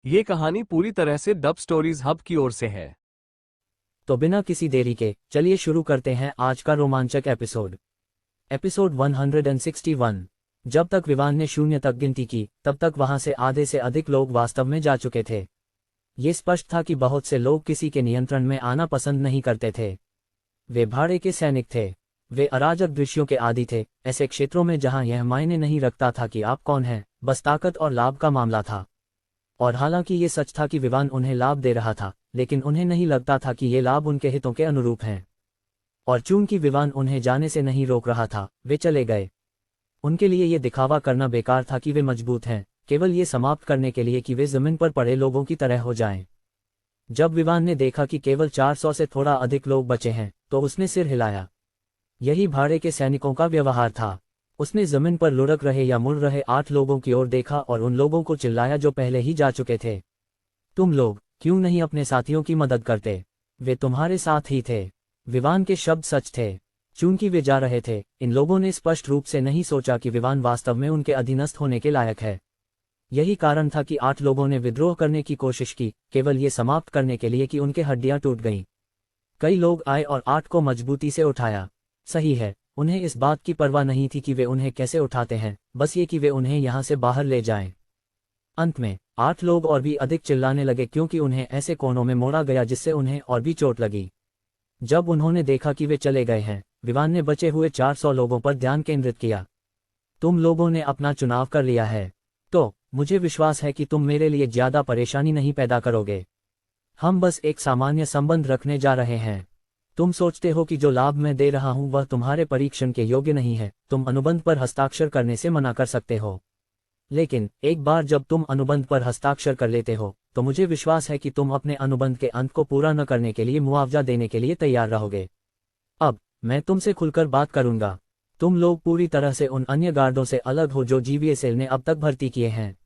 ये कहानी पूरी तरह से डब स्टोरीज हब की ओर से है। तो बिना किसी देरी के चलिए शुरू करते हैं आज का रोमांचक एपिसोड। एपिसोड 161। जब तक विवान ने शून्य तक गिनती की तब तक वहां से आधे से अधिक लोग वास्तव में जा चुके थे। ये स्पष्ट था कि बहुत से लोग किसी के नियंत्रण में आना पसंद नहीं करते थे। वे भाड़े के सैनिक थे। वे अराजक दृश्यों के आदी थे, ऐसे क्षेत्रों में जहां यह मायने नहीं रखता था कि आप कौन हैं, बस ताकत और लाभ का मामला था। और हालांकि ये सच था कि विवान उन्हें लाभ दे रहा था, लेकिन उन्हें नहीं लगता था कि ये लाभ उनके हितों के अनुरूप हैं। और चूंकि विवान उन्हें जाने से नहीं रोक रहा था, वे चले गए। उनके लिए ये दिखावा करना बेकार था कि वे मजबूत हैं, केवल ये समाप्त करने के लिए कि वे जमीन पर पड़े लोगों की तरह हो जाएं। जब विवान ने देखा कि केवल 400 से थोड़ा अधिक लोग बचे हैं, तो उसने सिर हिलाया। यही भाड़े के सैनिकों का व्यवहार था। उसने जमीन पर लुढ़क रहे या मुड़ रहे 8 लोगों की ओर देखा और उन लोगों को चिल्लाया जो पहले ही जा चुके थे। तुम लोग क्यों नहीं अपने साथियों की मदद करते? वे तुम्हारे साथ ही थे। विवान के शब्द सच थे। चूंकि वे जा रहे थे, इन लोगों ने स्पष्ट रूप से नहीं सोचा कि विवान वास्तव में उनके अधीनस्थ होने के लायक है। यही कारण था कि 8 लोगों ने विद्रोह करने की कोशिश की, केवल ये समाप्त करने के लिए कि उनके हड्डियां टूट गईं। कई लोग आए और 8 को मजबूती से उठाया। सही है, उन्हें इस बात की परवाह नहीं थी कि वे उन्हें कैसे उठाते हैं, बस ये कि वे उन्हें यहां से बाहर ले जाएं। अंत में 8 लोग और भी अधिक चिल्लाने लगे क्योंकि उन्हें ऐसे कोनों में मोड़ा गया जिससे उन्हें और भी चोट लगी। जब उन्होंने देखा कि वे चले गए हैं, विवान ने बचे हुए 400 लोगों पर ध्यान केंद्रित किया। तुम लोगों ने अपना चुनाव कर लिया है, तो मुझे विश्वास है कि तुम मेरे लिए ज्यादा परेशानी नहीं पैदा करोगे। हम बस एक सामान्य संबंध रखने जा रहे हैं। तुम सोचते हो कि जो लाभ मैं दे रहा हूं वह तुम्हारे परीक्षण के योग्य नहीं है, तुम अनुबंध पर हस्ताक्षर करने से मना कर सकते हो। लेकिन एक बार जब तुम अनुबंध पर हस्ताक्षर कर लेते हो, तो मुझे विश्वास है कि तुम अपने अनुबंध के अंत को पूरा न करने के लिए मुआवजा देने के लिए तैयार रहोगे। अब मैं तुमसे खुलकर बात करूंगा। तुम लोग पूरी तरह से उन अन्य गार्डों से अलग हो जो जीवीएसएल ने अब तक भर्ती किए हैं।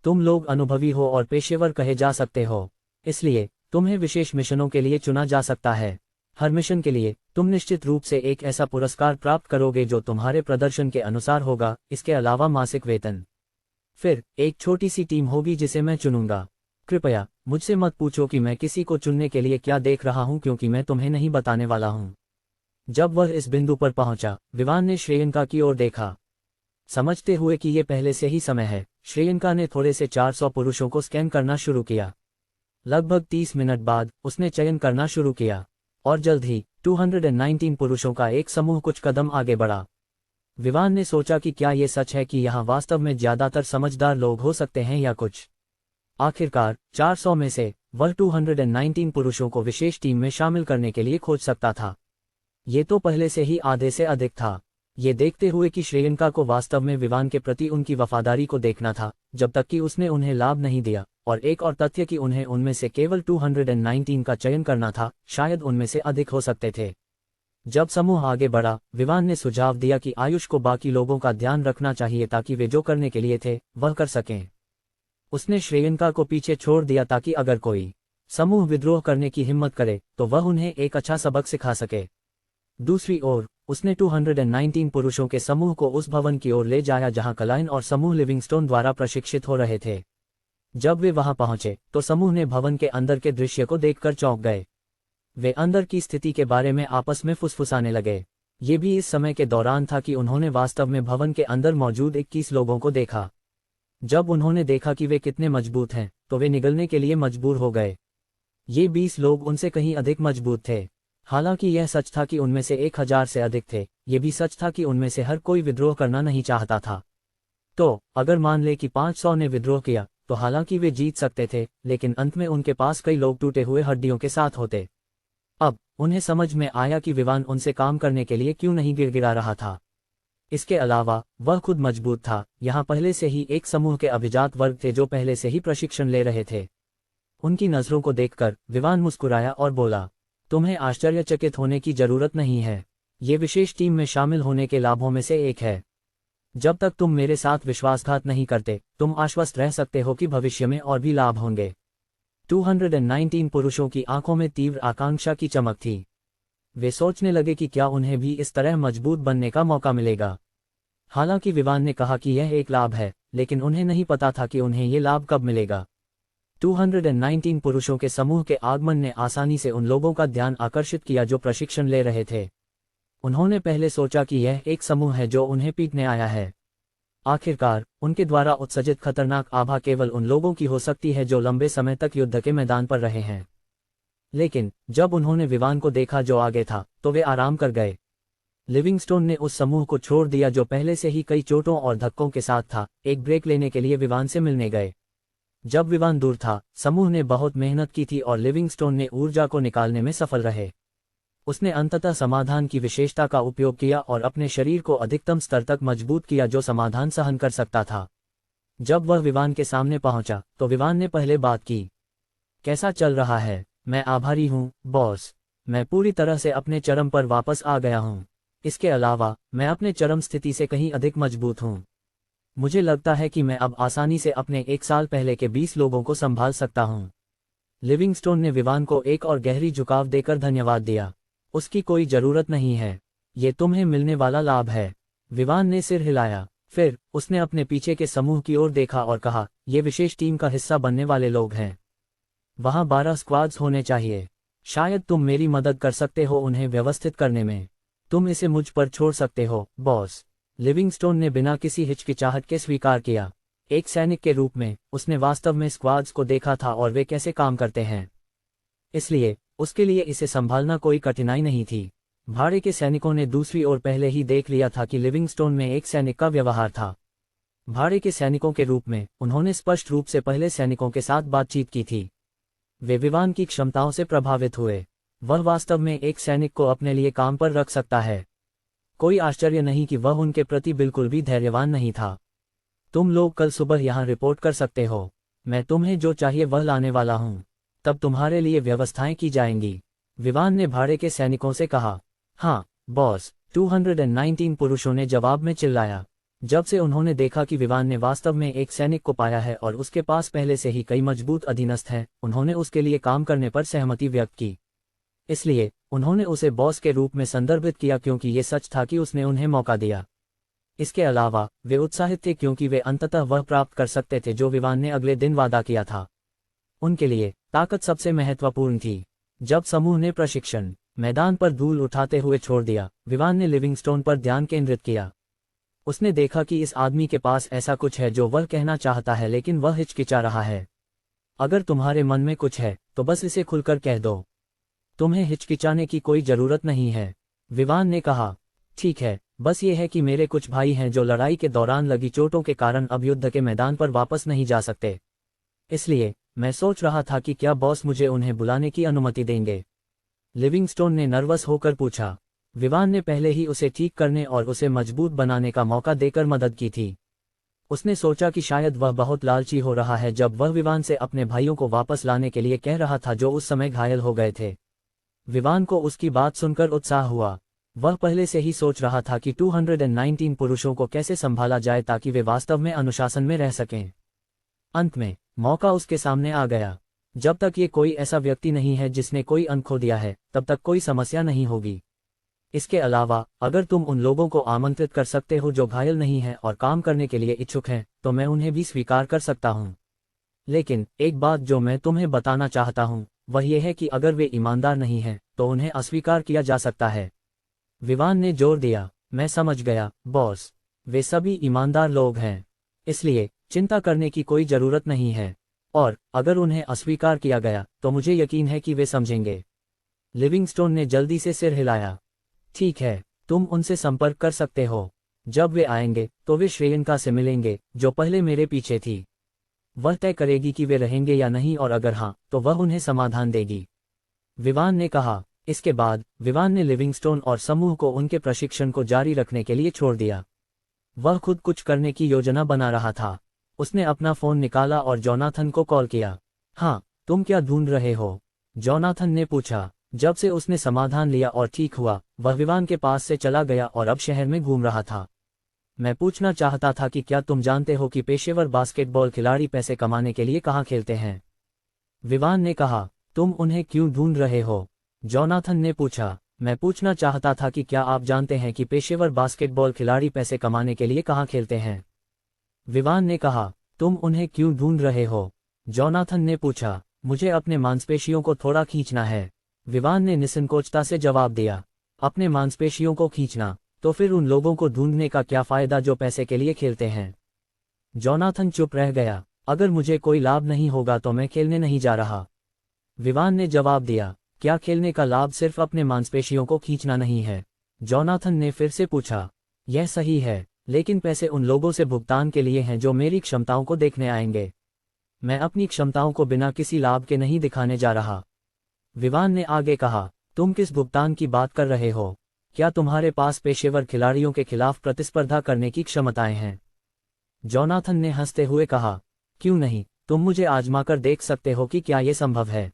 तुम लोग अनुभवी हो और पेशेवर कहे जा सकते हो, इसलिए तुम्हें विशेष मिशनों के लिए चुना जा सकता है। हर मिशन के लिए तुम निश्चित रूप से एक ऐसा पुरस्कार प्राप्त करोगे जो तुम्हारे प्रदर्शन के अनुसार होगा, इसके अलावा मासिक वेतन। फिर एक छोटी सी टीम होगी जिसे मैं चुनूंगा। कृपया मुझसे मत पूछो कि मैं किसी को चुनने के लिए क्या देख रहा हूं, क्योंकि मैं तुम्हें नहीं बताने वाला हूं। जब वह इस बिंदु पर पहुंचा, विवान ने श्रेयंका की ओर देखा। समझते हुए कि ये पहले से ही समय है, श्रेयंका ने थोड़े से 400 पुरुषों को स्कैन करना शुरू किया। लगभग 30 मिनट बाद उसने चयन करना शुरू किया, और जल्द ही 219 पुरुषों का एक समूह कुछ कदम आगे बढ़ा। विवान ने सोचा कि क्या ये सच है कि यहाँ वास्तव में ज्यादातर समझदार लोग हो सकते हैं या कुछ। आखिरकार 400 में से वह 219 पुरुषों को विशेष टीम में शामिल करने के लिए खोज सकता था। ये तो पहले से ही आधे से अधिक था। ये देखते हुए कि श्रेयंका को वास्तव में विवान के प्रति उनकी वफादारी को देखना था, जब तक कि उसने उन्हें लाभ नहीं दिया, और एक और तथ्य कि उन्हें उनमें से केवल 219 का चयन करना था, शायद उनमें से अधिक हो सकते थे। जब समूह आगे बढ़ा, विवान ने सुझाव दिया कि आयुष को बाकी लोगों का ध्यान रखना चाहिए ताकि वे जो करने के लिए थे वह कर सकें। उसने श्रेयंका को पीछे छोड़ दिया ताकि अगर कोई समूह विद्रोह करने की हिम्मत करे तो वह उन्हें एक अच्छा सबक सिखा सके। दूसरी ओर उसने 219 पुरुषों के समूह को उस भवन की ओर ले जाया जहां कलाइन और समूह लिविंगस्टोन द्वारा प्रशिक्षित हो रहे थे। जब वे वहां पहुंचे तो समूह ने भवन के अंदर के दृश्य को देखकर चौंक गए। वे अंदर की स्थिति के बारे में आपस में फुसफुसाने लगे। ये भी इस समय के दौरान था कि उन्होंने वास्तव में भवन के अंदर मौजूद 21 लोगों को देखा। जब उन्होंने देखा कि वे कितने मजबूत हैं, तो वे निगलने के लिए मजबूर हो गए। ये 20 लोग उनसे कहीं अधिक मजबूत थे। हालांकि यह सच था कि उनमें से 1000 से अधिक थे, ये भी सच था कि उनमें से हर कोई विद्रोह करना नहीं चाहता था। तो अगर मान ले कि 500 ने विद्रोह किया, तो हालांकि वे जीत सकते थे, लेकिन अंत में उनके पास कई लोग टूटे हुए हड्डियों के साथ होते। अब उन्हें समझ में आया कि विवान उनसे काम करने के लिए क्यों नहीं गिड़गिड़ा रहा था। इसके अलावा वह खुद मजबूत था। यहाँ पहले से ही एक समूह के अभिजात वर्ग थे जो पहले से ही प्रशिक्षण ले रहे थे। उनकी नजरों को देखकर विवान मुस्कुराया और बोला, तुम्हें आश्चर्यचकित होने की जरूरत नहीं है। ये विशेष टीम में शामिल होने के लाभों में से एक है। जब तक तुम मेरे साथ विश्वासघात नहीं करते, तुम आश्वस्त रह सकते हो कि भविष्य में और भी लाभ होंगे। 219 पुरुषों की आंखों में तीव्र आकांक्षा की चमक थी। वे सोचने लगे कि क्या उन्हें भी इस तरह मजबूत बनने का मौका मिलेगा। हालांकि विवान ने कहा कि यह एक लाभ है, लेकिन उन्हें नहीं पता था कि उन्हें ये लाभ कब मिलेगा। 219 पुरुषों के समूह के आगमन ने आसानी से उन लोगों का ध्यान आकर्षित किया जो प्रशिक्षण ले रहे थे। उन्होंने पहले सोचा कि यह एक समूह है जो उन्हें पीटने आया है। आखिरकार उनके द्वारा उत्सर्जित खतरनाक आभा केवल उन लोगों की हो सकती है जो लंबे समय तक युद्ध के मैदान पर रहे हैं। लेकिन जब उन्होंने विवान को देखा जो आगे था, तो वे आराम कर गए। लिविंगस्टोन ने उस समूह को छोड़ दिया जो पहले से ही कई चोटों और धक्कों के साथ था, एक ब्रेक लेने के लिए विवान से मिलने गए। जब विवान दूर था, समूह ने बहुत मेहनत की थी और लिविंगस्टोन ने ऊर्जा को निकालने में सफल रहे। उसने अंततः समाधान की विशेषता का उपयोग किया और अपने शरीर को अधिकतम स्तर तक मजबूत किया जो समाधान सहन कर सकता था। जब वह विवान के सामने पहुंचा, तो विवान ने पहले बात की। कैसा चल रहा है? मैं आभारी हूं, बॉस। मैं पूरी तरह से अपने चरम पर वापस आ गया हूं। इसके अलावा मैं अपने चरम स्थिति से कहीं अधिक मजबूत हूं। मुझे लगता है कि मैं अब आसानी से अपने 1 साल पहले के 20 लोगों को संभाल सकता हूं। लिविंगस्टोन ने विवान को एक और गहरी झुकाव देकर धन्यवाद दिया। उसकी कोई जरूरत नहीं है, ये तुम्हें मिलने वाला लाभ है। विवान ने सिर हिलाया। फिर उसने अपने पीछे के समूह की ओर देखा और कहा, ये विशेष टीम का हिस्सा बनने वाले लोग हैं। वहां 12 स्क्वाड्स होने चाहिए। शायद तुम मेरी मदद कर सकते हो उन्हें व्यवस्थित करने में। तुम इसे मुझ पर छोड़ सकते हो, बॉस। लिविंगस्टोन ने बिना किसी हिचकिचाहट के स्वीकार किया। एक सैनिक के रूप में उसने वास्तव में स्क्वाड्स को देखा था और वे कैसे काम करते हैं, इसलिए उसके लिए इसे संभालना कोई कठिनाई नहीं थी। भाड़े के सैनिकों ने दूसरी ओर पहले ही देख लिया था कि लिविंगस्टोन में एक सैनिक का व्यवहार था। भाड़े के सैनिकों के रूप में उन्होंने स्पष्ट रूप से पहले सैनिकों के साथ बातचीत की थी। वे विवान की क्षमताओं से प्रभावित हुए। वह वास्तव में एक सैनिक को अपने लिए काम पर रख सकता है। कोई आश्चर्य नहीं कि वह उनके प्रति बिल्कुल भी धैर्यवान नहीं था। तुम लोग कल सुबह यहाँ रिपोर्ट कर सकते हो। मैं तुम्हें जो चाहिए वह लाने वाला हूँ। तब तुम्हारे लिए व्यवस्थाएं की जाएंगी। विवान ने भाड़े के सैनिकों से कहा। हाँ, बॉस, 219 पुरुषों ने जवाब में चिल्लाया। जब से उन्होंने देखा कि विवान ने वास्तव में एक सैनिक को पाया है और उसके पास पहले से ही कई मजबूत अधीनस्थ हैं, उन्होंने उसके लिए काम करने पर सहमति व्यक्त की। इसलिए उन्होंने उसे बॉस के रूप में संदर्भित किया क्योंकि ये सच था कि उसने उन्हें मौका दिया। इसके अलावा वे उत्साहित थे क्योंकि वे अंततः वह प्राप्त कर सकते थे जो विवान ने अगले दिन वादा किया था। उनके लिए ताकत सबसे महत्वपूर्ण थी। जब समूह ने प्रशिक्षण मैदान पर धूल उठाते हुए छोड़ दिया, विवान ने लिविंगस्टोन पर ध्यान केंद्रित किया। उसने देखा कि इस आदमी के पास ऐसा कुछ है जो वह कहना चाहता है लेकिन वह हिचकिचा रहा है। अगर तुम्हारे मन में कुछ है तो बस इसे खुलकर कह दो। तुम्हें हिचकिचाने की कोई जरूरत नहीं है, विवान ने कहा। ठीक है, बस ये है कि मेरे कुछ भाई हैं जो लड़ाई के दौरान लगी चोटों के कारण अब युद्ध के मैदान पर वापस नहीं जा सकते। इसलिए मैं सोच रहा था कि क्या बॉस मुझे उन्हें बुलाने की अनुमति देंगे। लिविंगस्टोन ने नर्वस होकर पूछा। विवान ने पहले ही उसे ठीक करने और उसे मजबूत बनाने का मौका देकर मदद की थी। उसने सोचा कि शायद वह बहुत लालची हो रहा है जब वह विवान से अपने भाइयों को वापस लाने के लिए कह रहा था जो उस समय घायल हो गए थे। विवान को उसकी बात सुनकर उत्साह हुआ। वह पहले से ही सोच रहा था कि 219 पुरुषों को कैसे संभाला जाए ताकि वे वास्तव में अनुशासन में रह सकें। अंत में मौका उसके सामने आ गया। जब तक ये कोई ऐसा व्यक्ति नहीं है जिसने कोई अंक खो दिया है, तब तक कोई समस्या नहीं होगी। इसके अलावा अगर तुम उन लोगों को आमंत्रित कर सकते हो जो घायल नहीं हैं और काम करने के लिए इच्छुक हैं, तो मैं उन्हें भी स्वीकार कर सकता हूं। लेकिन एक बात जो मैं तुम्हें बताना चाहता हूं, वह यह है कि अगर वे ईमानदार नहीं हैं, तो उन्हें अस्वीकार किया जा सकता है। विवान ने जोर दिया। मैं समझ गया, बॉस। वे सभी ईमानदार लोग हैं, इसलिए चिंता करने की कोई जरूरत नहीं है। और अगर उन्हें अस्वीकार किया गया तो मुझे यकीन है कि वे समझेंगे। लिविंगस्टोन ने जल्दी से सिर हिलाया। ठीक है, तुम उनसे संपर्क कर सकते हो। जब वे आएंगे तो वे श्रेयंका से मिलेंगे जो पहले मेरे पीछे थी। वह तय करेगी कि वे रहेंगे या नहीं और अगर हाँ, तो वह उन्हें समाधान देगी, विवान ने कहा। इसके बाद विवान ने लिविंगस्टोन और समूह को उनके प्रशिक्षण को जारी रखने के लिए छोड़ दिया। वह खुद कुछ करने की योजना बना रहा था। उसने अपना फोन निकाला और जोनाथन को कॉल किया। हाँ, तुम क्या ढूंढ रहे हो? जोनाथन ने पूछा। जब से उसने समाधान लिया और ठीक हुआ, वह विवान के पास से चला गया और अब शहर में घूम रहा था। मैं पूछना चाहता था कि क्या तुम जानते हो कि पेशेवर बास्केटबॉल खिलाड़ी पैसे कमाने के लिए कहाँ खेलते हैं? विवान ने कहा। तुम उन्हें क्यों ढूंढ रहे हो? जोनाथन ने पूछा। मैं पूछना चाहता था कि क्या आप जानते हैं कि पेशेवर बास्केटबॉल खिलाड़ी पैसे कमाने के लिए कहाँ खेलते हैं? विवान ने कहा। तुम उन्हें क्यों ढूंढ रहे हो? जोनाथन ने पूछा। मुझे अपने मांसपेशियों को थोड़ा खींचना है, विवान ने निसंकोचता से जवाब दिया। अपने मांसपेशियों को खींचना, तो फिर उन लोगों को ढूंढने का क्या फायदा जो पैसे के लिए खेलते हैं। जोनाथन चुप रह गया। अगर मुझे कोई लाभ नहीं होगा तो मैं खेलने नहीं जा रहा, विवान ने जवाब दिया। क्या खेलने का लाभ सिर्फ अपने मांसपेशियों को खींचना नहीं है? जोनाथन ने फिर से पूछा। यह सही है, लेकिन पैसे उन लोगों से भुगतान के लिए हैं जो मेरी क्षमताओं को देखने आएंगे। मैं अपनी क्षमताओं को बिना किसी लाभ के नहीं दिखाने जा रहा, विवान ने आगे कहा। तुम किस भुगतान की बात कर रहे हो? क्या तुम्हारे पास पेशेवर खिलाड़ियों के खिलाफ प्रतिस्पर्धा करने की क्षमताएं हैं? जोनाथन ने हंसते हुए कहा। क्यों नहीं, तुम मुझे आजमाकर देख सकते हो कि क्या यह संभव है।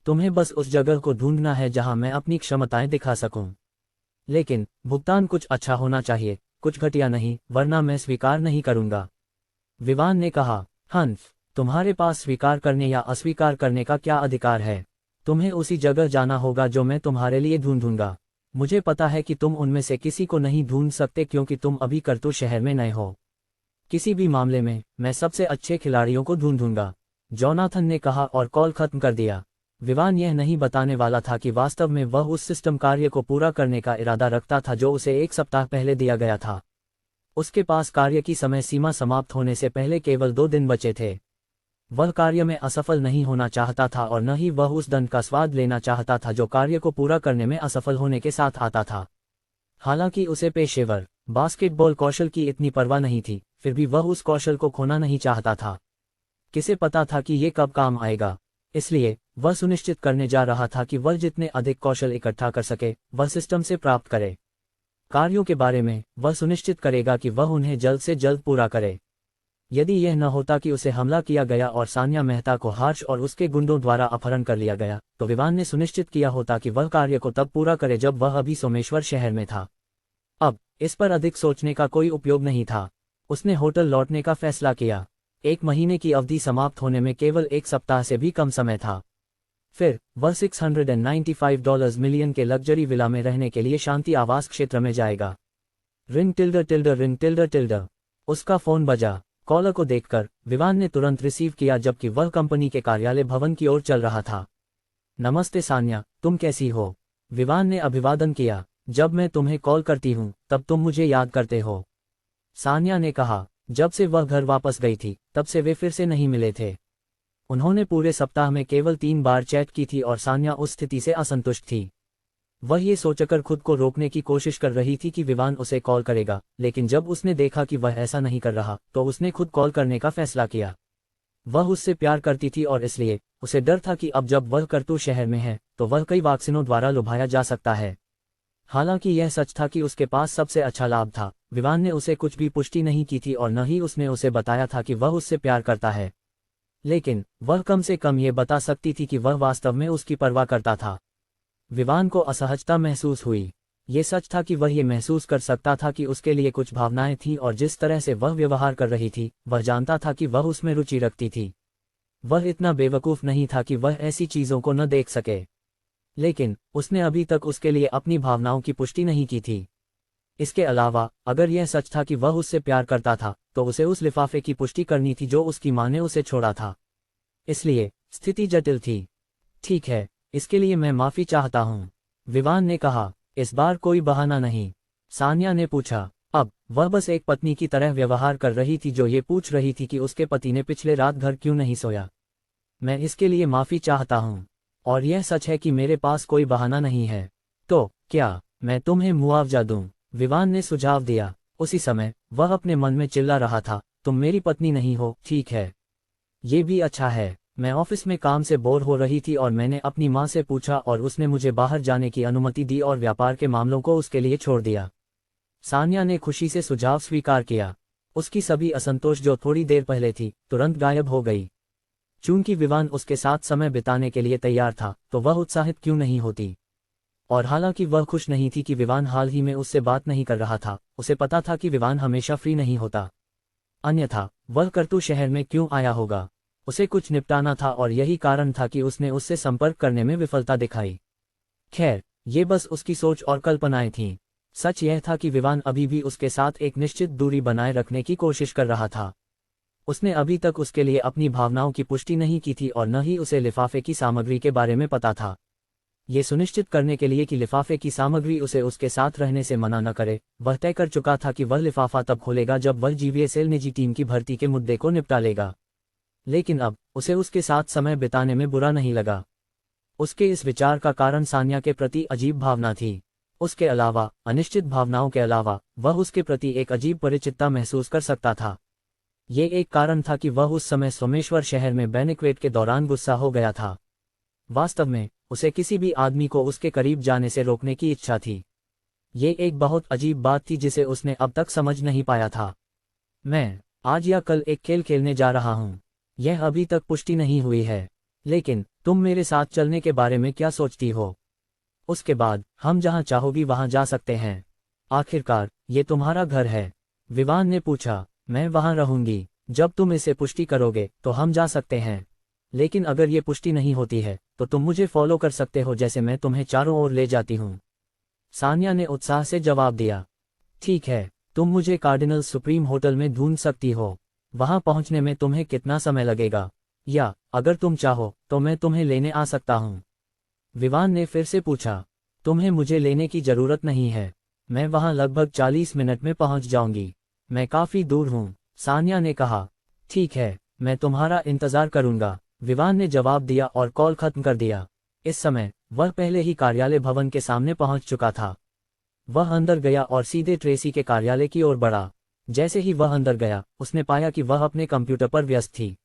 तुम्हें बस उस जगह को ढूंढना है जहां मैं अपनी क्षमताएं दिखा सकूं। लेकिन भुगतान कुछ अच्छा होना चाहिए, कुछ घटिया नहीं, वरना मैं स्वीकार नहीं करूंगा, विवान ने कहा। हंफ, तुम्हारे पास स्वीकार करने या अस्वीकार करने का क्या अधिकार है? तुम्हें उसी जगह जाना होगा जो मैं तुम्हारे लिए ढूंढूंगा। मुझे पता है कि तुम उनमें से किसी को नहीं ढूंढ सकते क्योंकि तुम अभी करतू शहर में नए हो। किसी भी मामले में मैं सबसे अच्छे खिलाड़ियों को ढूंढूंगा, जोनाथन ने कहा और कॉल खत्म कर दिया। विवान यह नहीं बताने वाला था कि वास्तव में वह उस सिस्टम कार्य को पूरा करने का इरादा रखता था जो उसे 1 सप्ताह पहले दिया गया था। उसके पास कार्य की समय सीमा समाप्त होने से पहले केवल 2 दिन बचे थे। वह कार्य में असफल नहीं होना चाहता था और न ही वह उस दंड का स्वाद लेना चाहता था जो कार्य को पूरा करने में असफल होने के साथ आता था। हालांकि उसे पेशेवर बास्केटबॉल कौशल की इतनी परवाह नहीं थी, फिर भी वह उस कौशल को खोना नहीं चाहता था। किसे पता था कि ये कब काम आएगा, इसलिए वह सुनिश्चित करने जा रहा था कि वह जितने अधिक कौशल इकट्ठा कर सके वह सिस्टम से प्राप्त करे। कार्यों के बारे में वह सुनिश्चित करेगा कि वह उन्हें जल्द से जल्द पूरा करे। यदि यह न होता कि उसे हमला किया गया और सान्या मेहता को हर्ष और उसके गुंडों द्वारा अपहरण कर लिया गया, तो विवान ने सुनिश्चित किया होता कि वह कार्य को तब पूरा करे जब वह अभी सोमेश्वर शहर में था। अब इस पर अधिक सोचने का कोई उपयोग नहीं था। उसने होटल लौटने का फैसला किया। 1 महीने की अवधि समाप्त होने में केवल 1 सप्ताह से भी कम समय था। फिर वह $695 मिलियन के लग्जरी विला में रहने के लिए शांति आवास क्षेत्र में जाएगा। रिंग टिल्डर टिल्डर रिंग टिल्डर टिल्डर। उसका फोन बजा। कॉलर को देखकर विवान ने तुरंत रिसीव किया जबकि वह कंपनी के कार्यालय भवन की ओर चल रहा था। नमस्ते सान्या, तुम कैसी हो? विवान ने अभिवादन किया। जब मैं तुम्हें कॉल करती हूँ तब तुम मुझे याद करते हो, सान्या ने कहा। जब से वह घर वापस गई थी तब से वे फिर से नहीं मिले थे। उन्होंने पूरे सप्ताह में केवल 3 बार चैट की थी और सान्या उस स्थिति से असंतुष्ट थी। वह ये सोचकर खुद को रोकने की कोशिश कर रही थी कि विवान उसे कॉल करेगा, लेकिन जब उसने देखा कि वह ऐसा नहीं कर रहा तो उसने खुद कॉल करने का फैसला किया। वह उससे प्यार करती थी और इसलिए उसे डर था कि अब जब वह करतू शहर में है तो वह कई वाक्सिनों द्वारा लुभाया जा सकता है। हालांकि यह सच था कि उसके पास सबसे अच्छा लाभ था। विवान ने उसे कुछ भी पुष्टि नहीं की थी और न ही उसने उसे बताया था कि वह उससे प्यार करता है, लेकिन वह कम से कम ये बता सकती थी कि वह वास्तव में उसकी परवाह करता था। विवान को असहजता महसूस हुई। ये सच था कि वह ये महसूस कर सकता था कि उसके लिए कुछ भावनाएं थीं और जिस तरह से वह व्यवहार कर रही थी वह जानता था कि वह उसमें रुचि रखती थी। वह इतना बेवकूफ नहीं था कि वह ऐसी चीजों को न देख सके, लेकिन उसने अभी तक उसके लिए अपनी भावनाओं की पुष्टि नहीं की थी। इसके अलावा अगर यह सच था कि वह उससे प्यार करता था तो उसे उस लिफाफे की पुष्टि करनी थी जो उसकी मां ने उसे छोड़ा था। इसलिए स्थिति जटिल थी। ठीक है, इसके लिए मैं माफी चाहता हूँ, विवान ने कहा। इस बार कोई बहाना नहीं, सान्या ने पूछा। अब वह बस एक पत्नी की तरह व्यवहार कर रही थी जो ये पूछ रही थी कि उसके पति ने पिछले रात घर क्यों नहीं सोया। मैं इसके लिए माफी चाहता हूँ, और यह सच है कि मेरे पास कोई बहाना नहीं है। तो क्या मैं तुम्हें मुआवजा दूं? विवान ने सुझाव दिया। उसी समय वह अपने मन में चिल्ला रहा था, तुम मेरी पत्नी नहीं हो, ठीक है। ये भी अच्छा है। मैं ऑफिस में काम से बोर हो रही थी और मैंने अपनी माँ से पूछा और उसने मुझे बाहर जाने की अनुमति दी और व्यापार के मामलों को उसके लिए छोड़ दिया। सान्या ने खुशी से सुझाव स्वीकार किया। उसकी सभी असंतोष जो थोड़ी देर पहले थी तुरंत गायब हो गई। चूंकि विवान उसके साथ समय बिताने के लिए तैयार था तो वह उत्साहित क्यों नहीं होती। और हालांकि वह खुश नहीं थी कि विवान हाल ही में उससे बात नहीं कर रहा था, उसे पता था कि विवान हमेशा फ्री नहीं होता। अन्यथा वह करतू शहर में क्यों आया होगा। उसे कुछ निपटाना था और यही कारण था कि उसने उससे संपर्क करने में विफलता दिखाई। खैर, ये बस उसकी सोच और कल्पनाएं थीं। सच यह था कि विवान अभी भी उसके साथ एक निश्चित दूरी बनाए रखने की कोशिश कर रहा था। उसने अभी तक उसके लिए अपनी भावनाओं की पुष्टि नहीं की थी और न ही उसे लिफाफे की सामग्री के बारे में पता था। ये सुनिश्चित करने के लिए कि लिफाफे की सामग्री उसे उसके साथ रहने से मना न करे, वह तय कर चुका था कि वह लिफाफा तब खोलेगा जब वह जीवीएसएल निजी टीम की भर्ती के मुद्दे को निपटा लेगा। लेकिन अब उसे उसके साथ समय बिताने में बुरा नहीं लगा। उसके इस विचार का कारण सान्या के प्रति अजीब भावना थी। उसके अलावा, अनिश्चित भावनाओं के अलावा, वह उसके प्रति एक अजीब परिचितता महसूस कर सकता था। ये एक कारण था कि वह उस समय सोमेश्वर शहर में बैनिक्वेट के दौरान गुस्सा हो गया था। वास्तव में उसे किसी भी आदमी को उसके करीब जाने से रोकने की इच्छा थी। ये एक बहुत अजीब बात थी जिसे उसने अब तक समझ नहीं पाया था। मैं आज या कल एक खेल खेलने जा रहा हूँ। यह अभी तक पुष्टि नहीं हुई है, लेकिन तुम मेरे साथ चलने के बारे में क्या सोचती हो? उसके बाद हम जहाँ चाहोगी वहाँ जा सकते हैं। आखिरकार ये तुम्हारा घर है। विवान ने पूछा। मैं वहाँ रहूंगी। जब तुम इसे पुष्टि करोगे तो हम जा सकते हैं, लेकिन अगर ये पुष्टि नहीं होती है तो तुम मुझे फॉलो कर सकते हो जैसे मैं तुम्हें चारों ओर ले जाती हूँ। सान्या ने उत्साह से जवाब दिया। ठीक है, तुम मुझे कार्डिनल सुप्रीम होटल में ढूंढ सकती हो। वहां पहुंचने में तुम्हें कितना समय लगेगा? या अगर तुम चाहो तो मैं तुम्हें लेने आ सकता हूं। विवान ने फिर से पूछा। तुम्हें मुझे लेने की जरूरत नहीं है, मैं वहां लगभग 40 मिनट में पहुंच जाऊंगी। मैं काफी दूर हूं, सान्या ने कहा। ठीक है, मैं तुम्हारा इंतजार करूंगा, विवान ने जवाब दिया और कॉल खत्म कर दिया। इस समय वह पहले ही कार्यालय भवन के सामने पहुंच चुका था। वह अंदर गया और सीधे ट्रेसी के कार्यालय की ओर बढ़ा। जैसे ही वह अंदर गया, उसने पाया कि वह अपने कंप्यूटर पर व्यस्त थी।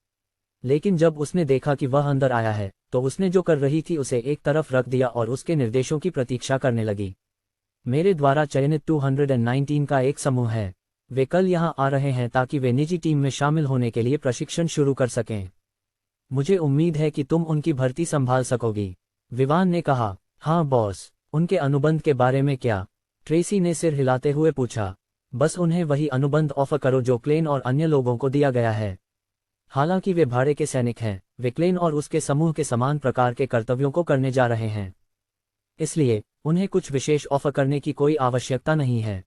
लेकिन जब उसने देखा कि वह अंदर आया है, तो उसने जो कर रही थी उसे एक तरफ रख दिया और उसके निर्देशों की प्रतीक्षा करने लगी। मेरे द्वारा चयनित 219 का एक समूह है। वे कल यहाँ आ रहे हैं ताकि वे निजी टीम में शामिल होने के लिए प्रशिक्षण शुरू कर सकें। मुझे उम्मीद है कि तुम उनकी भर्ती संभाल सकोगी, विवान ने कहा। हाँ बॉस। उनके अनुबंध के बारे में क्या? ट्रेसी ने सिर हिलाते हुए पूछा। बस उन्हें वही अनुबंध ऑफर करो जो क्लेन और अन्य लोगों को दिया गया है। हालांकि वे भाड़े के सैनिक हैं, वे क्लेन और उसके समूह के समान प्रकार के कर्तव्यों को करने जा रहे हैं। इसलिए उन्हें कुछ विशेष ऑफर करने की कोई आवश्यकता नहीं है,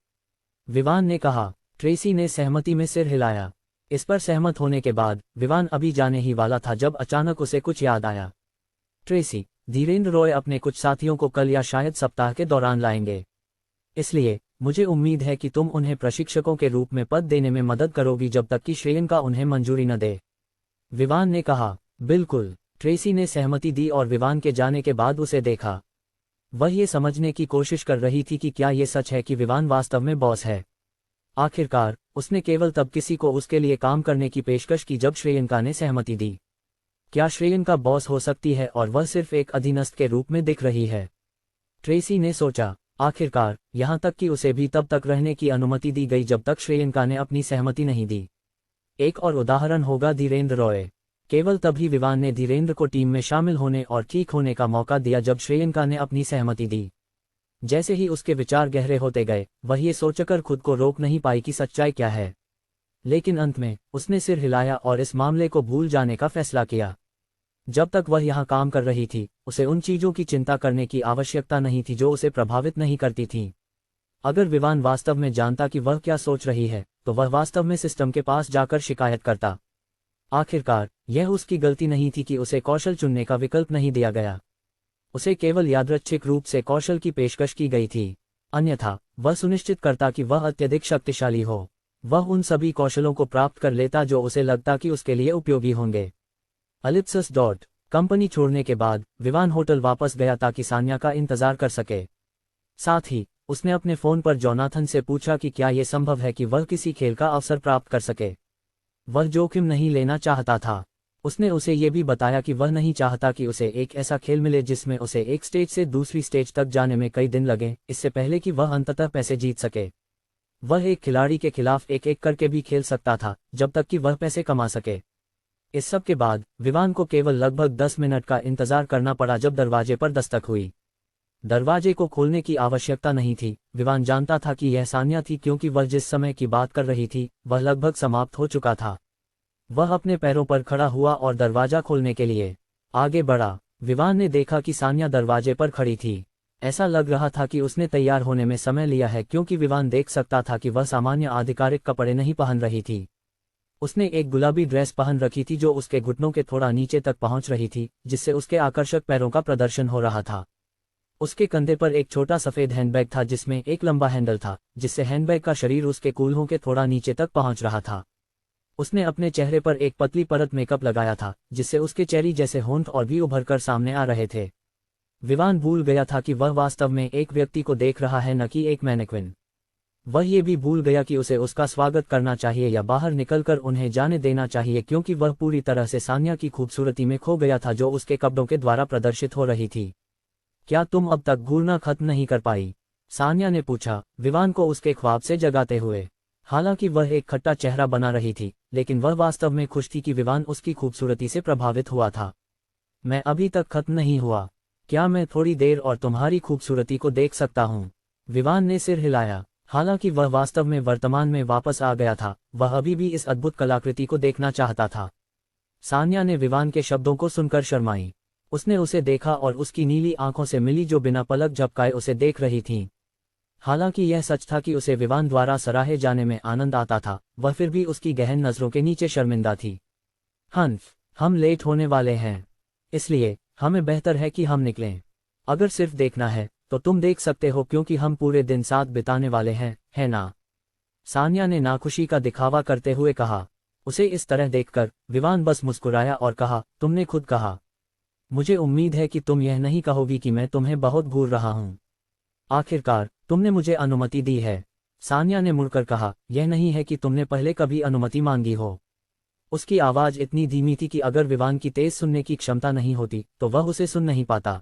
विवान ने कहा। ट्रेसी ने सहमति में सिर हिलाया। इस पर सहमत होने के बाद विवान अभी जाने ही वाला था जब अचानक उसे कुछ याद आया। ट्रेसी, धीरेन्द्र रॉय अपने कुछ साथियों को कल या शायद सप्ताह के दौरान लाएंगे। इसलिए मुझे उम्मीद है कि तुम उन्हें प्रशिक्षकों के रूप में पद देने में मदद करोगी जब तक कि श्रेयन का उन्हें मंजूरी न दे, विवान ने कहा। बिल्कुल, ट्रेसी ने सहमति दी और विवान के जाने के बाद उसे देखा। वह ये समझने की कोशिश कर रही थी कि क्या ये सच है कि विवान वास्तव में बॉस है। आखिरकार उसने केवल तब किसी को उसके लिए काम करने की पेशकश की जब श्रेयंका ने सहमति दी। क्या श्रेयंका बॉस हो सकती है और वह सिर्फ एक अधीनस्थ के रूप में दिख रही है? ट्रेसी ने सोचा। आखिरकार यहाँ तक कि उसे भी तब तक रहने की अनुमति दी गई जब तक श्रेयंका ने अपनी सहमति नहीं दी। एक और उदाहरण होगा धीरेन्द्र रॉय। केवल तभी विवान ने धीरेन्द्र को टीम में शामिल होने और ठीक होने का मौका दिया जब श्रेयंका ने अपनी सहमति दी। जैसे ही उसके विचार गहरे होते गए, वह ये सोचकर खुद को रोक नहीं पाई कि सच्चाई क्या है। लेकिन अंत में उसने सिर हिलाया और इस मामले को भूल जाने का फैसला किया। जब तक वह यहाँ काम कर रही थी, उसे उन चीजों की चिंता करने की आवश्यकता नहीं थी जो उसे प्रभावित नहीं करती थीं। अगर विवान वास्तव में जानता कि वह क्या सोच रही है, तो वह वास्तव में सिस्टम के पास जाकर शिकायत करता। आखिरकार यह उसकी गलती नहीं थी कि उसे कौशल चुनने का विकल्प नहीं दिया गया। उसे केवल यादृच्छिक रूप से कौशल की पेशकश की गई थी। अन्यथा वह सुनिश्चित करता कि वह अत्यधिक शक्तिशाली हो। वह उन सभी कौशलों को प्राप्त कर लेता जो उसे लगता कि उसके लिए उपयोगी होंगे। अलिप्सस डॉट कंपनी छोड़ने के बाद विवान होटल वापस गया ताकि सान्या का इंतजार कर सके। साथ ही उसने अपने फोन पर जोनाथन से पूछा कि क्या यह संभव है कि वह किसी खेल का अवसर प्राप्त कर सके। वह जोखिम नहीं लेना चाहता था। उसने उसे ये भी बताया कि वह नहीं चाहता कि उसे एक ऐसा खेल मिले जिसमें उसे एक स्टेज से दूसरी स्टेज तक जाने में कई दिन लगें, इससे पहले कि वह अंततः पैसे जीत सके। वह एक खिलाड़ी के खिलाफ एक एक करके भी खेल सकता था जब तक कि वह पैसे कमा सके। इस सब के बाद विवान को केवल लगभग 10 मिनट का इंतजार करना पड़ा जब दरवाजे पर दस्तक हुई। दरवाजे को खोलने की आवश्यकता नहीं थी। विवान जानता था कि यह सान्या थी क्योंकि वह जिस समय की बात कर रही थी वह लगभग समाप्त हो चुका था। वह अपने पैरों पर खड़ा हुआ और दरवाजा खोलने के लिए आगे बढ़ा। विवान ने देखा कि सान्या दरवाजे पर खड़ी थी। ऐसा लग रहा था कि उसने तैयार होने में समय लिया है क्योंकि विवान देख सकता था कि वह सामान्य आधिकारिक कपड़े नहीं पहन रही थी। उसने एक गुलाबी ड्रेस पहन रखी थी जो उसके घुटनों के थोड़ा नीचे तक पहुंच रही थी, जिससे उसके आकर्षक पैरों का प्रदर्शन हो रहा था। उसके कंधे पर एक छोटा सफेद हैंडबैग था जिसमें एक लंबा हैंडल था, जिससे हैंडबैग का शरीर उसके कूल्हों के थोड़ा नीचे तक पहुंच रहा था। उसने अपने चेहरे पर एक पतली परत मेकअप लगाया था, जिससे उसके चेरी जैसे होंठ और भी उभर कर सामने आ रहे थे। विवान भूल गया था कि वह वास्तव में एक व्यक्ति को देख रहा है, न कि एक मैनेक्विन। वह ये भी भूल गया कि उसे उसका स्वागत करना चाहिए या बाहर निकलकर उन्हें जाने देना चाहिए, क्योंकि वह पूरी तरह से सान्या की खूबसूरती में खो गया था जो उसके कपड़ों के द्वारा प्रदर्शित हो रही थी। क्या तुम अब तक घूरना खत्म नहीं कर पाई? सान्या ने पूछा, विवान को उसके ख्वाब से जगाते हुए। हालांकि वह एक खट्टा चेहरा बना रही थी, लेकिन वह वास्तव में खुश थी कि विवान उसकी खूबसूरती से प्रभावित हुआ था। मैं अभी तक खत्म नहीं हुआ। क्या मैं थोड़ी देर और तुम्हारी खूबसूरती को देख सकता हूँ? विवान ने सिर हिलाया। हालांकि वह वास्तव में वर्तमान में वापस आ गया था, वह अभी भी इस अद्भुत कलाकृति को देखना चाहता था। सान्या ने विवान के शब्दों को सुनकर शर्माई। उसने उसे देखा और उसकी नीली आंखों से मिली जो बिना पलक झपकाए उसे देख रही थीं। हालांकि यह सच था कि उसे विवान द्वारा सराहे जाने में आनंद आता था, वह फिर भी उसकी गहन नजरों के नीचे शर्मिंदा थी। हंफ, हम लेट होने वाले हैं, इसलिए हमें बेहतर है कि हम निकलें। अगर सिर्फ देखना है तो तुम देख सकते हो, क्योंकि हम पूरे दिन साथ बिताने वाले हैं, है ना? सान्या ने नाखुशी का दिखावा करते हुए कहा। उसे इस तरह देखकर विवान बस मुस्कुराया और कहा, तुमने खुद कहा। मुझे उम्मीद है कि तुम यह नहीं कहोगी कि मैं तुम्हें बहुत घूर रहा हूं। आखिरकार तुमने मुझे अनुमति दी है। सान्या ने मुड़कर कहा, यह नहीं है कि तुमने पहले कभी अनुमति मांगी हो। उसकी आवाज इतनी धीमी थी कि अगर विवान की तेज सुनने की क्षमता नहीं होती तो वह उसे सुन नहीं पाता।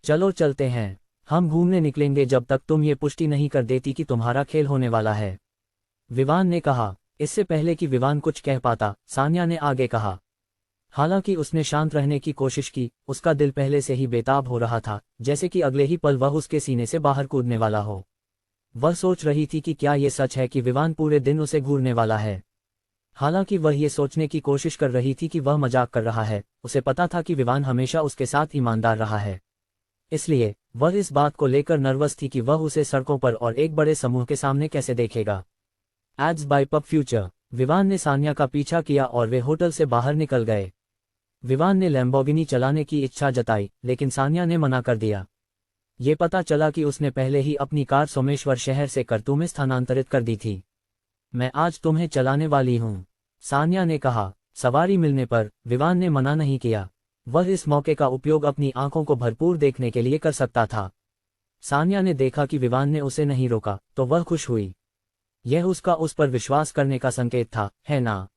चलो चलते हैं, हम घूमने निकलेंगे जब तक तुम ये पुष्टि नहीं कर देती कि तुम्हारा खेल होने वाला है, विवान ने कहा। इससे पहले कि विवान कुछ कह पाता, सान्या ने आगे कहा। हालांकि उसने शांत रहने की कोशिश की, उसका दिल पहले से ही बेताब हो रहा था, जैसे कि अगले ही पल वह उसके सीने से बाहर कूदने वाला हो। वह सोच रही थी कि क्या ये सच है कि विवान पूरे दिन उसे घूरने वाला है। हालांकि वह ये सोचने की कोशिश कर रही थी कि वह मजाक कर रहा है, उसे पता था कि विवान हमेशा उसके साथ ईमानदार रहा है। इसलिए वह इस बात को लेकर नर्वस थी कि वह उसे सड़कों पर और एक बड़े समूह के सामने कैसे देखेगा। Ads by pub future. Vivaan ने सान्या का पीछा किया और वे होटल से बाहर निकल गए। विवान ने लैम्बोर्गिनी चलाने की इच्छा जताई, लेकिन सान्या ने मना कर दिया। ये पता चला कि उसने पहले ही अपनी कार सोमेश्वर शहर से करतू में स्थानांतरित कर दी थी। मैं आज तुम्हें चलाने वाली हूँ, सान्या ने कहा। सवारी मिलने पर विवान ने मना नहीं किया। वह इस मौके का उपयोग अपनी आंखों को भरपूर देखने के लिए कर सकता था। सान्या ने देखा कि विवान ने उसे नहीं रोका तो वह खुश हुई। यह उसका उस पर विश्वास करने का संकेत था, है ना?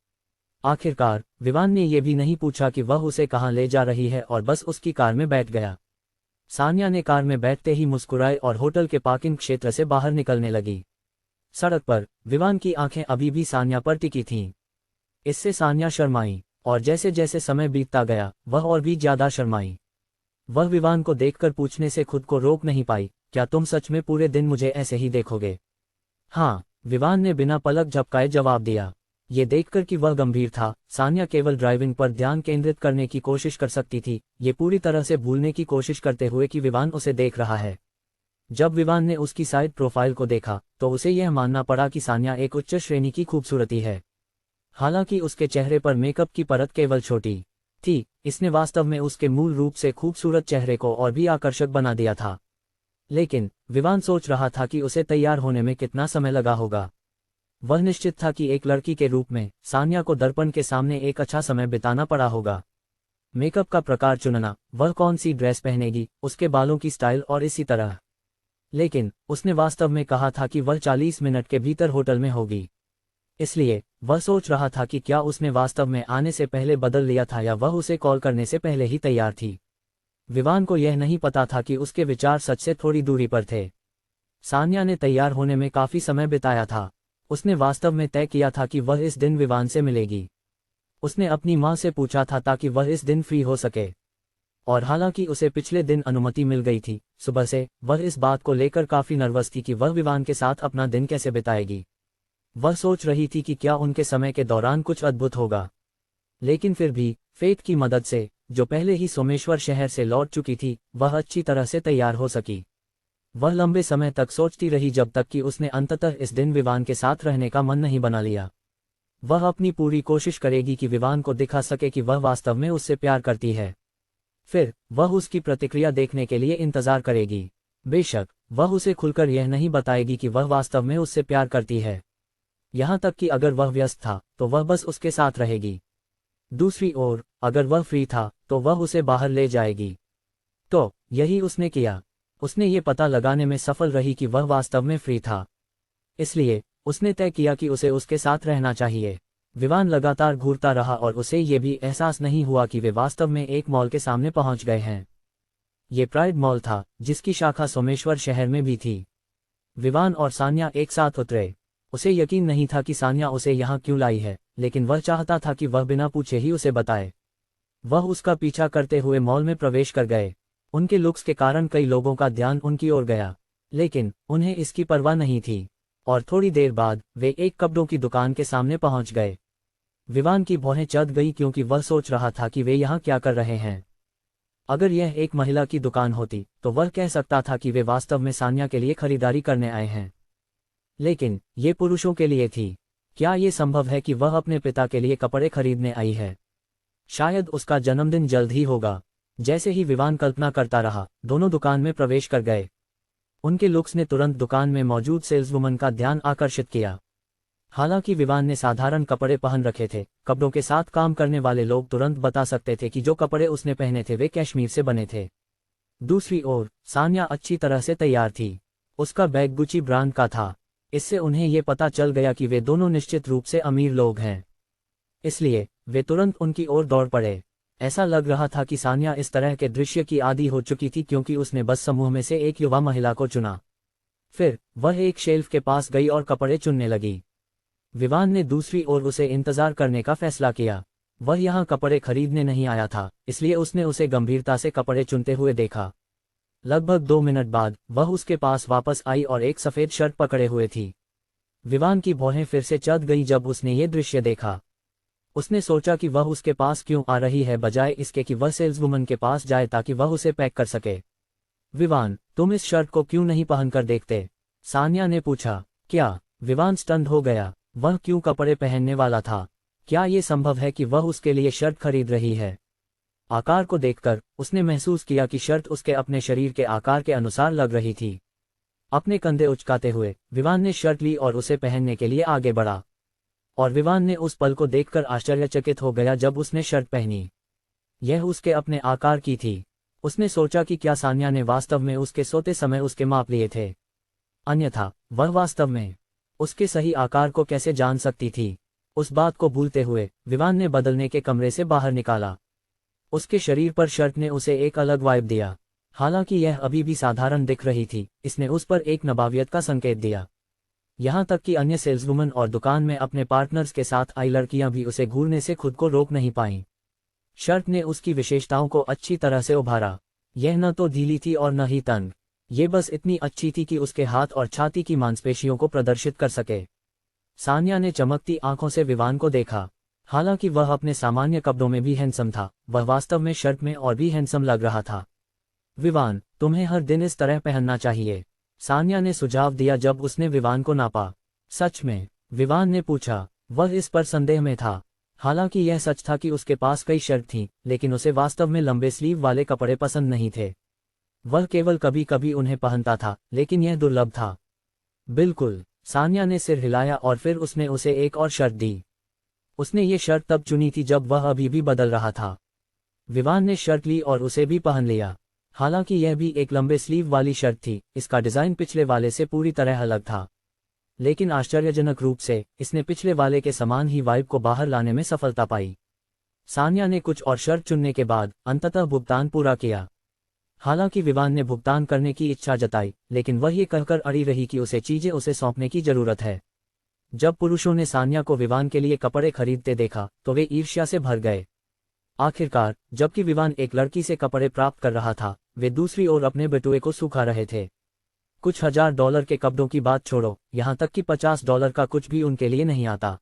आखिरकार विवान ने यह भी नहीं पूछा कि वह उसे कहाँ ले जा रही है और बस उसकी कार में बैठ गया। सान्या ने कार में बैठते ही मुस्कुराए और होटल के पार्किंग क्षेत्र से बाहर निकलने लगी। सड़क पर विवान की आंखें अभी भी सान्या पर टिकी थीं। इससे सान्या शर्माई, और जैसे जैसे समय बीतता गया वह और भी ज्यादा शर्माई। वह विवान को देखकर पूछने से खुद को रोक नहीं पाई, क्या तुम सच में पूरे दिन मुझे ऐसे ही देखोगे? हाँ, विवान ने बिना पलक झपकाए जवाब दिया। ये देखकर कि वह गंभीर था, सान्या केवल ड्राइविंग पर ध्यान केंद्रित करने की कोशिश कर सकती थी, ये पूरी तरह से भूलने की कोशिश करते हुए कि विवान उसे देख रहा है। जब विवान ने उसकी साइड प्रोफाइल को देखा तो उसे यह मानना पड़ा कि सान्या एक उच्च श्रेणी की खूबसूरती है। हालांकि उसके चेहरे पर मेकअप की परत केवल छोटी थी, इसने वास्तव में उसके मूल रूप से खूबसूरत चेहरे को और भी आकर्षक बना दिया था। लेकिन विवान सोच रहा था कि उसे तैयार होने में कितना समय लगा होगा। वह निश्चित था कि एक लड़की के रूप में सान्या को दर्पण के सामने एक अच्छा समय बिताना पड़ा होगा। मेकअप का प्रकार चुनना, वह कौन सी ड्रेस पहनेगी, उसके बालों की स्टाइल और इसी तरह। लेकिन उसने वास्तव में कहा था कि वह 40 मिनट के भीतर होटल में होगी। इसलिए वह सोच रहा था कि क्या उसने वास्तव में आने से पहले बदल लिया था या वह उसे कॉल करने से पहले ही तैयार थी। विवान को यह नहीं पता था कि उसके विचार सच से थोड़ी दूरी पर थे। सान्या ने तैयार होने में काफी समय बिताया था। उसने वास्तव में तय किया था कि वह इस दिन विवान से मिलेगी। उसने अपनी मां से पूछा था ताकि वह इस दिन फ्री हो सके। और हालांकि उसे पिछले दिन अनुमति मिल गई थी, सुबह से वह इस बात को लेकर काफी नर्वस थी कि वह विवान के साथ अपना दिन कैसे बिताएगी। वह सोच रही थी कि क्या उनके समय के दौरान कुछ अद्भुत होगा। लेकिन फिर भी फेट की मदद से, जो पहले ही सोमेश्वर शहर से लौट चुकी थी, वह अच्छी तरह से तैयार हो सकी। वह लंबे समय तक सोचती रही जब तक कि उसने अंततः इस दिन विवान के साथ रहने का मन नहीं बना लिया। वह अपनी पूरी कोशिश करेगी कि विवान को दिखा सके कि वह वास्तव में उससे प्यार करती है। फिर वह उसकी प्रतिक्रिया देखने के लिए इंतजार करेगी। बेशक वह उसे खुलकर यह नहीं बताएगी कि वह वास्तव में उससे प्यार करती है। यहाँ तक कि अगर वह व्यस्त था तो वह बस उसके साथ रहेगी। दूसरी ओर अगर वह फ्री था तो वह उसे बाहर ले जाएगी। तो यही उसने किया। उसने ये पता लगाने में सफल रही कि वह वास्तव में फ्री था। इसलिए उसने तय किया कि उसे उसके साथ रहना चाहिए। विवान लगातार घूरता रहा और उसे ये भी एहसास नहीं हुआ कि वे वास्तव में एक मॉल के सामने पहुंच गए हैं। ये प्राइड मॉल था जिसकी शाखा सोमेश्वर शहर में भी थी। विवान और सान्या एक साथ उतरे। उसे यकीन नहीं था कि सान्या उसे यहाँ क्यों लाई है, लेकिन वह चाहता था कि वह बिना पूछे ही उसे बताए। वह उसका पीछा करते हुए मॉल में प्रवेश कर गए। उनके लुक्स के कारण कई लोगों का ध्यान उनकी ओर गया, लेकिन उन्हें इसकी परवाह नहीं थी। और थोड़ी देर बाद वे एक कपड़ों की दुकान के सामने पहुंच गए। विवान की भौहें चढ़ गई क्योंकि वह सोच रहा था कि वे यहाँ क्या कर रहे हैं। अगर यह एक महिला की दुकान होती तो वह कह सकता था कि वे वास्तव में सान्या के लिए खरीदारी करने आए हैं, लेकिन ये पुरुषों के लिए थी। क्या ये संभव है कि वह अपने पिता के लिए कपड़े खरीदने आई है? शायद उसका जन्मदिन जल्द ही होगा। जैसे ही विवान कल्पना करता रहा, दोनों दुकान में प्रवेश कर गए। उनके लुक्स ने तुरंत दुकान में मौजूद सेल्सवुमन का ध्यान आकर्षित किया। हालांकि विवान ने साधारण कपड़े पहन रखे थे, कपड़ों के साथ काम करने वाले लोग तुरंत बता सकते थे कि जो कपड़े उसने पहने थे वे कैश्मीर से बने थे। दूसरी ओर सान्या अच्छी तरह से तैयार थी। उसका बैग गुची ब्रांड का था। इससे उन्हें ये पता चल गया कि वे दोनों निश्चित रूप से अमीर लोग हैं। इसलिए वे तुरंत उनकी ओर दौड़ पड़े। ऐसा लग रहा था कि सान्या इस तरह के दृश्य की आदी हो चुकी थी क्योंकि उसने बस समूह में से एक युवा महिला को चुना। फिर वह एक शेल्फ के पास गई और कपड़े चुनने लगी। विवान ने दूसरी ओर उसे इंतजार करने का फैसला किया। वह यहाँ कपड़े खरीदने नहीं आया था, इसलिए उसने उसे गंभीरता से कपड़े चुनते हुए देखा। लगभग 2 मिनट बाद वह उसके पास वापस आई और एक सफेद शर्ट पकड़े हुए थी। विवान की भौहें फिर से चढ़ गई जब उसने ये दृश्य देखा। उसने सोचा कि वह उसके पास क्यों आ रही है बजाय इसके कि वह सेल्सवुमन के पास जाए ताकि वह उसे पैक कर सके। विवान, तुम इस शर्ट को क्यों नहीं पहनकर देखते? सान्या ने पूछा। क्या? विवान स्टन्ड हो गया। वह क्यों कपड़े पहनने वाला था? क्या ये संभव है कि वह उसके लिए शर्ट खरीद रही है? आकार को देखकर उसने महसूस किया कि शर्ट उसके अपने शरीर के आकार के अनुसार लग रही थी। अपने कंधे उचकाते हुए विवान ने शर्ट ली और उसे पहनने के लिए आगे बढ़ा। और विवान ने उस पल को देखकर आश्चर्यचकित हो गया जब उसने शर्ट पहनी। यह उसके अपने आकार की थी। उसने सोचा कि क्या सान्या ने वास्तव में उसके सोते समय उसके माप लिए थे? अन्यथा वह वास्तव में उसके सही आकार को कैसे जान सकती थी? उस बात को भूलते हुए विवान ने बदलने के कमरे से बाहर निकाला। उसके शरीर पर शर्ट ने उसे एक अलग वाइब दिया। हालांकि यह अभी भी साधारण दिख रही थी, इसने उस पर एक नबावियत का संकेत दिया। यहाँ तक कि अन्य सेल्सवुमन और दुकान में अपने पार्टनर्स के साथ आई लड़कियां भी उसे घूरने से खुद को रोक नहीं पाईं। शर्ट ने उसकी विशेषताओं को अच्छी तरह से उभारा। यह न तो ढीली थी और न ही तंग। ये बस इतनी अच्छी थी कि उसके हाथ और छाती की मांसपेशियों को प्रदर्शित कर सके। सान्या ने चमकती आंखों से विवान को देखा। हालांकि वह अपने सामान्य कपड़ों में भी हैंडसम था, वह वास्तव में शर्ट में और भी हैंडसम लग रहा था। विवान, तुम्हें हर दिन इस तरह पहनना चाहिए, सान्या ने सुझाव दिया जब उसने विवान को नापा। सच में? विवान ने पूछा। वह इस पर संदेह में था। हालांकि यह सच था कि उसके पास कई शर्ट थीं, लेकिन उसे वास्तव में लंबे स्लीव वाले कपड़े पसंद नहीं थे। वह केवल कभी कभी उन्हें पहनता था, लेकिन यह दुर्लभ था। बिल्कुल, सान्या ने सिर हिलाया और फिर उसने उसे एक और शर्ट दी। उसने ये शर्ट तब चुनी थी जब वह अभी भी बदल रहा था। विवान ने शर्ट ली और उसे भी पहन लिया। हालांकि यह भी एक लंबे स्लीव वाली शर्ट थी, इसका डिजाइन पिछले वाले से पूरी तरह अलग था। लेकिन आश्चर्यजनक रूप से इसने पिछले वाले के समान ही वाइब को बाहर लाने में सफलता पाई। सान्या ने कुछ और शर्ट चुनने के बाद अंततः भुगतान पूरा किया। हालांकि विवान ने भुगतान करने की इच्छा जताई, लेकिन वह ये कहकर अड़ी रही कि उसे चीजें उसे सौंपने की जरूरत है। जब पुरुषों ने सान्या को विवान के लिए कपड़े खरीदते देखा तो वे ईर्ष्या से भर गए। आखिरकार जबकि विवान एक लड़की से कपड़े प्राप्त कर रहा था, वे दूसरी ओर अपने बटुए को सुखा रहे थे। कुछ $1000 के कपड़ों की बात छोड़ो, यहाँ तक कि $50 का कुछ भी उनके लिए नहीं आता।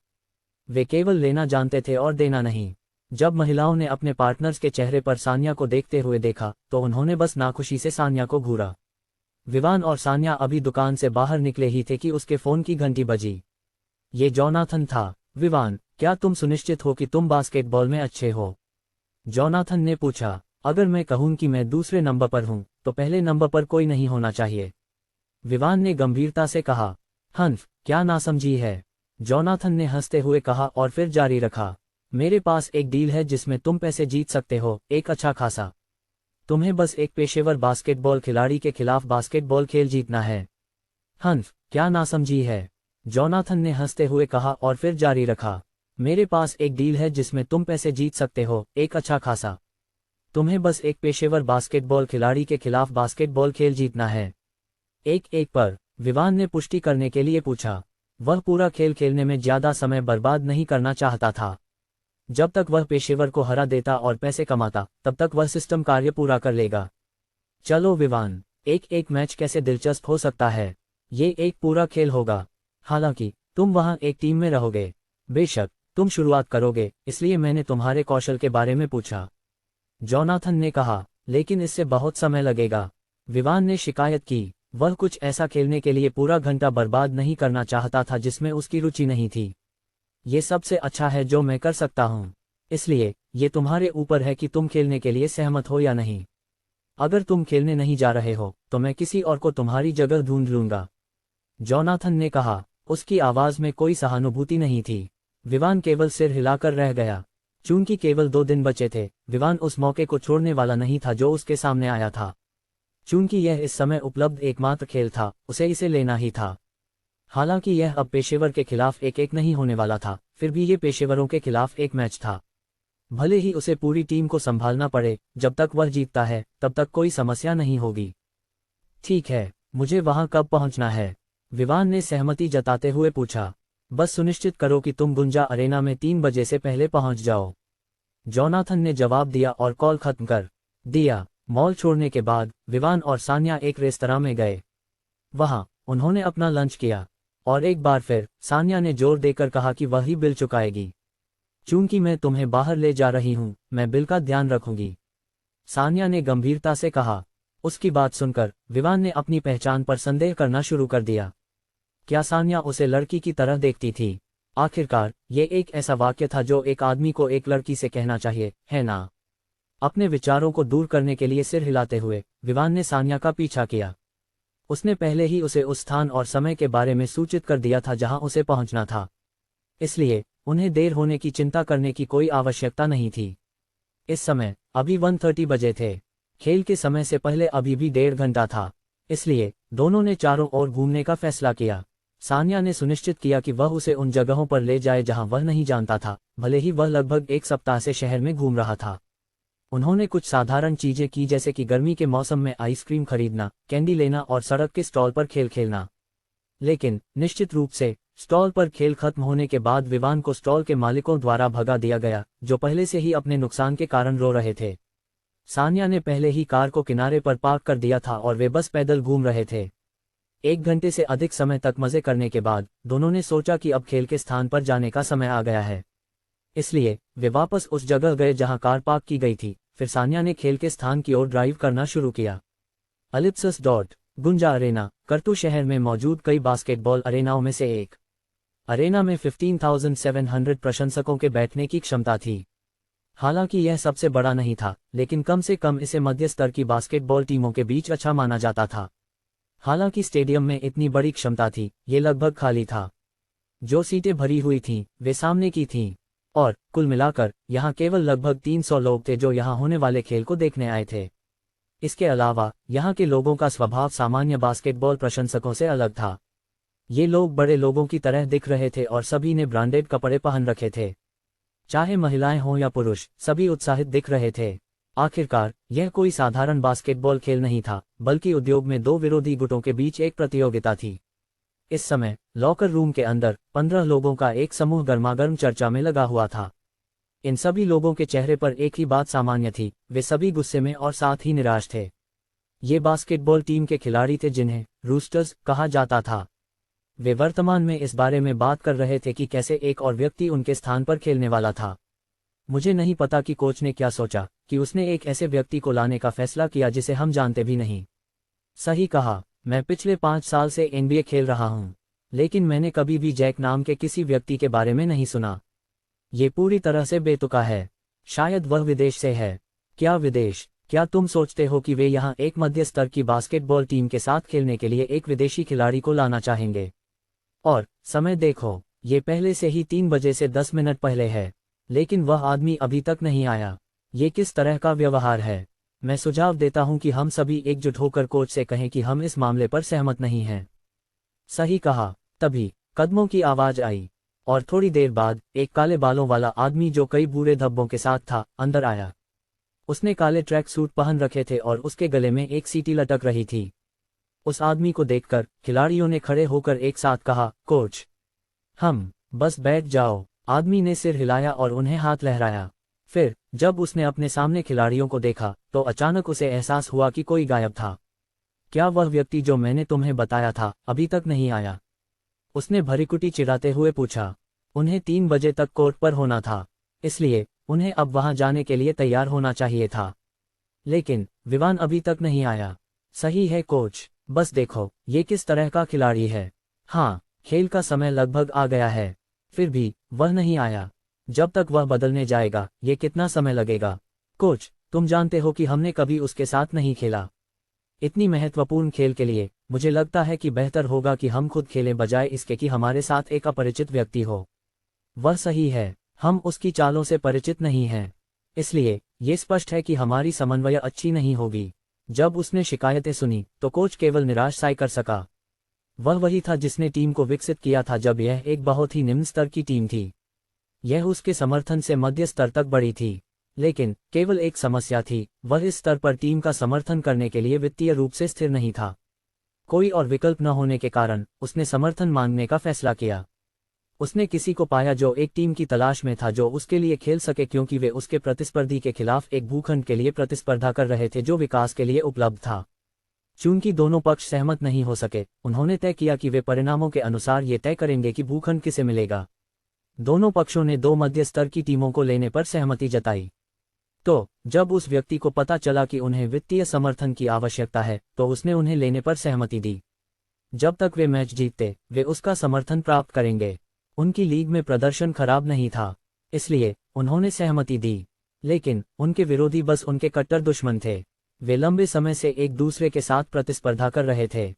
वे केवल लेना जानते थे और देना नहीं। जब महिलाओं ने अपने पार्टनर्स के चेहरे पर सान्या को देखते हुए देखा तो उन्होंने बस नाखुशी से सान्या को घूरा। विवान और सान्या अभी दुकान से बाहर निकले ही थे कि उसके फोन की घंटी बजी। ये जोनाथन था। विवान, क्या तुम सुनिश्चित हो कि तुम बास्केटबॉल में अच्छे हो? जोनाथन ने पूछा। अगर मैं कहूं कि मैं दूसरे नंबर पर हूं, तो पहले नंबर पर कोई नहीं होना चाहिए, विवान ने गंभीरता से कहा। हन्फ, क्या नासमझी है? जोनाथन ने हंसते हुए कहा और फिर जारी रखा। मेरे पास एक डील है जिसमें तुम पैसे जीत सकते हो, एक अच्छा खासा। तुम्हें बस एक पेशेवर बास्केटबॉल खिलाड़ी के खिलाफ बास्केटबॉल खेल जीतना है। हन्फ, क्या नासमझी है? जोनाथन ने हंसते हुए कहा और फिर जारी रखा। मेरे पास एक डील है जिसमें तुम पैसे जीत सकते हो, एक अच्छा खासा। तुम्हें बस एक पेशेवर बास्केटबॉल खिलाड़ी के खिलाफ बास्केटबॉल खेल जीतना है। एक पर, विवान ने पुष्टि करने के लिए पूछा। वह पूरा खेल खेलने में ज्यादा समय बर्बाद नहीं करना चाहता था। जब तक वह पेशेवर को हरा देता और पैसे कमाता, तब तक वह सिस्टम कार्य पूरा कर लेगा। चलो विवान, एक मैच कैसे दिलचस्प हो सकता है? ये एक पूरा खेल होगा। हालांकि तुम वहां एक टीम में रहोगे। बेशक तुम शुरुआत करोगे, इसलिए मैंने तुम्हारे कौशल के बारे में पूछा, जोनाथन ने कहा। लेकिन इससे बहुत समय लगेगा, विवान ने शिकायत की। वह कुछ ऐसा खेलने के लिए पूरा घंटा बर्बाद नहीं करना चाहता था जिसमें उसकी रुचि नहीं थी। ये सबसे अच्छा है जो मैं कर सकता हूं, इसलिए ये तुम्हारे ऊपर है कि तुम खेलने के लिए सहमत हो या नहीं। अगर तुम खेलने नहीं जा रहे हो, तो मैं किसी और को तुम्हारी जगह ढूंढ लूंगा, जोनाथन ने कहा। उसकी आवाज में कोई सहानुभूति नहीं थी। विवान केवल सिर हिलाकर रह गया। चूंकि केवल 2 दिन बचे थे, विवान उस मौके को छोड़ने वाला नहीं था जो उसके सामने आया था। चूंकि यह इस समय उपलब्ध एकमात्र खेल था, उसे इसे लेना ही था। हालांकि यह अब पेशेवर के खिलाफ एक नहीं होने वाला था, फिर भी ये पेशेवरों के खिलाफ एक मैच था। भले ही उसे पूरी टीम को संभालना पड़े, जब तक वह जीतता है तब तक कोई समस्या नहीं होगी। ठीक है, मुझे वहां कब पहुंचना है? विवान ने सहमति जताते हुए पूछा। बस सुनिश्चित करो कि तुम गुंजा अरेना में 3 बजे से पहले पहुंच जाओ, जोनाथन ने जवाब दिया और कॉल खत्म कर दिया। मॉल छोड़ने के बाद विवान और सान्या एक रेस्तरां में गए। वहां उन्होंने अपना लंच किया और एक बार फिर सान्या ने जोर देकर कहा कि वह ही बिल चुकाएगी। चूंकि मैं तुम्हें बाहर ले जा रही हूं, मैं बिल का ध्यान रखूंगी, सान्या ने गंभीरता से कहा। उसकी बात सुनकर विवान ने अपनी पहचान पर संदेह करना शुरू कर दिया। क्या सान्या उसे लड़की की तरह देखती थी? आखिरकार ये एक ऐसा वाक्य था जो एक आदमी को एक लड़की से कहना चाहिए, है ना? अपने विचारों को दूर करने के लिए सिर हिलाते हुए विवान ने सान्या का पीछा किया। उसने पहले ही उसे उस स्थान और समय के बारे में सूचित कर दिया था जहां उसे पहुंचना था, इसलिए उन्हें देर होने की चिंता करने की कोई आवश्यकता नहीं थी। इस समय अभी 1:30 बजे थे। खेल के समय से पहले अभी भी 1.5 घंटा था, इसलिए दोनों ने चारों ओर घूमने का फैसला किया। सान्या ने सुनिश्चित किया कि वह उसे उन जगहों पर ले जाए जहां वह नहीं जानता था, भले ही वह लगभग 1 सप्ताह से शहर में घूम रहा था। उन्होंने कुछ साधारण चीजें की, जैसे कि गर्मी के मौसम में आइसक्रीम खरीदना, कैंडी लेना और सड़क के स्टॉल पर खेल खेलना। लेकिन निश्चित रूप से स्टॉल पर खेल खत्म होने के बाद विवान को स्टॉल के मालिकों द्वारा भगा दिया गया, जो पहले से ही अपने नुकसान के कारण रो रहे थे। सान्या ने पहले ही कार को किनारे पर पार्क कर दिया था और वे बस पैदल घूम रहे थे। 1 घंटे से अधिक समय तक मजे करने के बाद दोनों ने सोचा कि अब खेल के स्थान पर जाने का समय आ गया है, इसलिए वे वापस उस जगह गए जहां कार पार्क की गई थी। फिर सान्या ने खेल के स्थान की ओर ड्राइव करना शुरू किया। अलिप्सस डॉट गुंजा अरेना करतू शहर में मौजूद कई बास्केटबॉल अरेनाओं में से एक। अरेना में 15,700 प्रशंसकों के बैठने की क्षमता थी। हालांकि यह सबसे बड़ा नहीं था, लेकिन कम से कम इसे मध्य स्तर की बास्केटबॉल टीमों के बीच अच्छा माना जाता था। हालांकि स्टेडियम में इतनी बड़ी क्षमता थी, ये लगभग खाली था। जो सीटें भरी हुई थीं, वे सामने की थीं, और कुल मिलाकर यहां केवल लगभग 300 लोग थे जो यहां होने वाले खेल को देखने आए थे। इसके अलावा यहां के लोगों का स्वभाव सामान्य बास्केटबॉल प्रशंसकों से अलग था। ये लोग बड़े लोगों की तरह दिख रहे थे और सभी ने ब्रांडेड कपड़े पहन रखे थे। चाहे महिलाएं हों या पुरुष, सभी उत्साहित दिख रहे थे। आखिरकार यह कोई साधारण बास्केटबॉल खेल नहीं था, बल्कि उद्योग में 2 विरोधी गुटों के बीच एक प्रतियोगिता थी। इस समय लॉकर रूम के अंदर 15 लोगों का एक समूह गर्मागर्म चर्चा में लगा हुआ था। इन सभी लोगों के चेहरे पर एक ही बात सामान्य थी, वे सभी गुस्से में और साथ ही निराश थे। ये बास्केटबॉल टीम के खिलाड़ी थे जिन्हें रूस्टर्स कहा जाता था। वे वर्तमान में इस बारे में बात कर रहे थे कि कैसे एक और व्यक्ति उनके स्थान पर खेलने वाला था। मुझे नहीं पता कि कोच ने क्या सोचा कि उसने एक ऐसे व्यक्ति को लाने का फैसला किया जिसे हम जानते भी नहीं। सही कहा, मैं पिछले 5 साल से NBA खेल रहा हूं। लेकिन मैंने कभी भी जैक नाम के किसी व्यक्ति के बारे में नहीं सुना। ये पूरी तरह से बेतुका है। शायद वह विदेश से है। क्या विदेश? क्या तुम सोचते हो कि वे यहाँ एक मध्य स्तर की बास्केटबॉल टीम के साथ खेलने के लिए एक विदेशी खिलाड़ी को लाना चाहेंगे? और समय देखो, ये पहले से ही 3 बजे से 10 मिनट पहले है, लेकिन वह आदमी अभी तक नहीं आया। ये किस तरह का व्यवहार है? मैं सुझाव देता हूं कि हम सभी एकजुट होकर कोच से कहें कि हम इस मामले पर सहमत नहीं हैं। सही कहा। तभी कदमों की आवाज आई, और थोड़ी देर बाद एक काले बालों वाला आदमी जो कई बूढ़े धब्बों के साथ था, अंदर आया। उसने काले ट्रैक सूट पहन रखे थे और उसके गले में एक सीटी लटक रही थी। उस आदमी को देखकर खिलाड़ियों ने खड़े होकर एक साथ कहा, कोच, हम बस बैठ जाओ। आदमी ने सिर हिलाया और उन्हें हाथ लहराया। फिर जब उसने अपने सामने खिलाड़ियों को देखा तो अचानक उसे एहसास हुआ कि कोई गायब था। क्या वह व्यक्ति जो मैंने तुम्हें बताया था अभी तक नहीं आया? उसने भरीकुटी चिढ़ाते हुए पूछा। उन्हें 3 बजे तक कोर्ट पर होना था, इसलिए उन्हें अब वहां जाने के लिए तैयार होना चाहिए था। लेकिन विवान अभी तक नहीं आया। सही है कोच, बस देखो ये किस तरह का खिलाड़ी है। हाँ, खेल का समय लगभग आ गया है, फिर भी वह नहीं आया। जब तक वह बदलने जाएगा ये कितना समय लगेगा? कोच, तुम जानते हो कि हमने कभी उसके साथ नहीं खेला। इतनी महत्वपूर्ण खेल के लिए मुझे लगता है कि बेहतर होगा कि हम खुद खेलें बजाय इसके कि हमारे साथ एक अपरिचित व्यक्ति हो। वह सही है, हम उसकी चालों से परिचित नहीं हैं, इसलिए ये स्पष्ट है कि हमारी समन्वय अच्छी नहीं होगी। जब उसने शिकायतें सुनी तो कोच केवल निराश सा कर सका। वह वही था जिसने टीम को विकसित किया था जब यह एक बहुत ही निम्न स्तर की टीम थी। यह उसके समर्थन से मध्य स्तर तक बढ़ी थी, लेकिन केवल एक समस्या थी, वह इस स्तर पर टीम का समर्थन करने के लिए वित्तीय रूप से स्थिर नहीं था। कोई और विकल्प न होने के कारण उसने समर्थन मांगने का फैसला किया। उसने किसी को पाया जो एक टीम की तलाश में था जो उसके लिए खेल सके, क्योंकि वे उसके प्रतिस्पर्धी के खिलाफ एक भूखंड के लिए प्रतिस्पर्धा कर रहे थे जो विकास के लिए उपलब्ध था। चूंकि दोनों पक्ष सहमत नहीं हो सके, उन्होंने तय किया कि वे परिणामों के अनुसार ये तय करेंगे कि भूखंड किसे मिलेगा। दोनों पक्षों ने 2 मध्य स्तर की टीमों को लेने पर सहमति जताई। तो जब उस व्यक्ति को पता चला कि उन्हें वित्तीय समर्थन की आवश्यकता है तो उसने उन्हें लेने पर सहमति दी। जब तक वे मैच जीतते वे उसका समर्थन प्राप्त करेंगे। उनकी लीग में प्रदर्शन खराब नहीं था, इसलिए उन्होंने सहमति दी, लेकिन उनके विरोधी बस उनके कट्टर दुश्मन थे। वे लंबे समय से एक दूसरे के साथ प्रतिस्पर्धा कर रहे थे,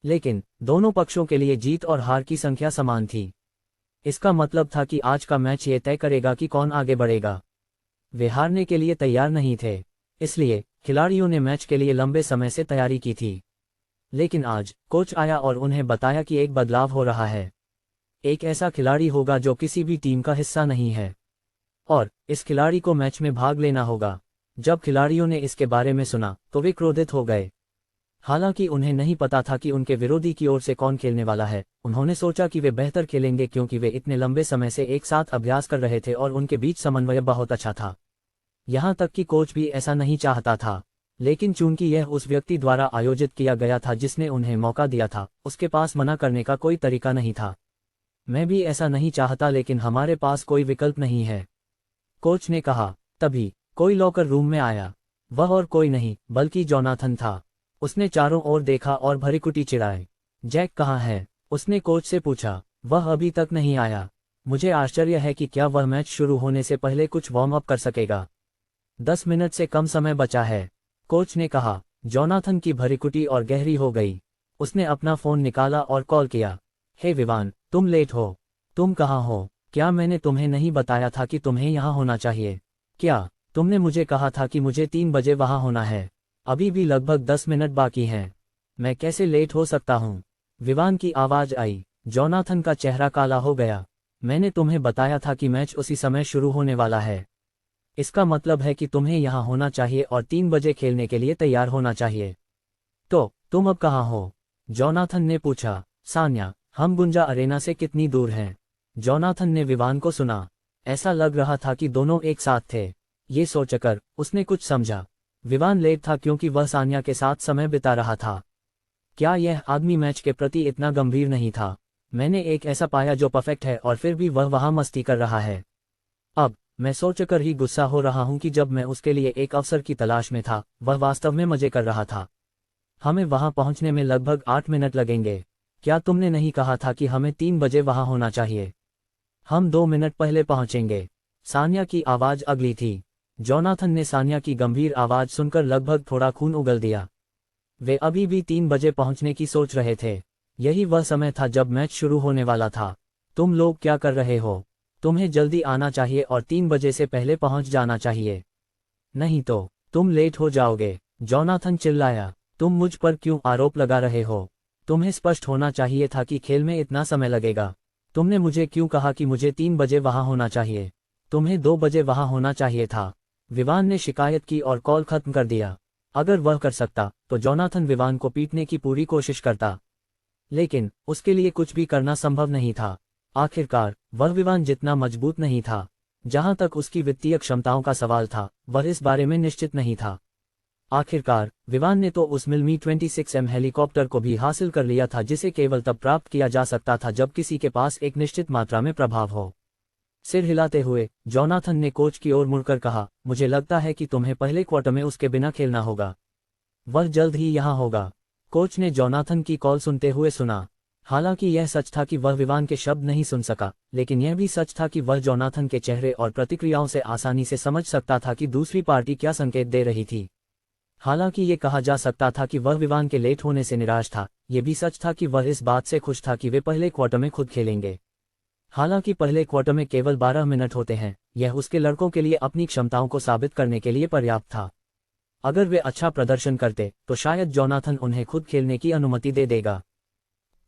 लेकिन दोनों पक्षों के लिए जीत और हार की संख्या समान थी। इसका मतलब था कि आज का मैच ये तय करेगा कि कौन आगे बढ़ेगा। वे हारने के लिए तैयार नहीं थे, इसलिए खिलाड़ियों ने मैच के लिए लंबे समय से तैयारी की थी। लेकिन आज कोच आया और उन्हें बताया कि एक बदलाव हो रहा है। एक ऐसा खिलाड़ी होगा जो किसी भी टीम का हिस्सा नहीं है, और इस खिलाड़ी को मैच में भाग लेना होगा। जब खिलाड़ियों ने इसके बारे में सुना तो वे क्रोधित हो गए। हालांकि उन्हें नहीं पता था कि उनके विरोधी की ओर से कौन खेलने वाला है। उन्होंने सोचा कि वे बेहतर खेलेंगे क्योंकि वे इतने लंबे समय से एक साथ अभ्यास कर रहे थे और उनके बीच समन्वय बहुत अच्छा था। यहाँ तक कि कोच भी ऐसा नहीं चाहता था, लेकिन चूंकि यह उस व्यक्ति द्वारा आयोजित किया गया था जिसने उन्हें मौका दिया था, उसके पास मना करने का कोई तरीका नहीं था। मैं भी ऐसा नहीं चाहता, लेकिन हमारे पास कोई विकल्प नहीं है, कोच ने कहा। तभी कोई लॉकर रूम में आया। वह और कोई नहीं बल्कि जोनाथन था। उसने चारों ओर देखा और भरीकुटी चिढ़ाए। जैक कहाँ है? उसने कोच से पूछा। वह अभी तक नहीं आया। मुझे आश्चर्य है कि क्या वह मैच शुरू होने से पहले कुछ वार्म अप कर सकेगा। 10 मिनट से कम समय बचा है, कोच ने कहा। जोनाथन की भरीकुटी और गहरी हो गई। उसने अपना फोन निकाला और कॉल किया। हे विवान, तुम लेट हो। तुम कहाँ हो? क्या मैंने तुम्हें नहीं बताया था कि तुम्हें यहाँ होना चाहिए? क्या तुमने मुझे कहा था कि मुझे 3 बजे वहाँ होना है? अभी भी लगभग 10 मिनट बाकी हैं। मैं कैसे लेट हो सकता हूँ? विवान की आवाज आई। जोनाथन का चेहरा काला हो गया। मैंने तुम्हें बताया था कि मैच उसी समय शुरू होने वाला है। इसका मतलब है कि तुम्हें यहाँ होना चाहिए और 3 बजे खेलने के लिए तैयार होना चाहिए। तो तुम अब कहाँ हो? जोनाथन ने पूछा। सान्या, हम गुंजा अरेना से कितनी दूर हैं? जोनाथन ने विवान को सुना। ऐसा लग रहा था कि दोनों एक साथ थे। ये सोचकर उसने कुछ समझा। विवान लेट था क्योंकि वह सान्या के साथ समय बिता रहा था। क्या यह आदमी मैच के प्रति इतना गंभीर नहीं था? मैंने एक ऐसा पाया जो परफेक्ट है और फिर भी वह वहां मस्ती कर रहा है। अब मैं सोचकर ही गुस्सा हो रहा हूं कि जब मैं उसके लिए एक अवसर की तलाश में था, वह वास्तव में मजे कर रहा था। हमें वहां पहुंचने में लगभग 8 मिनट लगेंगे। क्या तुमने नहीं कहा था कि हमें 3 बजे वहां होना चाहिए? हम 2 मिनट पहले पहुंचेंगे। सान्या की आवाज अगली थी। जोनाथन ने सान्या की गंभीर आवाज सुनकर लगभग थोड़ा खून उगल दिया। वे अभी भी 3 बजे पहुंचने की सोच रहे थे। यही वह समय था जब मैच शुरू होने वाला था। तुम लोग क्या कर रहे हो? तुम्हें जल्दी आना चाहिए और 3 बजे से पहले पहुंच जाना चाहिए। नहीं तो तुम लेट हो जाओगे, जोनाथन चिल्लाया। तुम मुझ पर क्यों आरोप लगा रहे हो? तुम्हें स्पष्ट होना चाहिए था कि खेल में इतना समय लगेगा। तुमने मुझे क्यों कहा कि मुझे 3 बजे वहां होना चाहिए? तुम्हें 2 बजे वहां होना चाहिए था। विवान ने शिकायत की और कॉल खत्म कर दिया। अगर वह कर सकता तो जोनाथन विवान को पीटने की पूरी कोशिश करता, लेकिन उसके लिए कुछ भी करना संभव नहीं था। आखिरकार वह विवान जितना मजबूत नहीं था। जहां तक उसकी वित्तीय क्षमताओं का सवाल था, वह इस बारे में निश्चित नहीं था। आखिरकार विवान ने तो उस मिल्मी 26M हेलीकॉप्टर को भी हासिल कर लिया था, जिसे केवल तब प्राप्त किया जा सकता था जब किसी के पास एक निश्चित मात्रा में प्रभाव हो। सिर हिलाते हुए जोनाथन ने कोच की ओर मुड़कर कहा, मुझे लगता है कि तुम्हें पहले क्वार्टर में उसके बिना खेलना होगा। वह जल्द ही यहाँ होगा। कोच ने जोनाथन की कॉल सुनते हुए सुना। हालांकि यह सच था कि वह विवान के शब्द नहीं सुन सका, लेकिन यह भी सच था कि वह जोनाथन के चेहरे और प्रतिक्रियाओं से आसानी से समझ सकता था कि दूसरी पार्टी क्या संकेत दे रही थी। हालांकि ये कहा जा सकता था कि वह विवान के लेट होने से निराश था, ये भी सच था कि वह इस बात से खुश था कि वे पहले क्वार्टर में खुद खेलेंगे। हालांकि पहले क्वार्टर में केवल 12 मिनट होते हैं, यह उसके लड़कों के लिए अपनी क्षमताओं को साबित करने के लिए पर्याप्त था। अगर वे अच्छा प्रदर्शन करते तो शायद जोनाथन उन्हें खुद खेलने की अनुमति दे देगा।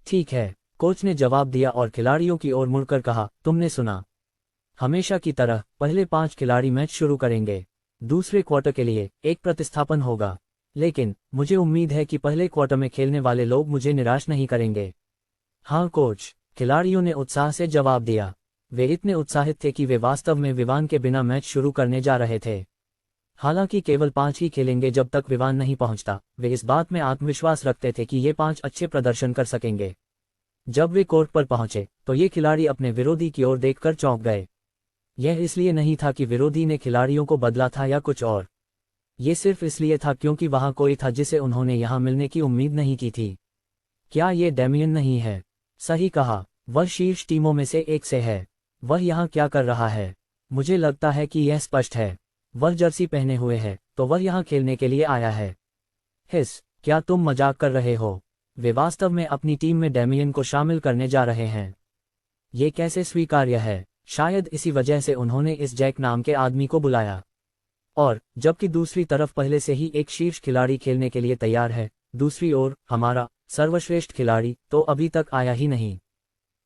ठीक है, कोच ने जवाब दिया और खिलाड़ियों की ओर मुड़कर कहा, तुमने सुना। हमेशा की तरह पहले 5 खिलाड़ी मैच शुरू करेंगे। दूसरे क्वार्टर के लिए एक प्रतिस्थापन होगा, लेकिन मुझे उम्मीद है कि पहले क्वार्टर में खेलने वाले लोग मुझे निराश नहीं करेंगे। हाँ कोच, खिलाड़ियों ने उत्साह से जवाब दिया। वे इतने उत्साहित थे कि वे वास्तव में विवान के बिना मैच शुरू करने जा रहे थे। हालांकि केवल 5 ही खेलेंगे जब तक विवान नहीं पहुंचता, वे इस बात में आत्मविश्वास रखते थे कि ये 5 अच्छे प्रदर्शन कर सकेंगे। जब वे कोर्ट पर पहुंचे तो ये खिलाड़ी अपने विरोधी की ओर देखकर चौंक गए। यह इसलिए नहीं था कि विरोधी ने खिलाड़ियों को बदला था या कुछ और। ये सिर्फ इसलिए था क्योंकि वहां कोई था जिसे उन्होंने यहां मिलने की उम्मीद नहीं की थी। क्या ये डेमियन नहीं है? सही कहा, वह शीर्ष टीमों में से एक से है। वह यहाँ क्या कर रहा है? मुझे लगता है कि यह स्पष्ट है। वह जर्सी पहने हुए है, तो वह यहाँ खेलने के लिए आया है। हिस, क्या तुम मजाक कर रहे हो? वे वास्तव में अपनी टीम में डेमियन को शामिल करने जा रहे हैं। ये कैसे स्वीकार्य है? शायद इसी वजह से उन्होंने इस जैक नाम के आदमी को बुलाया। और जबकि दूसरी तरफ पहले से ही एक शीर्ष खिलाड़ी खेलने के लिए तैयार है, दूसरी ओर हमारा सर्वश्रेष्ठ खिलाड़ी तो अभी तक आया ही नहीं।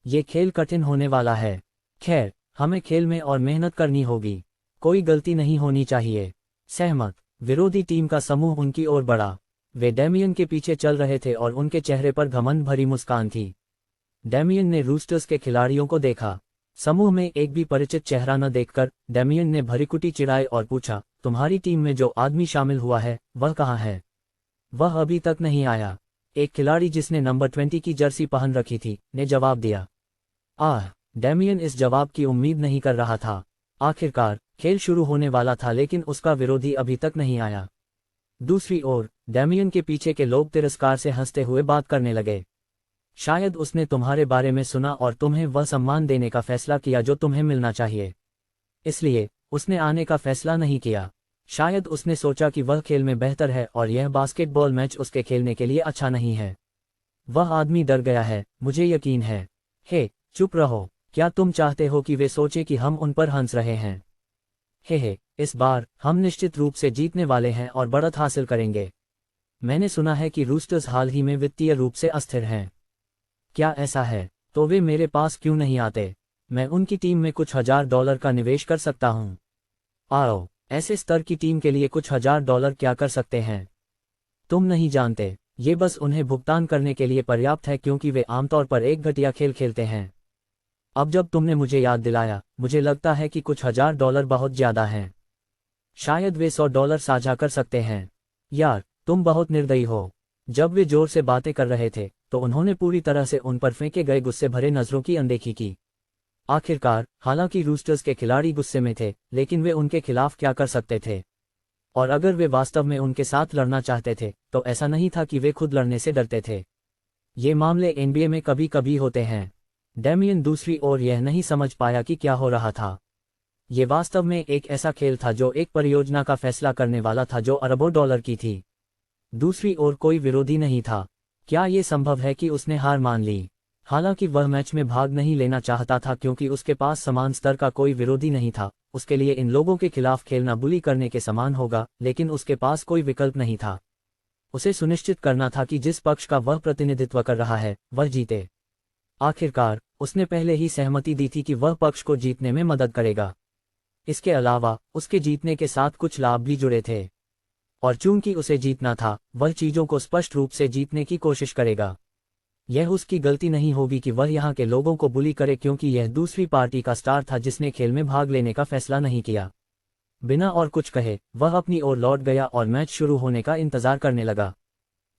ये खेल कठिन होने वाला है। खैर, हमें खेल में और मेहनत करनी होगी। कोई गलती नहीं होनी चाहिए। सहमत। विरोधी टीम का समूह उनकी ओर बढ़ा। वे डेमियन के पीछे चल रहे थे और उनके चेहरे पर घमंड भरी मुस्कान थी। डेमियन ने रूस्टर्स के खिलाड़ियों को देखा। समूह में एक भी परिचित चेहरा न देखकर डेमियन ने भरीकुटी चिढ़ाई और पूछा, तुम्हारी टीम में जो आदमी शामिल हुआ है वह कहाँ है? वह अभी तक नहीं आया। एक खिलाड़ी जिसने नंबर 20 की जर्सी पहन रखी थी ने जवाब दिया। डेमियन इस जवाब की उम्मीद नहीं कर रहा था। आखिरकार खेल शुरू होने वाला था, लेकिन उसका विरोधी अभी तक नहीं आया। दूसरी ओर डेमियन के पीछे के लोग तिरस्कार से हंसते हुए बात करने लगे। शायद उसने तुम्हारे बारे में सुना और तुम्हें वह सम्मान देने का फैसला किया जो तुम्हें मिलना चाहिए, इसलिए उसने आने का फैसला नहीं किया। शायद उसने सोचा कि वह खेल में बेहतर है और यह बास्केटबॉल मैच उसके खेलने के लिए अच्छा नहीं है। वह आदमी डर गया है, मुझे यकीन है। हे, चुप रहो। क्या तुम चाहते हो कि वे सोचें कि हम उन पर हंस रहे हैं? हे, इस बार हम निश्चित रूप से जीतने वाले हैं और बढ़त हासिल करेंगे। मैंने सुना है कि रूस्टर्स हाल ही में वित्तीय रूप से अस्थिर हैं। क्या ऐसा है? तो वे मेरे पास क्यों नहीं आते? मैं उनकी टीम में कुछ $1000 का निवेश कर सकता हूँ। आओ, ऐसे स्तर की टीम के लिए कुछ $1000 क्या कर सकते हैं? तुम नहीं जानते, ये बस उन्हें भुगतान करने के लिए पर्याप्त है क्योंकि वे आमतौर पर एक घटिया खेल खेलते हैं। अब जब तुमने मुझे याद दिलाया, मुझे लगता है कि कुछ $1000 बहुत ज्यादा हैं। शायद वे $100 साझा कर सकते हैं। यार, तुम बहुत निर्दयी हो। जब वे जोर से बातें कर रहे थे तो उन्होंने पूरी तरह से उन पर फेंके गए गुस्से भरे नजरों की अनदेखी की। आखिरकार, हालांकि रूस्टर्स के खिलाड़ी गुस्से में थे, लेकिन वे उनके खिलाफ क्या कर सकते थे? और अगर वे वास्तव में उनके साथ लड़ना चाहते थे तो ऐसा नहीं था कि वे खुद लड़ने से डरते थे। ये मामले एनबीए में कभी कभी होते हैं। डेमियन दूसरी ओर यह नहीं समझ पाया कि क्या हो रहा था। ये वास्तव में एक ऐसा खेल था जो एक परियोजना का फैसला करने वाला था जो अरबों डॉलर की थी। दूसरी ओर कोई विरोधी नहीं था। क्या ये संभव है कि उसने हार मान ली? हालांकि वह मैच में भाग नहीं लेना चाहता था क्योंकि उसके पास समान स्तर का कोई विरोधी नहीं था। उसके लिए इन लोगों के खिलाफ खेलना बुली करने के समान होगा, लेकिन उसके पास कोई विकल्प नहीं था। उसे सुनिश्चित करना था कि जिस पक्ष का वह प्रतिनिधित्व कर रहा है वह जीते। आखिरकार उसने पहले ही सहमति दी थी कि वह पक्ष को जीतने में मदद करेगा। इसके अलावा उसके जीतने के साथ कुछ लाभ भी जुड़े थे, और चूंकि उसे जीतना था, वह चीजों को स्पष्ट रूप से जीतने की कोशिश करेगा। यह उसकी गलती नहीं होगी कि वह यहाँ के लोगों को बुली करे, क्योंकि यह दूसरी पार्टी का स्टार था जिसने खेल में भाग लेने का फैसला नहीं किया। बिना और कुछ कहे वह अपनी ओर लौट गया और मैच शुरू होने का इंतजार करने लगा।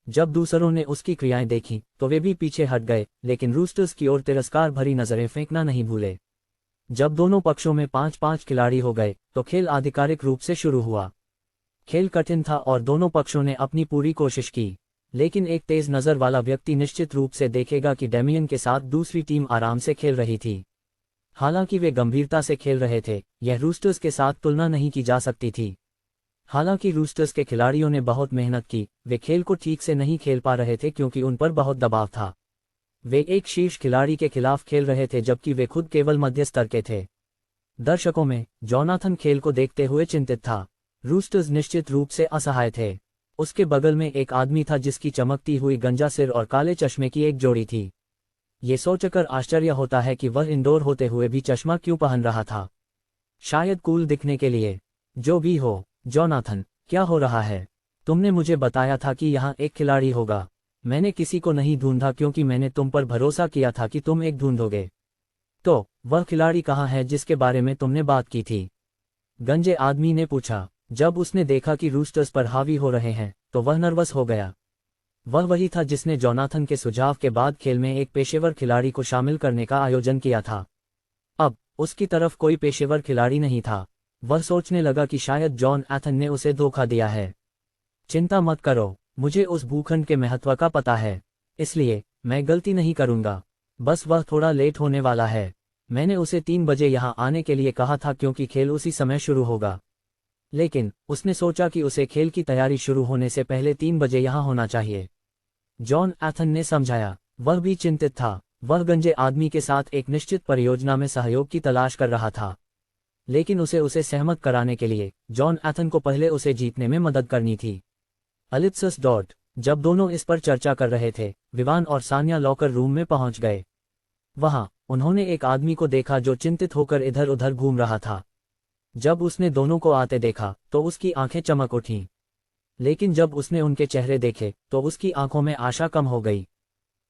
जब दूसरों ने उसकी क्रियाएं देखी तो वे भी पीछे हट गए, लेकिन रूस्टर्स की ओर तिरस्कार भरी नजरें फेंकना नहीं भूले। जब दोनों पक्षों में 5-5 खिलाड़ी हो गए तो खेल आधिकारिक रूप से शुरू हुआ। खेल कठिन था और दोनों पक्षों ने अपनी पूरी कोशिश की, लेकिन एक तेज नज़र वाला व्यक्ति निश्चित रूप से देखेगा कि डेमियन के साथ दूसरी टीम आराम से खेल रही थी। हालांकि वे गंभीरता से खेल रहे थे, यह रूस्टर्स के साथ तुलना नहीं की जा सकती थी। हालांकि रूस्टर्स के खिलाड़ियों ने बहुत मेहनत की, वे खेल को ठीक से नहीं खेल पा रहे थे क्योंकि उन पर बहुत दबाव था। वे एक शीर्ष खिलाड़ी के खिलाफ खेल रहे थे जबकि वे खुद केवल मध्य स्तर के थे। दर्शकों में जोनाथन खेल को देखते हुए चिंतित था। रूस्टर्स निश्चित रूप से असहाय थे। उसके बगल में एक आदमी था जिसकी चमकती हुई गंजा सिर और काले चश्मे की एक जोड़ी थी। ये सोचकर आश्चर्य होता है कि वह इंडोर होते हुए भी चश्मा क्यों पहन रहा था। शायद कूल दिखने के लिए। जो भी हो, जोनाथन, क्या हो रहा है? तुमने मुझे बताया था कि यहाँ एक खिलाड़ी होगा। मैंने किसी को नहीं ढूंढा क्योंकि मैंने तुम पर भरोसा किया था कि तुम एक ढूंढोगे। तो वह खिलाड़ी कहाँ है जिसके बारे में तुमने बात की थी? गंजे आदमी ने पूछा। जब उसने देखा कि रूस्टर्स पर हावी हो रहे हैं तो वह नर्वस हो गया। वह वही था जिसने जोनाथन के सुझाव के बाद खेल में एक पेशेवर खिलाड़ी को शामिल करने का आयोजन किया था। अब उसकी तरफ कोई पेशेवर खिलाड़ी नहीं था। वह सोचने लगा कि शायद जॉन एथन ने उसे धोखा दिया है। चिंता मत करो, मुझे उस भूखंड के महत्व का पता है, इसलिए मैं गलती नहीं करूंगा। बस वह थोड़ा लेट होने वाला है। मैंने उसे 3 बजे यहाँ आने के लिए कहा था क्योंकि खेल उसी समय शुरू होगा, लेकिन उसने सोचा कि उसे खेल की तैयारी शुरू होने से पहले 3 बजे यहाँ होना चाहिए। जॉन एथन ने समझाया। वह भी चिंतित था। वह गंजे आदमी के साथ एक निश्चित परियोजना में सहयोग की तलाश कर रहा था, लेकिन उसे सहमत कराने के लिए जॉन एथन को पहले उसे जीतने में मदद करनी थी। अलिप्सस डॉट। जब दोनों इस पर चर्चा कर रहे थे, विवान और सान्या लॉकर रूम में पहुंच गए। वहां उन्होंने एक आदमी को देखा जो चिंतित होकर इधर उधर घूम रहा था। जब उसने दोनों को आते देखा तो उसकी आंखें चमक उठीं, लेकिन जब उसने उनके चेहरे देखे तो उसकी आंखों में आशा कम हो गई।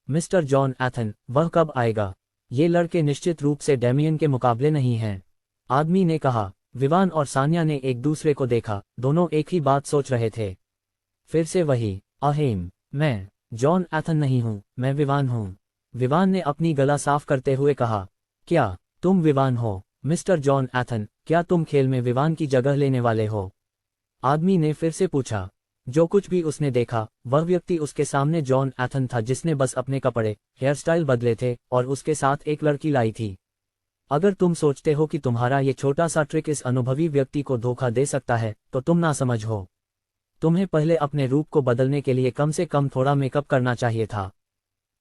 मिस्टर जॉन एथन, वह कब आएगा? ये लड़के निश्चित रूप से डेमियन के मुकाबले नहीं हैं, आदमी ने कहा। विवान और सान्या ने एक दूसरे को देखा। दोनों एक ही बात सोच रहे थे। फिर से वही अहेम, मैं जॉन एथन नहीं हूं, मैं विवान हूं। विवान ने अपनी गला साफ करते हुए कहा। क्या तुम विवान हो? मिस्टर जॉन एथन, क्या तुम खेल में विवान की जगह लेने वाले हो? आदमी ने फिर से पूछा। जो कुछ भी उसने देखा, वह व्यक्ति उसके सामने जॉन एथन था जिसने बस अपने कपड़े, हेयर स्टाइल बदले थे और उसके साथ एक लड़की लाई थी। अगर तुम सोचते हो कि तुम्हारा ये छोटा सा ट्रिक इस अनुभवी व्यक्ति को धोखा दे सकता है तो तुम नासमझ हो। तुम्हें पहले अपने रूप को बदलने के लिए कम से कम थोड़ा मेकअप करना चाहिए था।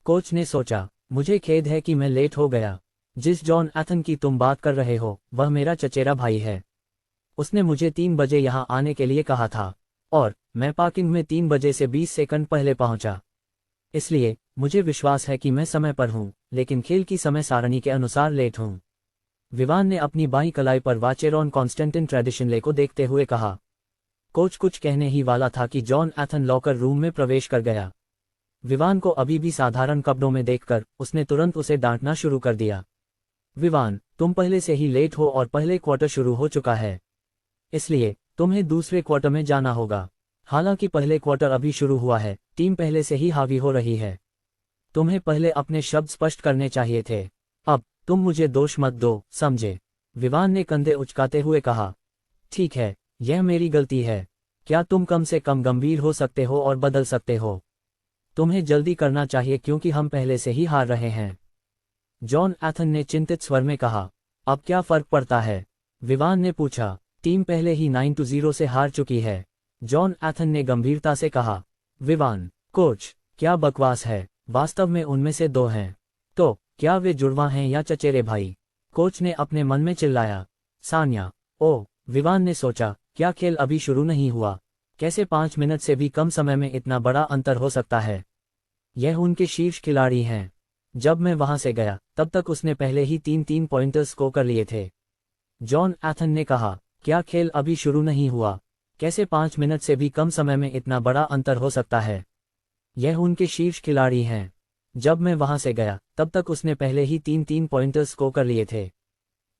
कोच ने सोचा। मुझे खेद है कि मैं लेट हो गया। जिस जॉन एथन की तुम बात कर रहे हो वह मेरा चचेरा भाई है। उसने मुझे 3 बजे यहां आने के लिए कहा था और मैं पार्किंग में 3 बजे से 20 सेकंड पहले पहुंचा। इसलिए मुझे विश्वास है कि मैं समय पर हूं, लेकिन खेल की समय सारणी के अनुसार लेट हूं। विवान ने अपनी बाईं कलाई पर वाचेरॉन कॉन्स्टेंटिन ट्रेडिशनले को देखते हुए कहा। कोच कुछ कहने ही वाला था कि जॉन एथन लॉकर रूम में प्रवेश कर गया। विवान को अभी भी साधारण कपड़ों में देखकर उसने तुरंत उसे डांटना शुरू कर दिया। विवान, तुम पहले से ही लेट हो और पहले क्वार्टर शुरू हो चुका है, इसलिए तुम्हें दूसरे क्वार्टर में जाना होगा। हालांकि पहले क्वार्टर अभी शुरू हुआ है, टीम पहले से ही हावी हो रही है। तुम्हें पहले अपने शब्द स्पष्ट करने चाहिए थे। अब तुम मुझे दोष मत दो, समझे? विवान ने कंधे उचकाते हुए कहा। ठीक है, यह मेरी गलती है। क्या तुम कम से कम गंभीर हो सकते हो और बदल सकते हो? तुम्हें जल्दी करना चाहिए क्योंकि हम पहले से ही हार रहे हैं। जॉन एथन ने चिंतित स्वर में कहा। अब क्या फर्क पड़ता है? विवान ने पूछा। टीम पहले ही 9-0 से हार चुकी है। जॉन एथन ने गंभीरता से कहा। विवान, कोच, क्या बकवास है, वास्तव में उनमें से दो हैं। तो क्या वे जुड़वा हैं या चचेरे भाई? कोच ने अपने मन में चिल्लाया। सान्या। ओ, विवान ने सोचा, क्या खेल अभी शुरू नहीं हुआ? कैसे 5 मिनट से भी कम समय में इतना बड़ा अंतर हो सकता है? यह उनके शीर्ष खिलाड़ी हैं। जब मैं वहां से गया तब तक उसने पहले ही 3-3 पॉइंटर्स स्कोर कर लिए थे। जॉन एथन ने कहा। क्या खेल अभी शुरू नहीं हुआ? कैसे 5 मिनट से भी कम समय में इतना बड़ा अंतर हो सकता है? यह उनके शीर्ष खिलाड़ी हैं। जब मैं वहां से गया तब तक उसने पहले ही 3-3 पॉइंटर्स स्कोर कर लिए थे।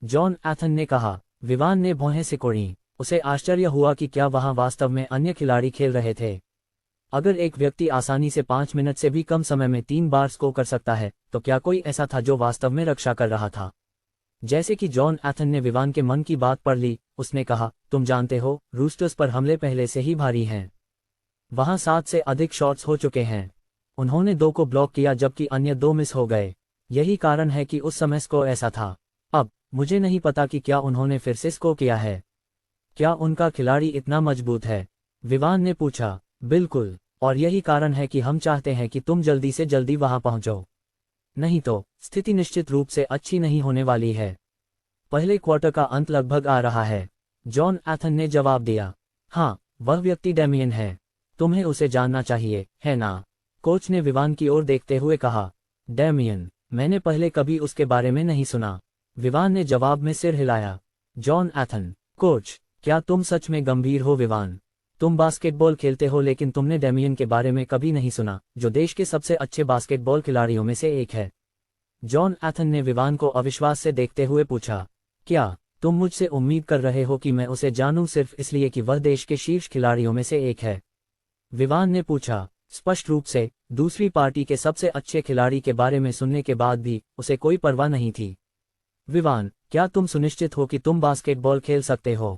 जॉन एथन ने कहा। विवान ने भौहें सिकोड़ी। उसे आश्चर्य हुआ कि क्या वहां वास्तव में अन्य खिलाड़ी खेल रहे थे। अगर एक व्यक्ति आसानी से 5 मिनट से भी कम समय में 3 बार स्कोर कर सकता है तो क्या कोई ऐसा था जो वास्तव में रक्षा कर रहा था? जैसे कि जॉन एथन ने विवान के मन की बात पढ़ ली, उसने कहा, तुम जानते हो, रूस्टर्स पर हमले पहले से ही भारी हैं। वहां 7 से अधिक शॉट्स हो चुके हैं। उन्होंने 2 को ब्लॉक किया जबकि अन्य 2 मिस हो गए। यही कारण है कि उस समय स्कोर ऐसा था। अब मुझे नहीं पता कि क्या उन्होंने फिर से स्कोर किया है। क्या उनका खिलाड़ी इतना मजबूत है? विवान ने पूछा। बिल्कुल, और यही कारण है कि हम चाहते हैं कि तुम जल्दी से जल्दी वहां पहुंचो। नहीं तो स्थिति निश्चित रूप से अच्छी नहीं होने वाली है। पहले क्वार्टर का अंत लगभग आ रहा है। जॉन एथन ने जवाब दिया। हाँ, वह व्यक्ति डेमियन है। तुम्हें उसे जानना चाहिए, है ना? कोच ने विवान की ओर देखते हुए कहा। डेमियन? मैंने पहले कभी उसके बारे में नहीं सुना। विवान ने जवाब में सिर हिलाया। John Ethan. कोच, क्या तुम सच में गंभीर हो विवान? तुम बास्केटबॉल खेलते हो लेकिन तुमने डेमियन के बारे में कभी नहीं सुना, जो देश के सबसे अच्छे बास्केटबॉल खिलाड़ियों में से एक है। जॉन एथन ने विवान को अविश्वास से देखते हुए पूछा। क्या तुम मुझसे उम्मीद कर रहे हो कि मैं उसे जानूं सिर्फ इसलिए कि वह देश के शीर्ष खिलाड़ियों में से एक है? विवान ने पूछा। स्पष्ट रूप से दूसरी पार्टी के सबसे अच्छे खिलाड़ी के बारे में सुनने के बाद भी उसे कोई परवाह नहीं थी। विवान, क्या तुम सुनिश्चित हो कि तुम बास्केटबॉल खेल सकते हो?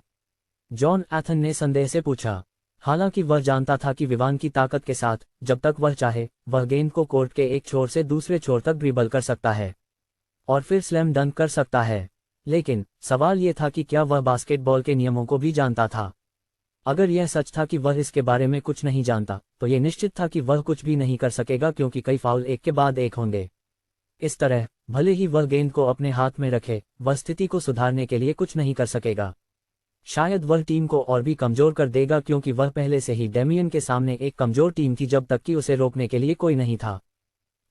जॉन एथन ने संदेह से पूछा। हालांकि वह जानता था कि विवान की ताकत के साथ, जब तक वह चाहे, वह गेंद को कोर्ट के एक छोर से दूसरे छोर तक ड्रिबल कर सकता है और फिर स्लैम डंक कर सकता है। लेकिन सवाल यह था कि क्या वह बास्केटबॉल के नियमों को भी जानता था? अगर यह सच था कि वह इसके बारे में कुछ नहीं जानता, तो यह निश्चित था कि वह कुछ भी नहीं कर सकेगा क्योंकि कई फाउल एक के बाद एक होंगे। इस तरह, भले ही वह गेंद को अपने हाथ में रखे, वह स्थिति को सुधारने के लिए कुछ नहीं कर सकेगा। शायद वह टीम को और भी कमजोर कर देगा क्योंकि वह पहले से ही डेमियन के सामने एक कमजोर टीम थी जब तक कि उसे रोकने के लिए कोई नहीं था।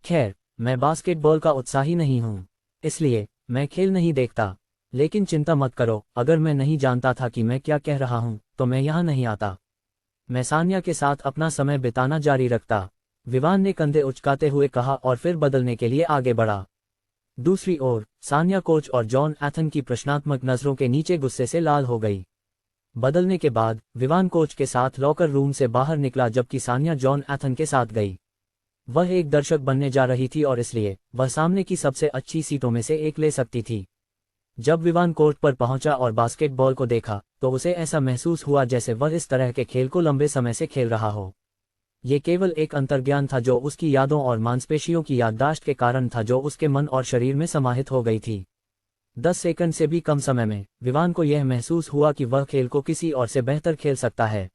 खैर, मैं बास्केटबॉल का उत्साही नहीं हूं, इसलिए मैं खेल नहीं देखता। लेकिन चिंता मत करो, अगर मैं नहीं जानता था कि मैं क्या कह रहा हूं, तो मैं यहां नहीं आता। मैं सान्या के साथ अपना समय बिताना जारी रखता। विवान ने कंधे उचकाते हुए कहा और फिर बदलने के लिए आगे बढ़ा। दूसरी ओर, सान्या कोच और जॉन एथन की प्रश्नात्मक नजरों के नीचे गुस्से से लाल हो गई। बदलने के बाद, विवान कोच के साथ लॉकर रूम से बाहर निकला जबकि सान्या जॉन एथन के साथ गई। वह एक दर्शक बनने जा रही थी और इसलिए वह सामने की सबसे अच्छी सीटों में से एक ले सकती थी। जब विवान कोर्ट पर पहुंचा और बास्केटबॉल को देखा, तो उसे ऐसा महसूस हुआ जैसे वह इस तरह के खेल को लंबे समय से खेल रहा हो। ये केवल एक अंतर्ज्ञान था जो उसकी यादों और मांसपेशियों की याददाश्त के कारण था जो उसके मन और शरीर में समाहित हो गई थी। 10 सेकंड से भी कम समय में, विवान को यह महसूस हुआ कि वह खेल को किसी और से बेहतर खेल सकता है।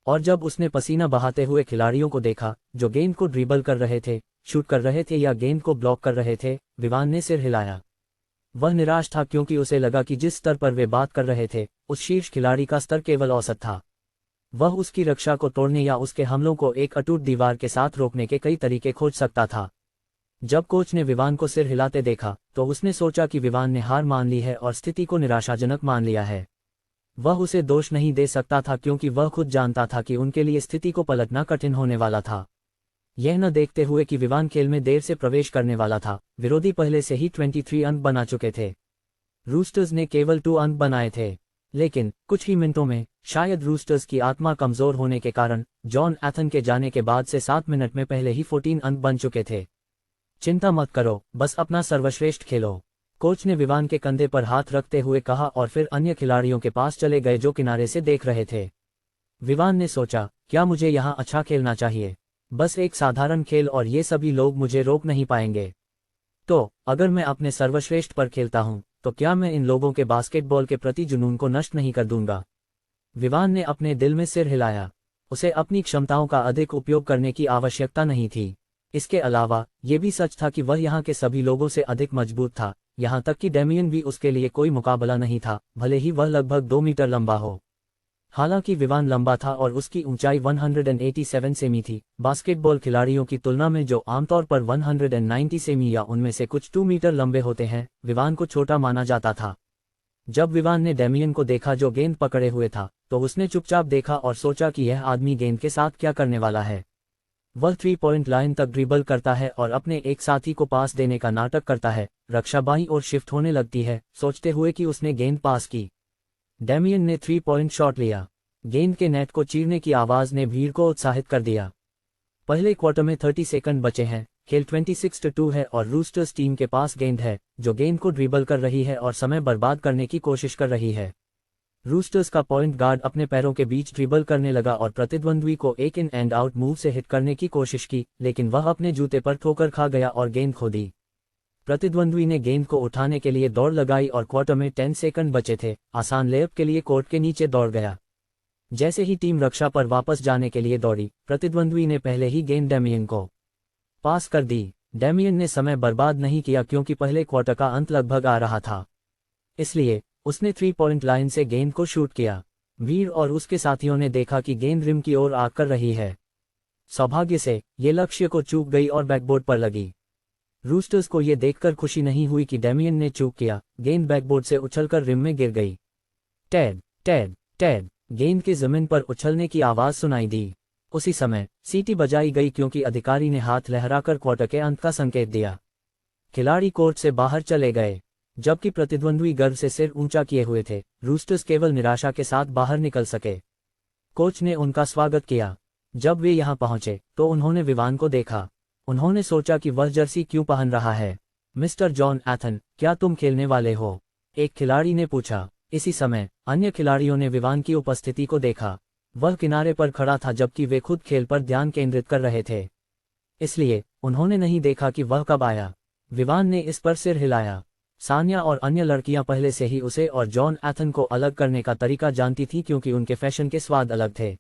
और जब उसने पसीना बहाते हुए खिलाड़ियों को देखा, जो गेंद को ड्रिबल कर रहे थे, शूट कर रहे थे या गेंद को ब्लॉक कर रहे थे, विवान ने सिर हिलाया। वह निराश था क्योंकि उसे लगा कि जिस स्तर पर वे बात कर रहे थे, उस शीर्ष खिलाड़ी का स्तर केवल औसत था। वह उसकी रक्षा को तोड़ने या उसके हमलों को एक अटूट दीवार के साथ रोकने के कई तरीके खोज सकता था। जब कोच ने विवान को सिर हिलाते देखा, तो उसने सोचा कि विवान ने हार मान ली है और स्थिति को निराशाजनक मान लिया है। वह उसे दोष नहीं दे सकता था क्योंकि वह खुद जानता था कि उनके लिए स्थिति को पलटना कठिन होने वाला था। यह न देखते हुए कि विवान खेल में देर से प्रवेश करने वाला था, विरोधी पहले से ही 23 अंक बना चुके थे। रूस्टर्स ने केवल 2 अंक बनाए थे। लेकिन कुछ ही मिनटों में, शायद रूस्टर्स की आत्मा कमजोर होने के कारण, जॉन एथन के जाने के बाद से 7 मिनट में पहले ही 14 अंक बन चुके थे। चिंता मत करो, बस अपना सर्वश्रेष्ठ खेलो, कोच ने विवान के कंधे पर हाथ रखते हुए कहा और फिर अन्य खिलाड़ियों के पास चले गए जो किनारे से देख रहे थे। विवान ने सोचा, क्या मुझे यहाँ अच्छा खेलना चाहिए? बस एक साधारण खेल और ये सभी लोग मुझे रोक नहीं पाएंगे। तो अगर मैं अपने सर्वश्रेष्ठ पर खेलता हूं, तो क्या मैं इन लोगों के बास्केटबॉल के प्रति जुनून को नष्ट नहीं कर दूंगा? विवान ने अपने दिल में सिर हिलाया। उसे अपनी क्षमताओं का अधिक उपयोग करने की आवश्यकता नहीं थी। इसके अलावा ये भी सच था कि वह यहाँ के सभी लोगों से अधिक मजबूत था, यहाँ तक कि डेमियन भी उसके लिए कोई मुकाबला नहीं था, भले ही वह लगभग 2 मीटर लंबा हो। हालांकि विवान लंबा था और उसकी ऊंचाई 187 सेमी थी, बास्केटबॉल खिलाड़ियों की तुलना में जो आमतौर पर 190 सेमी या उनमें से कुछ 2 मीटर लंबे होते हैं, विवान को छोटा माना जाता था। जब विवान ने डेमियन को देखा जो गेंद पकड़े हुए था, तो उसने चुपचाप देखा और सोचा कि यह आदमी गेंद के साथ क्या करने वाला है। वह 3 पॉइंट लाइन तक ड्रिबल करता है और अपने एक साथी को पास देने का नाटक करता है। रक्षा बाईं ओर शिफ्ट होने लगती है, सोचते हुए कि उसने गेंद पास की। डेमियन ने 3 पॉइंट शॉट लिया। गेंद के नेट को चीरने की आवाज ने भीड़ को उत्साहित कर दिया। पहले क्वार्टर में 30 सेकंड बचे हैं, खेल 26-2 है और रूस्टर्स टीम के पास गेंद है, जो गेंद को ड्रिबल कर रही है और समय बर्बाद करने की कोशिश कर रही है। रूस्टर्स का पॉइंट गार्ड अपने पैरों के बीच ड्रिबल करने लगा और प्रतिद्वंद्वी को एक इन एंड आउट मूव से हिट करने की कोशिश की, लेकिन वह अपने जूते पर ठोकर खा गया और गेंद खो दी। प्रतिद्वंद्वी ने गेंद को उठाने के लिए दौड़ लगाई और क्वार्टर में 10 सेकंड बचे थे, आसान लेअप के लिए कोर्ट के नीचे दौड़ गया। जैसे ही टीम रक्षा पर वापस जाने के लिए दौड़ी, प्रतिद्वंद्वी ने पहले ही गेंद डेमियन को पास कर दी। डेमियन ने समय बर्बाद नहीं किया क्योंकि पहले क्वार्टर का अंत लगभग आ रहा था, इसलिए उसने 3 पॉइंट लाइन से गेंद को शूट किया। वीर और उसके साथियों ने देखा कि गेंद रिम की ओर आकर रही है। सौभाग्य से ये लक्ष्य को चूक गई और बैकबोर्ड पर लगी। रूस्टर्स को ये देखकर खुशी नहीं हुई कि डेमियन ने चूक किया, गेंद बैकबोर्ड से उछलकर रिम में गिर गई। टैड टैड टैड, गेंद के जमीन पर उछलने की आवाज सुनाई दी। उसी समय सीटी बजाई गई क्योंकि अधिकारी ने हाथ लहराकर क्वार्टर के अंत का संकेत दिया। खिलाड़ी कोर्ट से बाहर चले गए। जबकि प्रतिद्वंद्वी गर्व से सिर ऊंचा किए हुए थे, रूस्टर्स केवल निराशा के साथ बाहर निकल सके। कोच ने उनका स्वागत किया। जब वे यहां पहुंचे तो उन्होंने विवान को देखा। उन्होंने सोचा कि वह जर्सी क्यों पहन रहा है। मिस्टर जॉन एथन, क्या तुम खेलने वाले हो? एक खिलाड़ी ने पूछा। इसी समय अन्य खिलाड़ियों ने विवान की उपस्थिति को देखा। वह किनारे पर खड़ा था जबकि वे खुद खेल पर ध्यान केंद्रित कर रहे थे, इसलिए उन्होंने नहीं देखा कि वह कब आया। विवान ने इस पर सिर हिलाया। सानिया और अन्य लड़कियां पहले से ही उसे और जॉन एथन को अलग करने का तरीका जानती थी क्योंकि उनके फैशन के स्वाद अलग थे।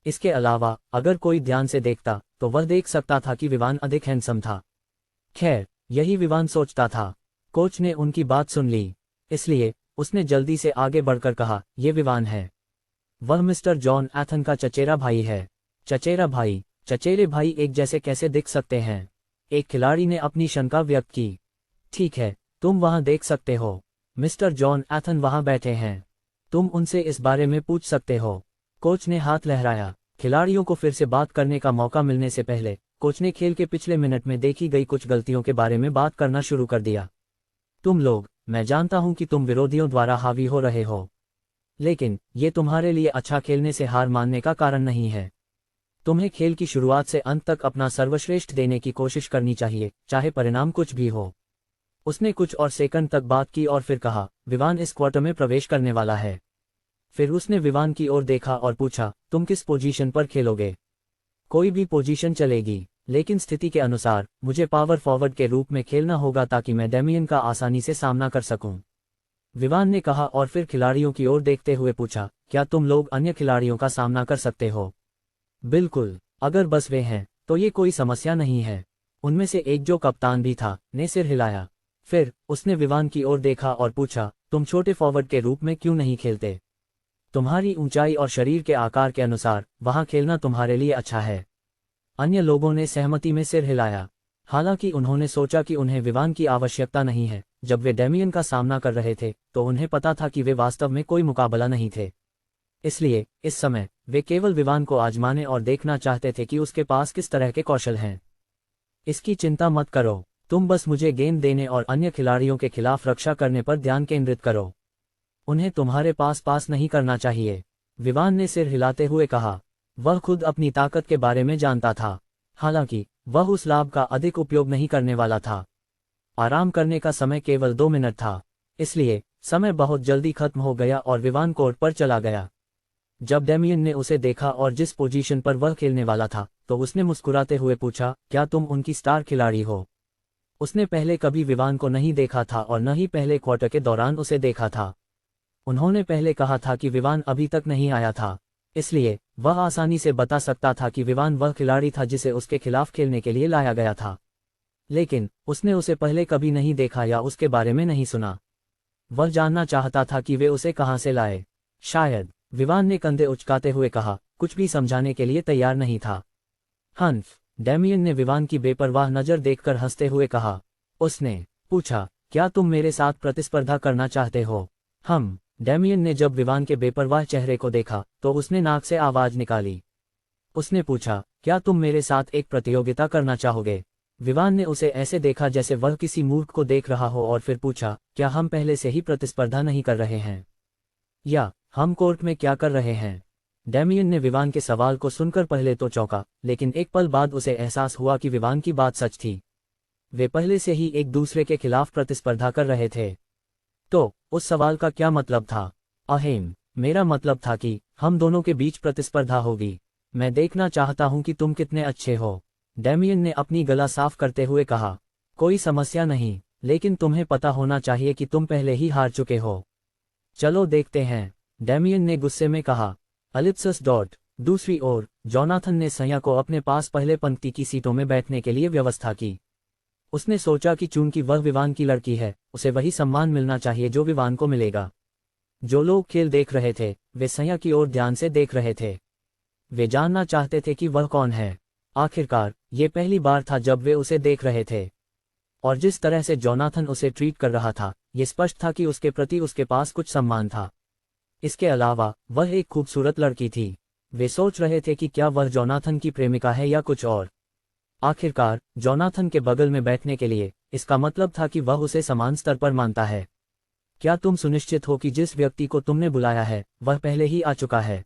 इसके अलावा अगर कोई ध्यान से देखता तो वह देख सकता था कि विवान अधिक हैंडसम था। खैर, यही विवान सोचता था। कोच ने उनकी बात सुन ली, इसलिए उसने जल्दी से आगे बढ़कर कहा, ये विवान है। वह मिस्टर जॉन एथन का चचेरा भाई है। चचेरा भाई? चचेरे भाई एक जैसे कैसे दिख सकते हैं? एक खिलाड़ी ने अपनी शंका व्यक्त की। ठीक है, तुम वहां देख सकते हो। मिस्टर जॉन एथन वहां बैठे हैं। तुम उनसे इस बारे में पूछ सकते हो। कोच ने हाथ लहराया। खिलाड़ियों को फिर से बात करने का मौका मिलने से पहले कोच ने खेल के पिछले मिनट में देखी गई कुछ गलतियों के बारे में बात करना शुरू कर दिया। तुम लोग, मैं जानता हूं कि तुम विरोधियों द्वारा हावी हो रहे हो, लेकिन ये तुम्हारे लिए अच्छा खेलने से हार मानने का कारण नहीं है। तुम्हें खेल की शुरुआत से अंत तक अपना सर्वश्रेष्ठ देने की कोशिश करनी चाहिए, चाहे परिणाम कुछ भी हो। उसने कुछ और सेकंड तक बात की और फिर कहा, विवान इस क्वार्टर में प्रवेश करने वाला है। फिर उसने विवान की ओर देखा और पूछा, तुम किस पोजीशन पर खेलोगे? कोई भी पोजीशन चलेगी, लेकिन स्थिति के अनुसार मुझे पावर फॉरवर्ड के रूप में खेलना होगा ताकि मैं डेमियन का आसानी से सामना कर सकूं। विवान ने कहा और फिर खिलाड़ियों की ओर देखते हुए पूछा, क्या तुम लोग अन्य खिलाड़ियों का सामना कर सकते हो? बिल्कुल, अगर बस वे हैं तो ये कोई समस्या नहीं है। उनमें से एक जो कप्तान भी था, ने सिर हिलाया। फिर उसने विवान की ओर देखा और पूछा, तुम छोटे फॉरवर्ड के रूप में क्यों नहीं खेलते? तुम्हारी ऊंचाई और शरीर के आकार के अनुसार वहां खेलना तुम्हारे लिए अच्छा है। अन्य लोगों ने सहमति में सिर हिलाया। हालांकि उन्होंने सोचा कि उन्हें विवान की आवश्यकता नहीं है। जब वे डेमियन का सामना कर रहे थे तो उन्हें पता था कि वे वास्तव में कोई मुकाबला नहीं थे, इसलिए इस समय वे केवल विवान को आजमाने और देखना चाहते थे कि उसके पास किस तरह के कौशल हैं। इसकी चिंता मत करो, तुम बस मुझे गेंद देने और अन्य खिलाड़ियों के खिलाफ रक्षा करने पर ध्यान केंद्रित करो। उन्हें तुम्हारे पास नहीं करना चाहिए, विवान ने सिर हिलाते हुए कहा। वह खुद अपनी ताकत के बारे में जानता था, हालांकि वह उस लाभ का अधिक उपयोग नहीं करने वाला था। आराम करने का समय केवल 2 मिनट था, इसलिए समय बहुत जल्दी खत्म हो गया और विवान कोर्ट पर चला गया। जब डेमियन ने उसे देखा और जिस पोजीशन पर वह खेलने वाला था, तो उसने मुस्कुराते हुए पूछा, क्या तुम उनकी स्टार खिलाड़ी हो? उसने पहले कभी विवान को नहीं देखा था और न ही पहले क्वार्टर के दौरान उसे देखा था। उन्होंने पहले कहा था कि विवान अभी तक नहीं आया था, इसलिए वह आसानी से बता सकता था कि विवान वह खिलाड़ी था जिसे उसके खिलाफ खेलने के लिए लाया गया था। लेकिन उसने उसे पहले कभी नहीं देखा या उसके बारे में नहीं सुना। वह जानना चाहता था कि वे उसे कहां से लाए। शायद, विवान ने कंधे उचकाते हुए कहा, कुछ भी समझाने के लिए तैयार नहीं था। हंफ, डैमियन ने विवान की बेपरवाह नजर देखकर हंसते हुए कहा। उसने पूछा, क्या तुम मेरे साथ प्रतिस्पर्धा करना चाहते हो? डैमियन ने जब विवान के बेपरवाह चेहरे को देखा तो उसने नाक से आवाज निकाली। उसने पूछा, क्या तुम मेरे साथ एक प्रतियोगिता करना चाहोगे? विवान ने उसे ऐसे देखा जैसे वह किसी मूर्ख को देख रहा हो और फिर पूछा, क्या हम पहले से ही प्रतिस्पर्धा नहीं कर रहे हैं? या हम कोर्ट में क्या कर रहे हैं? डैमियन ने विवान के सवाल को सुनकर पहले तो चौंका, लेकिन एक पल बाद उसे एहसास हुआ कि विवान की बात सच थी। वे पहले से ही एक दूसरे के खिलाफ प्रतिस्पर्धा कर रहे थे। तो उस सवाल का क्या मतलब था? अहेम, मेरा मतलब था कि हम दोनों के बीच प्रतिस्पर्धा होगी। मैं देखना चाहता हूं कि तुम कितने अच्छे हो। डैमियन ने अपनी गला साफ करते हुए कहा। कोई समस्या नहीं, लेकिन तुम्हें पता होना चाहिए कि तुम पहले ही हार चुके हो। चलो देखते हैं, डैमियन ने गुस्से में कहा। अलिप्सस डॉट। दूसरी ओर, जोनाथन ने सैया को अपने पास पहले पंक्ति की सीटों में बैठने के लिए व्यवस्था की। उसने सोचा कि चूंकि वह विवान की लड़की है, उसे वही सम्मान मिलना चाहिए जो विवान को मिलेगा। जो लोग खेल देख रहे थे, वे सैया की ओर ध्यान से देख रहे थे। वे जानना चाहते थे कि वह कौन है। आखिरकार, ये पहली बार था जब वे उसे देख रहे थे। और जिस तरह से जोनाथन उसे ट्रीट कर रहा था, ये स्पष्ट था कि उसके प्रति उसके पास कुछ सम्मान था। इसके अलावा, वह एक खूबसूरत लड़की थी। वे सोच रहे थे कि क्या वह जोनाथन की प्रेमिका है या कुछ और। आखिरकार, जोनाथन के बगल में बैठने के लिए, इसका मतलब था कि वह उसे समान स्तर पर मानता है। क्या तुम सुनिश्चित हो कि जिस व्यक्ति को तुमने बुलाया है, वह पहले ही आ चुका है?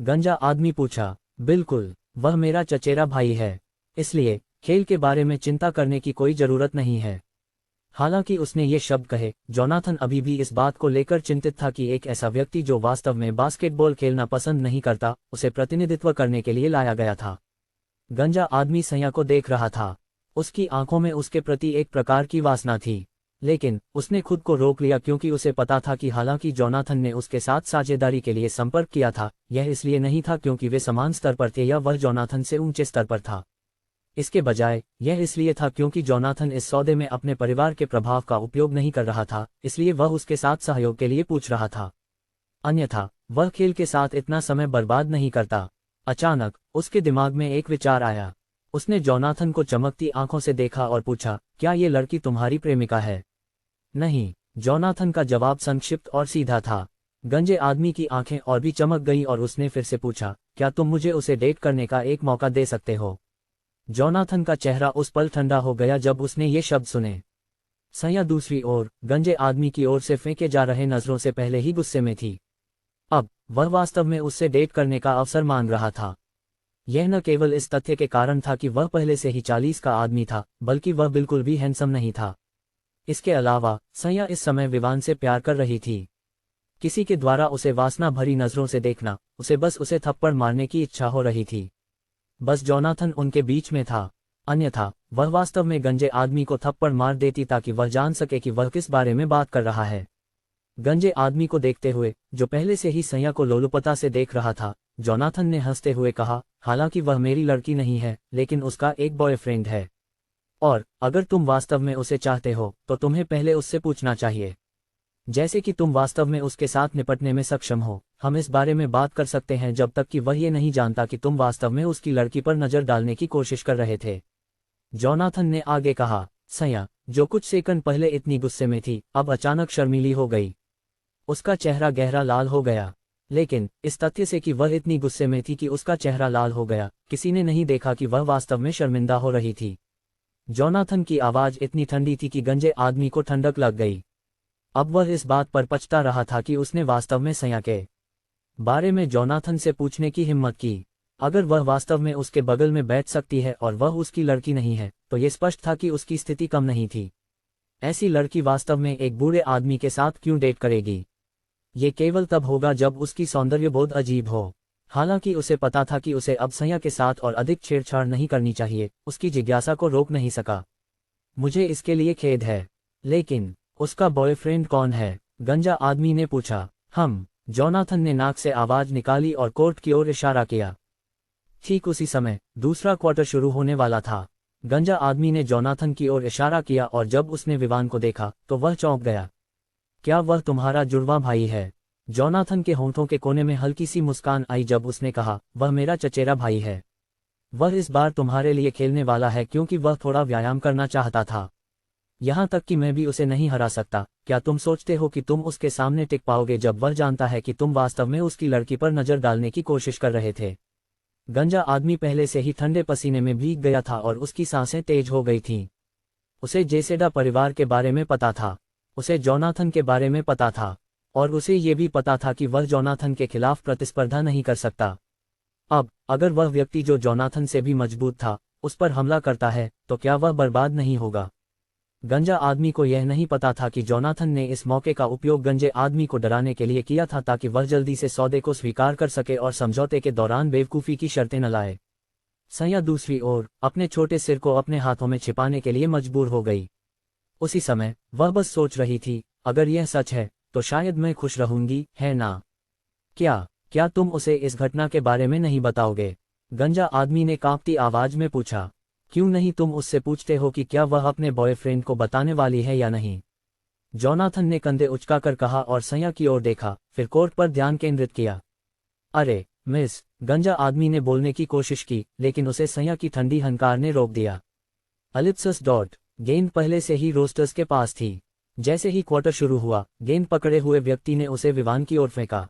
गंजा आदमी पूछा। बिल्कुल, वह मेरा चचेरा भाई है, इसलिए खेल के बारे में चिंता करने की कोई जरूरत नहीं है। हालांकि उसने ये शब्द कहे, जोनाथन अभी भी इस बात को लेकर चिंतित था कि एक ऐसा व्यक्ति जो वास्तव में बास्केटबॉल खेलना पसंद नहीं करता, उसे प्रतिनिधित्व करने के लिए लाया गया था। गंजा आदमी सैया को देख रहा था। उसकी आंखों में उसके प्रति एक प्रकार की वासना थी, लेकिन उसने खुद को रोक लिया क्योंकि उसे पता था कि हालांकि जोनाथन ने उसके साथ साझेदारी के लिए संपर्क किया था, यह इसलिए नहीं था क्योंकि वे समान स्तर पर थे या वह जोनाथन से ऊंचे स्तर पर था। इसके बजाय यह इसलिए था क्योंकि जोनाथन इस सौदे में अपने परिवार के प्रभाव का उपयोग नहीं कर रहा था, इसलिए वह उसके साथ सहयोग के लिए पूछ रहा था। अन्यथा वह खेल के साथ इतना समय बर्बाद नहीं करता। अचानक उसके दिमाग में एक विचार आया। उसने जोनाथन को चमकती आंखों से देखा और पूछा, क्या ये लड़की तुम्हारी प्रेमिका है? नहीं, जोनाथन का जवाब संक्षिप्त और सीधा था। गंजे आदमी की आंखें और भी चमक गईं और उसने फिर से पूछा, क्या तुम मुझे उसे डेट करने का एक मौका दे सकते हो? जोनाथन का चेहरा उस पल ठंडा हो गया जब उसने ये शब्द सुने। सैया दूसरी ओर, गंजे आदमी की ओर से फेंके जा रहे नजरों से पहले ही गुस्से में थी। अब वह वास्तव में उससे डेट करने का अवसर मांग रहा था। यह न केवल इस तथ्य के कारण था कि वह पहले से ही 40 का आदमी था, बल्कि वह बिल्कुल भी हैंडसम नहीं था। इसके अलावा सैया इस समय विवान से प्यार कर रही थी। किसी के द्वारा उसे वासना भरी नजरों से देखना, उसे बस उसे थप्पड़ मारने की इच्छा हो रही थी। बस जोनाथन उनके बीच में था, अन्यथा वह वास्तव में गंजे आदमी को थप्पड़ मार देती ताकि वह जान सके कि वह किस बारे में बात कर रहा है। गंजे आदमी को देखते हुए, जो पहले से ही सैया को लोलुपता से देख रहा था, जोनाथन ने हंसते हुए कहा, हालांकि वह मेरी लड़की नहीं है, लेकिन उसका एक बॉयफ्रेंड है। और अगर तुम वास्तव में उसे चाहते हो, तो तुम्हें पहले उससे पूछना चाहिए। जैसे कि तुम वास्तव में उसके साथ निपटने में सक्षम हो, हम इस बारे में बात कर सकते हैं जब तक कि वह ये नहीं जानता कि तुम वास्तव में उसकी लड़की पर नजर डालने की कोशिश कर रहे थे। जोनाथन ने आगे कहा। सैया, जो कुछ सेकंड पहले इतनी गुस्से में थी, अब अचानक शर्मीली हो गई। उसका चेहरा गहरा लाल हो गया। लेकिन इस तथ्य से कि वह इतनी गुस्से में थी कि उसका चेहरा लाल हो गया, किसी ने नहीं देखा कि वह वास्तव में शर्मिंदा हो रही थी। जोनाथन की आवाज इतनी ठंडी थी कि गंजे आदमी को ठंडक लग गई। अब वह इस बात पर पछता रहा था कि उसने वास्तव में सैया के बारे में जोनाथन से पूछने की हिम्मत की। अगर वह वास्तव में उसके बगल में बैठ सकती है और वह उसकी लड़की नहीं है, तो ये स्पष्ट था कि उसकी स्थिति कम नहीं थी। ऐसी लड़की वास्तव में एक बूढ़े आदमी के साथ क्यों डेट करेगी? ये केवल तब होगा जब उसकी सौंदर्य बोध अजीब हो। हालांकि उसे पता था कि उसे अब सैया के साथ और अधिक छेड़छाड़ नहीं करनी चाहिए, उसकी जिज्ञासा को रोक नहीं सका। मुझे इसके लिए खेद है, लेकिन उसका बॉयफ्रेंड कौन है? गंजा आदमी ने पूछा। जोनाथन ने नाक से आवाज निकाली और कोर्ट की ओर इशारा किया। ठीक उसी समय दूसरा क्वार्टर शुरू होने वाला था। गंजा आदमी ने जोनाथन की ओर इशारा किया और जब उसने विवान को देखा तो वह चौंक गया। क्या वह तुम्हारा जुड़वा भाई है? जोनाथन के होंठों के कोने में हल्की सी मुस्कान आई जब उसने कहा, वह मेरा चचेरा भाई है। वह इस बार तुम्हारे लिए खेलने वाला है क्योंकि वह थोड़ा व्यायाम करना चाहता था। यहाँ तक कि मैं भी उसे नहीं हरा सकता। क्या तुम सोचते हो कि तुम उसके सामने टिक पाओगे जब वह जानता है कि तुम वास्तव में उसकी लड़की पर नजर डालने की कोशिश कर रहे थे? गंजा आदमी पहले से ही ठंडे पसीने में भीग गया था और उसकी सांसें तेज हो गई थीं। उसे जेसेडा परिवार के बारे में पता था, उसे जोनाथन के बारे में पता था, और उसे ये भी पता था कि वह जोनाथन के खिलाफ प्रतिस्पर्धा नहीं कर सकता। अब अगर वह व्यक्ति जो जोनाथन से भी मजबूत था उस पर हमला करता है तो क्या वह बर्बाद नहीं होगा? गंजा आदमी को यह नहीं पता था कि जोनाथन ने इस मौके का उपयोग गंजे आदमी को डराने के लिए किया था ताकि वह जल्दी से सौदे को स्वीकार कर सके और समझौते के दौरान बेवकूफ़ी की शर्तें न लाए। सैया दूसरी ओर अपने छोटे सिर को अपने हाथों में छिपाने के लिए मजबूर हो गई। उसी समय वह बस सोच रही थी, अगर यह सच है तो शायद मैं खुश रहूंगी, है ना? क्या तुम उसे इस घटना के बारे में नहीं बताओगे? गंजा आदमी ने कांपती आवाज में पूछा। क्यों नहीं तुम उससे पूछते हो कि क्या वह अपने बॉयफ्रेंड को बताने वाली है या नहीं? जोनाथन ने कंधे उचकाकर कहा और सैया की ओर देखा, फिर कोर्ट पर ध्यान केंद्रित किया। अरे मिस, गंजा आदमी ने बोलने की कोशिश की लेकिन उसे सैया की ठंडी हंकार ने रोक दिया। अलिप्सस डॉट। गेंद पहले से ही रोस्टर्स के पास थी। जैसे ही क्वार्टर शुरू हुआ, गेंद पकड़े हुए व्यक्ति ने उसे विवान की ओर फेंका।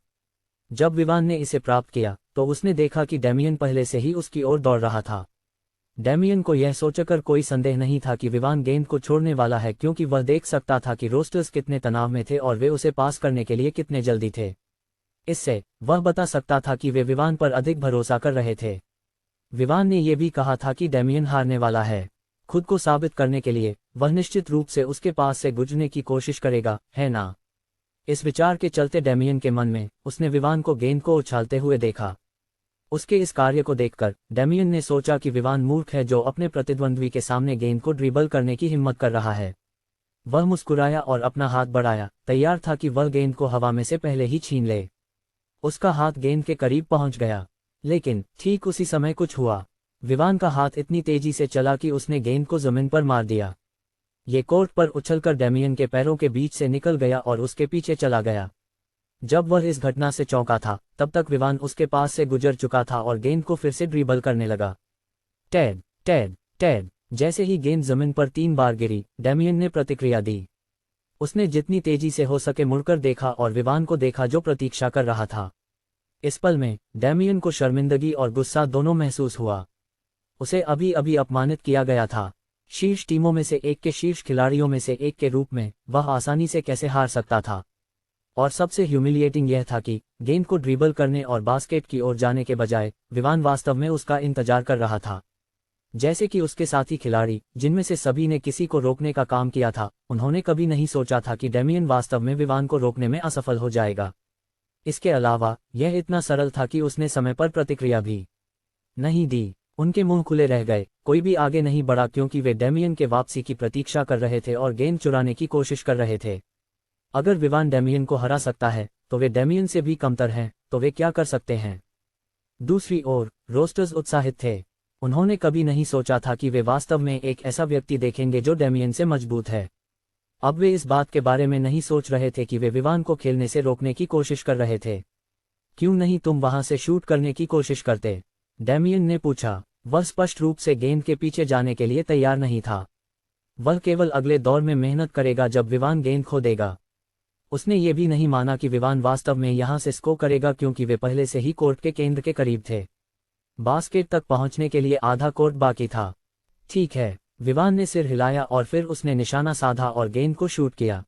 जब विवान ने इसे प्राप्त किया तो उसने देखा कि डेमियन पहले से ही उसकी ओर दौड़ रहा था। डेमियन को यह सोचकर कोई संदेह नहीं था कि विवान गेंद को छोड़ने वाला है क्योंकि वह देख सकता था कि रोस्टर्स कितने तनाव में थे और वे उसे पास करने के लिए कितने जल्दी थे। इससे वह बता सकता था कि वे विवान पर अधिक भरोसा कर रहे थे। विवान ने यह भी कहा था कि डेमियन हारने वाला है। खुद को साबित करने के लिए वह निश्चित रूप से उसके पास से गुजरने की कोशिश करेगा, है ना? इस विचार के चलते डेमियन के मन में उसने विवान को गेंद को उछालते हुए देखा। उसके इस कार्य को देखकर डेमियन ने सोचा कि विवान मूर्ख है जो अपने प्रतिद्वंद्वी के सामने गेंद को ड्रिबल करने की हिम्मत कर रहा है। वह मुस्कुराया और अपना हाथ बढ़ाया, तैयार था कि वह गेंद को हवा में से पहले ही छीन ले। उसका हाथ गेंद के करीब पहुंच गया, लेकिन ठीक उसी समय कुछ हुआ। विवान का हाथ इतनी तेजी से चला कि उसने गेंद को जमीन पर मार दिया। ये कोर्ट पर उछलकर डेमियन के पैरों के बीच से निकल गया और उसके पीछे चला गया। जब वह इस घटना से चौंका था तब तक विवान उसके पास से गुजर चुका था और गेंद को फिर से ड्रिबल करने लगा। टैड टैड टैड। जैसे ही गेंद जमीन पर 3 बार गिरी, डेमियन ने प्रतिक्रिया दी। उसने जितनी तेजी से हो सके मुड़कर देखा और विवान को देखा जो प्रतीक्षा कर रहा था। इस पल में डेमियन को शर्मिंदगी और गुस्सा दोनों महसूस हुआ। उसे अभी अभी अपमानित किया गया था। शीर्ष टीमों में से एक के शीर्ष खिलाड़ियों में से एक के रूप में वह आसानी से कैसे हार सकता था। और सबसे ह्यूमिलिएटिंग यह था कि गेंद को ड्रिबल करने और बास्केट की ओर जाने के बजाय विवान वास्तव में उसका इंतजार कर रहा था। जैसे कि उसके साथी खिलाड़ी, जिनमें से सभी ने किसी को रोकने का काम किया था, उन्होंने कभी नहीं सोचा था कि डेमियन वास्तव में विवान को रोकने में असफल हो जाएगा। इसके अलावा यह इतना सरल था कि उसने समय पर प्रतिक्रिया भी नहीं दी। उनके मुंह खुले रह गए, कोई भी आगे नहीं बढ़ा क्योंकि वे डेमियन के वापसी की प्रतीक्षा कर रहे थे और गेंद चुराने की कोशिश कर रहे थे। अगर विवान डेमियन को हरा सकता है तो वे डेमियन से भी कमतर हैं, तो वे क्या कर सकते हैं? दूसरी ओर रोस्टर्स उत्साहित थे। उन्होंने कभी नहीं सोचा था कि वे वास्तव में एक ऐसा व्यक्ति देखेंगे जो डेमियन से मजबूत है। अब वे इस बात के बारे में नहीं सोच रहे थे कि वे विवान को खेलने से रोकने की कोशिश कर रहे थे। क्यों नहीं तुम वहां से शूट करने की कोशिश करते? डेमियन ने पूछा। वह स्पष्ट रूप से गेंद के पीछे जाने के लिए तैयार नहीं था। वह केवल अगले दौर में मेहनत करेगा जब विवान गेंद खो देगा। उसने ये भी नहीं माना कि विवान वास्तव में यहां से स्कोर करेगा क्योंकि वे पहले से ही कोर्ट के केंद्र के करीब थे। बास्केट तक पहुंचने के लिए आधा कोर्ट बाकी था। ठीक है, विवान ने सिर हिलाया और फिर उसने निशाना साधा और गेंद को शूट किया।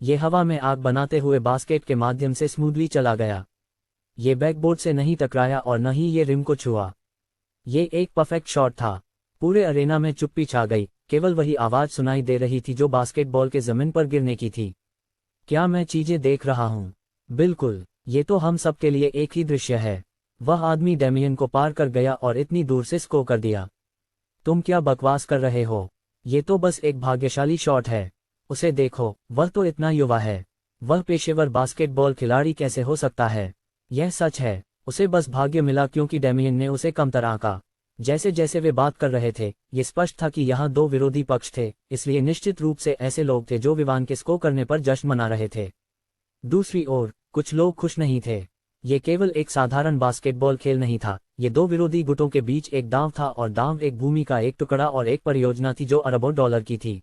ये हवा में आग बनाते हुए बास्केट के माध्यम से स्मूथली चला गया। ये बैकबोर्ड से नहीं टकराया और न ही ये रिम को छुआ। ये एक परफेक्ट शॉट था। पूरे अरेना में चुप्पी छा गई, केवल वही आवाज सुनाई दे रही थी जो बास्केटबॉल के जमीन पर गिरने की थी। क्या मैं चीजें देख रहा हूं? बिल्कुल, ये तो हम सब के लिए एक ही दृश्य है। वह आदमी डेमियन को पार कर गया और इतनी दूर से स्कोर कर दिया। तुम क्या बकवास कर रहे हो? ये तो बस एक भाग्यशाली शॉट है। उसे देखो, वह तो इतना युवा है। वह पेशेवर बास्केटबॉल खिलाड़ी कैसे हो सकता है? यह सच है, उसे बस भाग्य मिला क्योंकि डेमियन ने उसे कमतर आंका। जैसे जैसे वे बात कर रहे थे, ये स्पष्ट था कि यहाँ दो विरोधी पक्ष थे, इसलिए निश्चित रूप से ऐसे लोग थे जो विवान के स्कोर करने पर जश्न मना रहे थे। दूसरी ओर, कुछ लोग खुश नहीं थे। ये केवल एक साधारण बास्केटबॉल खेल नहीं था, ये दो विरोधी गुटों के बीच एक दांव था, और दांव एक भूमि का एक टुकड़ा और एक परियोजना थी जो अरबों डॉलर की थी।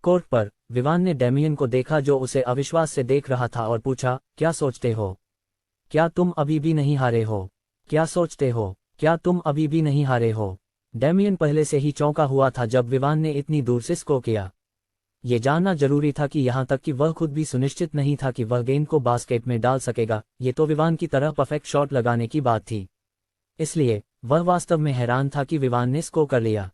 कोर्ट पर विवान ने डेमियन को देखा जो उसे अविश्वास से देख रहा था और पूछा, क्या सोचते हो? क्या तुम अभी भी नहीं हारे हो? क्या सोचते हो? क्या तुम अभी भी नहीं हारे हो? डेमियन पहले से ही चौंका हुआ था जब विवान ने इतनी दूर से स्कोर किया। ये जानना जरूरी था कि यहाँ तक कि वह खुद भी सुनिश्चित नहीं था कि वह गेंद को बास्केट में डाल सकेगा। ये तो विवान की तरह परफेक्ट शॉट लगाने की बात थी। इसलिए वह वास्तव में हैरान था कि विवान ने स्कोर कर लिया।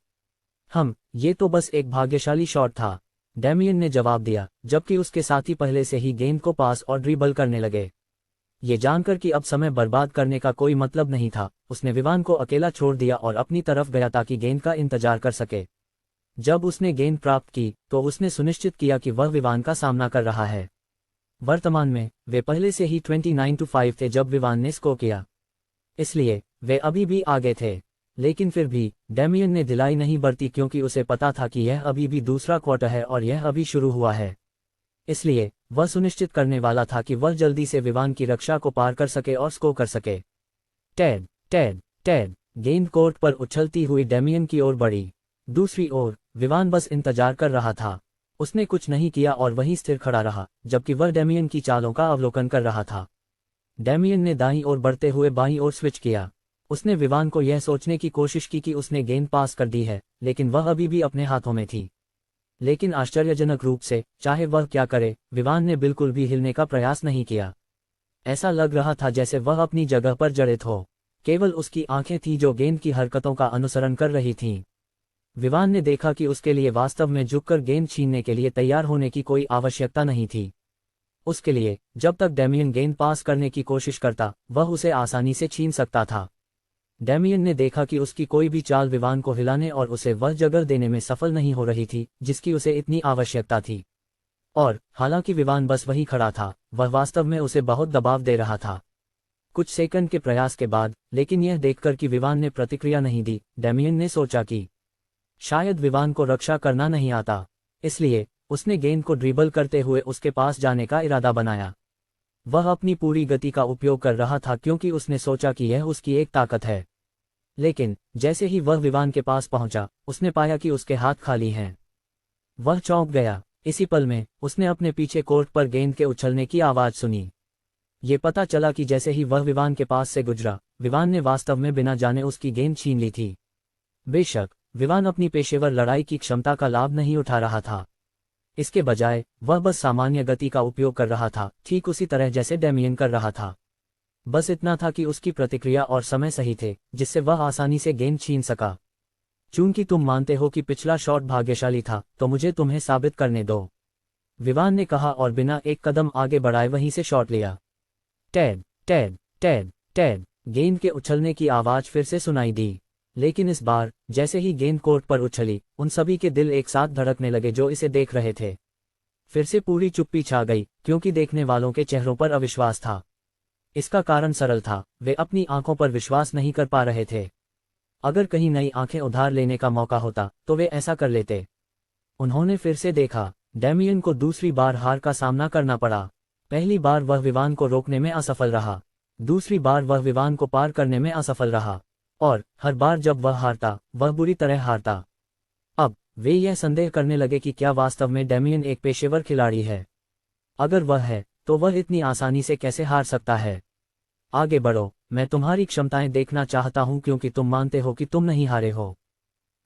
ये तो बस एक भाग्यशाली शॉट था, डेमियन ने जवाब दिया, जबकि उसके साथी पहले से ही गेंद को पास और ड्रिबल करने लगे। ये जानकर कि अब समय बर्बाद करने का कोई मतलब नहीं था, उसने विवान को अकेला छोड़ दिया और अपनी तरफ गया ताकि गेंद का इंतजार कर सके। जब उसने गेंद प्राप्त की तो उसने सुनिश्चित किया कि वह विवान का सामना कर रहा है। वर्तमान में वे पहले से ही 29-5 थे जब विवान ने स्कोर किया, इसलिए वे अभी भी आगे थे। लेकिन फिर भी डेमियन ने ढिलाई नहीं बरती क्योंकि उसे पता था कि यह अभी भी दूसरा क्वार्टर है और यह अभी शुरू हुआ है। इसलिए वह सुनिश्चित करने वाला था कि वह जल्दी से विवान की रक्षा को पार कर सके और स्कोर कर सके। टैड टैड टैड गेंद कोर्ट पर उछलती हुई डेमियन की ओर बढ़ी। दूसरी ओर विवान बस इंतजार कर रहा था। उसने कुछ नहीं किया और वहीं स्थिर खड़ा रहा, जबकि वह डेमियन की चालों का अवलोकन कर रहा था। डेमियन ने दाईं ओर बढ़ते हुए बाईं ओर स्विच किया। उसने विवान को यह सोचने की कोशिश की कि उसने गेंद पास कर दी है, लेकिन वह अभी भी अपने हाथों में थी। लेकिन आश्चर्यजनक रूप से, चाहे वह क्या करे, विवान ने बिल्कुल भी हिलने का प्रयास नहीं किया। ऐसा लग रहा था जैसे वह अपनी जगह पर जड़ित हो। केवल उसकी आंखें थीं जो गेंद की हरकतों का अनुसरण कर रही थीं। विवान ने देखा कि उसके लिए वास्तव में झुककर गेंद छीनने के लिए तैयार होने की कोई आवश्यकता नहीं थी। उसके लिए, जब तक डेमियन गेंद पास करने की कोशिश करता, वह उसे आसानी से छीन सकता था। डेमियन ने देखा कि उसकी कोई भी चाल विवान को हिलाने और उसे वह जगह देने में सफल नहीं हो रही थी जिसकी उसे इतनी आवश्यकता थी। और हालांकि विवान बस वहीं खड़ा था, वह वास्तव में उसे बहुत दबाव दे रहा था। कुछ सेकंड के प्रयास के बाद, लेकिन यह देखकर कि विवान ने प्रतिक्रिया नहीं दी, डेमियन ने सोचा कि शायद विवान को रक्षा करना नहीं आता। इसलिए उसने गेंद को ड्रिबल करते हुए उसके पास जाने का इरादा बनाया। वह अपनी पूरी गति का उपयोग कर रहा था क्योंकि उसने सोचा कि यह उसकी एक ताकत है। लेकिन जैसे ही वह विवान के पास पहुंचा, उसने पाया कि उसके हाथ खाली हैं। वह चौंक गया। इसी पल में उसने अपने पीछे कोर्ट पर गेंद के उछलने की आवाज सुनी। ये पता चला कि जैसे ही वह विवान के पास से गुजरा, विवान ने वास्तव में बिना जाने उसकी गेंद छीन ली थी। बेशक विवान अपनी पेशेवर लड़ाई की क्षमता का लाभ नहीं उठा रहा था। इसके बजाय वह बस सामान्य गति का उपयोग कर रहा था, ठीक उसी तरह जैसे डेमियन कर रहा था। बस इतना था कि उसकी प्रतिक्रिया और समय सही थे, जिससे वह आसानी से गेंद छीन सका। चूंकि तुम मानते हो कि पिछला शॉट भाग्यशाली था, तो मुझे तुम्हें साबित करने दो, विवान ने कहा और बिना एक कदम आगे बढ़ाए वहीं से शॉट लिया। टैड टैड टैड टैड गेंद के उछलने की आवाज फिर से सुनाई दी। लेकिन इस बार जैसे ही गेंद कोर्ट पर उछली, उन सभी के दिल एक साथ धड़कने लगे जो इसे देख रहे थे। फिर से पूरी चुप्पी छा गई, क्योंकि देखने वालों के चेहरों पर अविश्वास था। इसका कारण सरल था, वे अपनी आंखों पर विश्वास नहीं कर पा रहे थे। अगर कहीं नई आंखें उधार लेने का मौका होता, तो वे ऐसा कर लेते। उन्होंने फिर से देखा, डेमियन को दूसरी बार हार का सामना करना पड़ा। पहली बार वह विवान को रोकने में असफल रहा, दूसरी बार वह विवान को पार करने में असफल रहा, और हर बार जब वह हारता, वह बुरी तरह हारता। अब वे यह संदेह करने लगे कि क्या वास्तव में डेमियन एक पेशेवर खिलाड़ी है। अगर वह है, तो वह इतनी आसानी से कैसे हार सकता है। आगे बढ़ो, मैं तुम्हारी क्षमताएं देखना चाहता हूं क्योंकि तुम मानते हो कि तुम नहीं हारे हो,